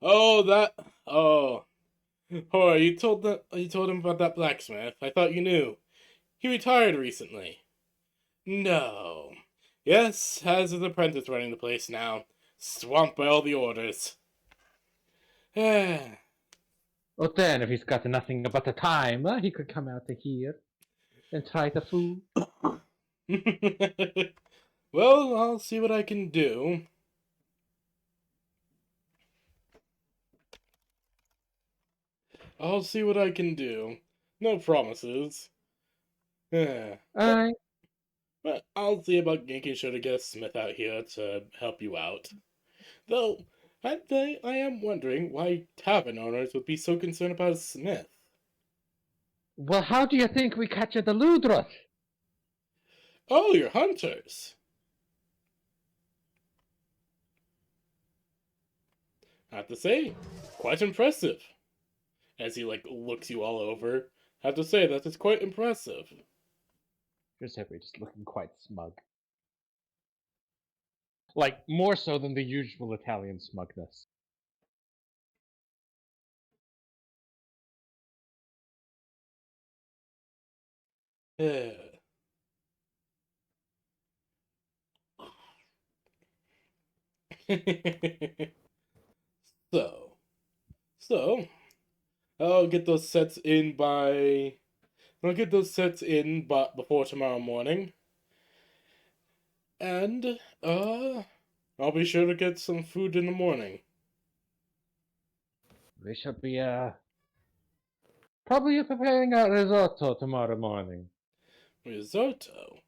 Speaker 5: Oh, that. Oh. Oh, you told him about that blacksmith. I thought you knew. He retired recently. No. Yes, has his apprentice running the place now. Swamped by all the orders.
Speaker 4: Well then, if he's got nothing but the time, he could come out to here and try the food.
Speaker 5: Well, I'll see what I can do. I'll see what I can do. No promises. But
Speaker 4: Aye.
Speaker 5: I'll see about making sure to get a smith out here to help you out. Though, I am wondering why tavern owners would be so concerned about a smith.
Speaker 4: Well, how do you think we captured the Ludroth?
Speaker 5: Oh, you're hunters. I have to say, quite impressive. As he looks you all over, I have to say that is quite impressive.
Speaker 4: Giuseppe just looking quite smug. Like, more so than the usual Italian smugness.
Speaker 5: So I'll get those sets in by. I'll get those sets in, but before tomorrow morning, and I'll be sure to get some food in the morning.
Speaker 4: We should be probably preparing a risotto tomorrow morning.
Speaker 5: Risotto.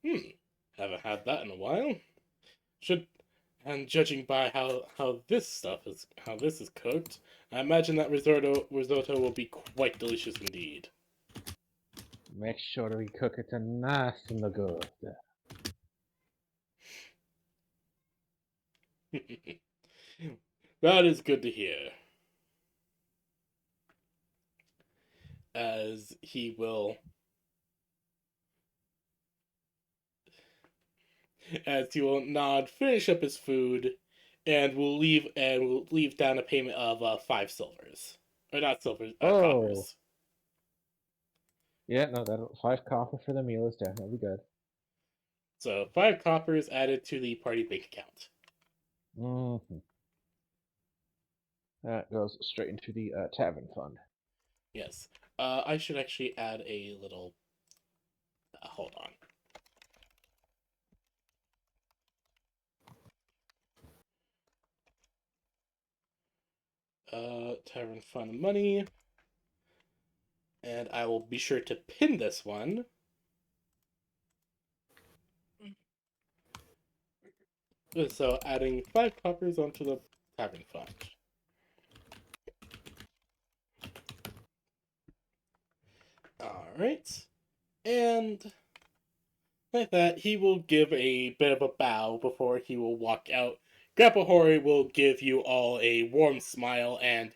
Speaker 5: Haven't had that in a while. Should and judging by how this is cooked, I imagine that risotto will be quite delicious indeed.
Speaker 4: Make sure we cook it nice and good.
Speaker 5: That is good to hear. As he will nod, finish up his food, and will leave down a payment of 5 silvers. Or not silvers, coppers.
Speaker 4: Yeah, no, that 5 copper for the meal is definitely good.
Speaker 5: So 5 coppers added to the party bank account.
Speaker 4: Mm-hmm. That goes straight into the tavern fund.
Speaker 5: Yes. I should actually add a little. Hold on. Tavern fund money. And I will be sure to pin this one. So adding 5 coppers onto the tavern fund. Alright. And like that, he will give a bit of a bow before he will walk out. Grandpa Hori will give you all a warm smile and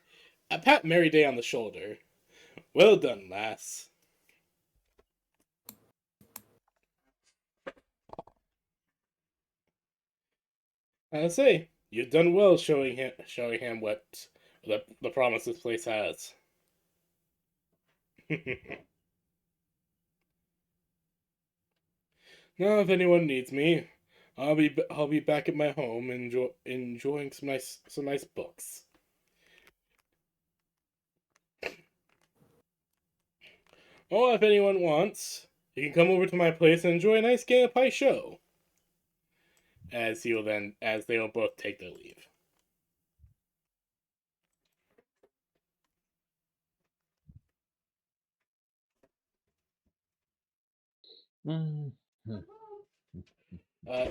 Speaker 5: a pat Mary Day on the shoulder. Well done, lass. I say, you've done well showing him what the promise this place has. Now, if anyone needs me, I'll be back at my home enjoying some nice books. Or if anyone wants, you can come over to my place and enjoy a nice game of pie show. As they will both take their leave.
Speaker 4: Mm-hmm.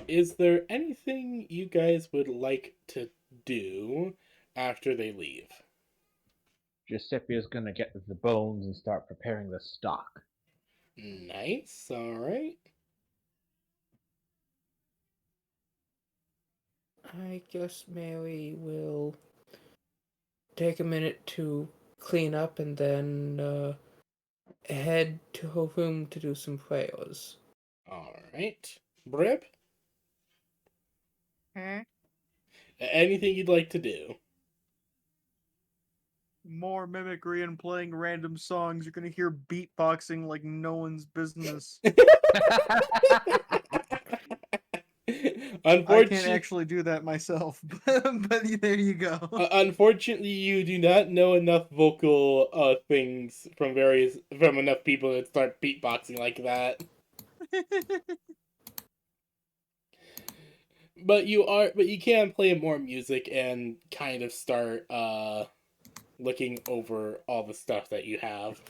Speaker 5: Is there anything you guys would like to do after they leave?
Speaker 4: Giuseppe is gonna get the bones and start preparing the stock.
Speaker 5: Nice, alright.
Speaker 1: I guess Mary will take a minute to clean up and then head to her room to do some prayers.
Speaker 5: Alright. Brib?
Speaker 2: Hmm?
Speaker 5: Anything you'd like to do?
Speaker 2: More mimicry and playing random songs. You're gonna hear beatboxing like no one's business. I can't actually do that myself, but there you go.
Speaker 5: Unfortunately, you do not know enough vocal things from enough people to start beatboxing like that. But you can play more music and kind of start looking over all the stuff that you have.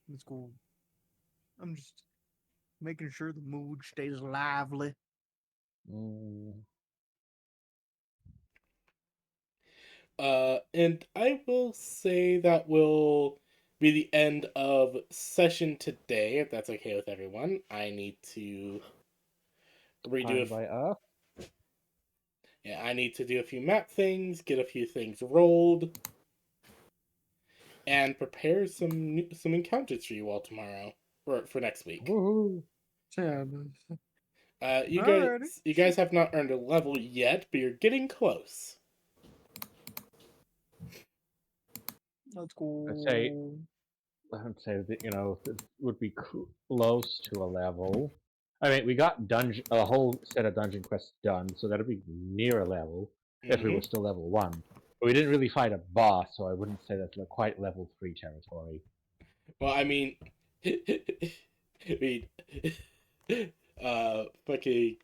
Speaker 2: That's cool. I'm just making sure the mood stays lively.
Speaker 5: And I will say that will be the end of session today, if that's okay with everyone. I need to redo I need to do a few map things, get a few things rolled, and prepare some encounters for you all tomorrow or for next week.
Speaker 4: Woohoo!
Speaker 2: Yeah.
Speaker 5: You guys have not earned a level yet, but you're getting close.
Speaker 2: That's cool.
Speaker 4: Let's say I would say that it would be close to a level. I mean, we got a whole set of dungeon quests done, so that'd be near a level if we were still level 1. But we didn't really fight a boss, so I wouldn't say that's quite level 3 territory.
Speaker 5: Well, I mean, fucking,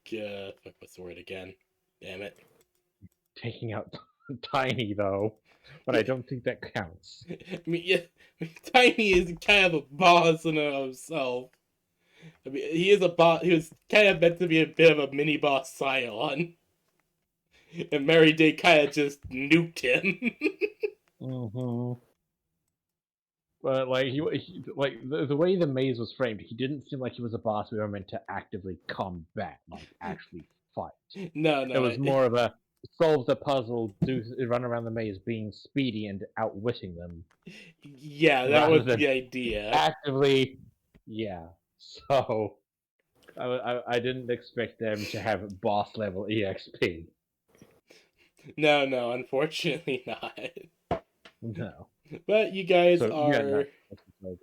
Speaker 5: fuck, what's the word again? Damn it.
Speaker 4: Taking out Tiny though, but I don't think that counts.
Speaker 5: I mean, yeah, Tiny is kind of a boss in and of himself. I mean, he is a boss. He was kind of meant to be a bit of a mini boss Scion, and Mary Day kind of just nuked him.
Speaker 4: Mm-hmm. But like like the way the maze was framed, he didn't seem like he was a boss we were meant to actively combat, like actually fight.
Speaker 5: No,
Speaker 4: It was more of a solve the puzzle, run around the maze, being speedy and outwitting them.
Speaker 5: Yeah, that
Speaker 4: rather
Speaker 5: was
Speaker 4: than
Speaker 5: the idea.
Speaker 4: Actively, yeah. So I didn't expect them to have boss level EXP.
Speaker 5: No, unfortunately not.
Speaker 4: No.
Speaker 5: But you guys
Speaker 4: So
Speaker 5: are.
Speaker 4: yeah, no, that's okay.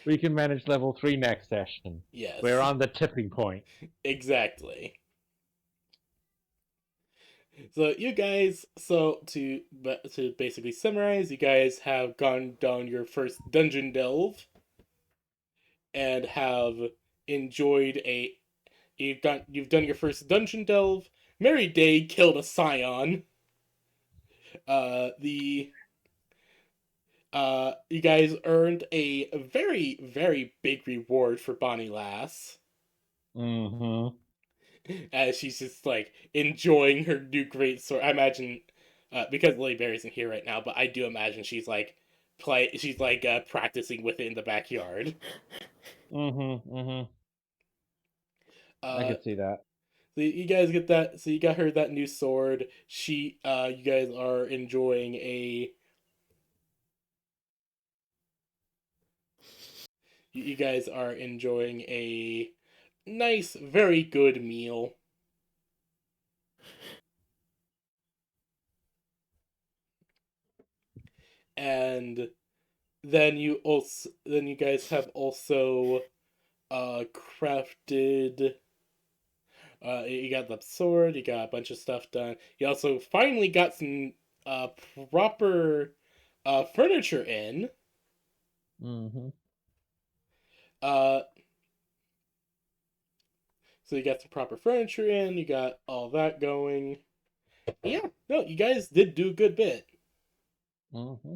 Speaker 4: We can manage level 3 next session.
Speaker 5: Yes.
Speaker 4: We're on the tipping point.
Speaker 5: Exactly. So you guys, to basically summarize, you guys have gone down your first dungeon delve, and have enjoyed you've done your first dungeon delve. Mary Day killed a scion. You guys earned a very, very big reward for Bonnie Lass,
Speaker 4: Mm-hmm.
Speaker 5: as she's just like enjoying her new great sword. I imagine, because Lily Berry isn't here right now, but I do imagine she's like practicing with it in the backyard.
Speaker 4: Mm-hmm. Mm-hmm. I
Speaker 5: Uh,
Speaker 4: could see that.
Speaker 5: so you guys get that. So you got her that new sword. You guys are enjoying a. You guys are enjoying a nice, very good meal. And then you guys have also crafted, you got the sword, you got a bunch of stuff done. You also finally got some uh proper furniture in.
Speaker 4: Mm-hmm.
Speaker 5: Uh so you got some proper furniture in, you got all that going. Yeah, no, you guys did do a good bit.
Speaker 4: Mm-hmm.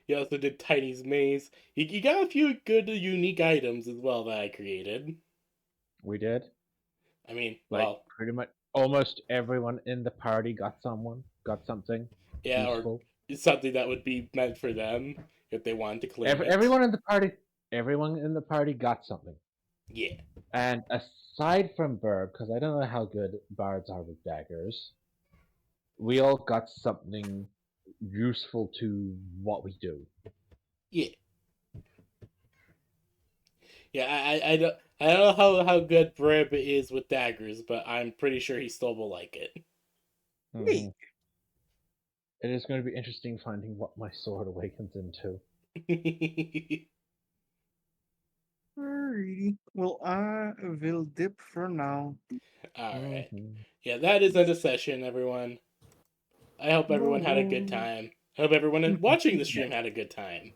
Speaker 5: You also did Tiny's maze. You got a few good unique items as well that I created.
Speaker 4: We did.
Speaker 5: I mean,
Speaker 4: Like
Speaker 5: well,
Speaker 4: pretty much almost everyone in the party got something
Speaker 5: yeah, or
Speaker 4: useful.
Speaker 5: it's something that would be meant for them if they wanted to claim it.
Speaker 4: Everyone in the party got something.
Speaker 5: Yeah.
Speaker 4: And aside from Berg, because I don't know how good bards are with daggers, we all got something useful to what we do.
Speaker 5: Yeah. Yeah, I don't know how good Brib is with daggers, but I'm pretty sure he still will like it.
Speaker 4: Mhm. It is going to be interesting finding what my sword awakens into.
Speaker 2: Alrighty. Well, I will dip for now.
Speaker 5: Alright.
Speaker 4: Mhm.
Speaker 5: Yeah, that is end of session, everyone. I hope everyone had a good time. I hope everyone watching the stream had a good time.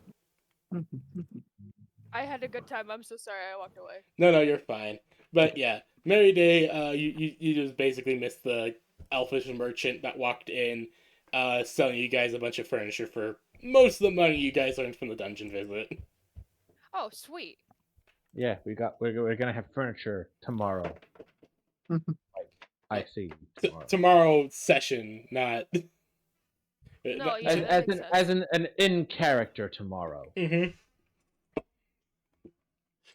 Speaker 3: I had a good time. I'm so sorry I walked away.
Speaker 5: No, you're fine. But yeah, Mary Day, you just basically missed the elfish merchant that walked in, selling you guys a bunch of furniture for most of the money you guys earned from the dungeon visit.
Speaker 3: Oh, sweet.
Speaker 4: Yeah, we're gonna have furniture tomorrow. I see tomorrow.
Speaker 5: Tomorrow session, not.
Speaker 3: No, yeah,
Speaker 4: as
Speaker 3: that
Speaker 4: as
Speaker 3: makes
Speaker 4: an
Speaker 3: sense.
Speaker 4: as an in character tomorrow.
Speaker 5: Mm-hmm.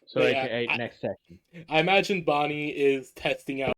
Speaker 4: So
Speaker 5: Yeah,
Speaker 4: aka next session.
Speaker 5: I imagine Bonnie is testing out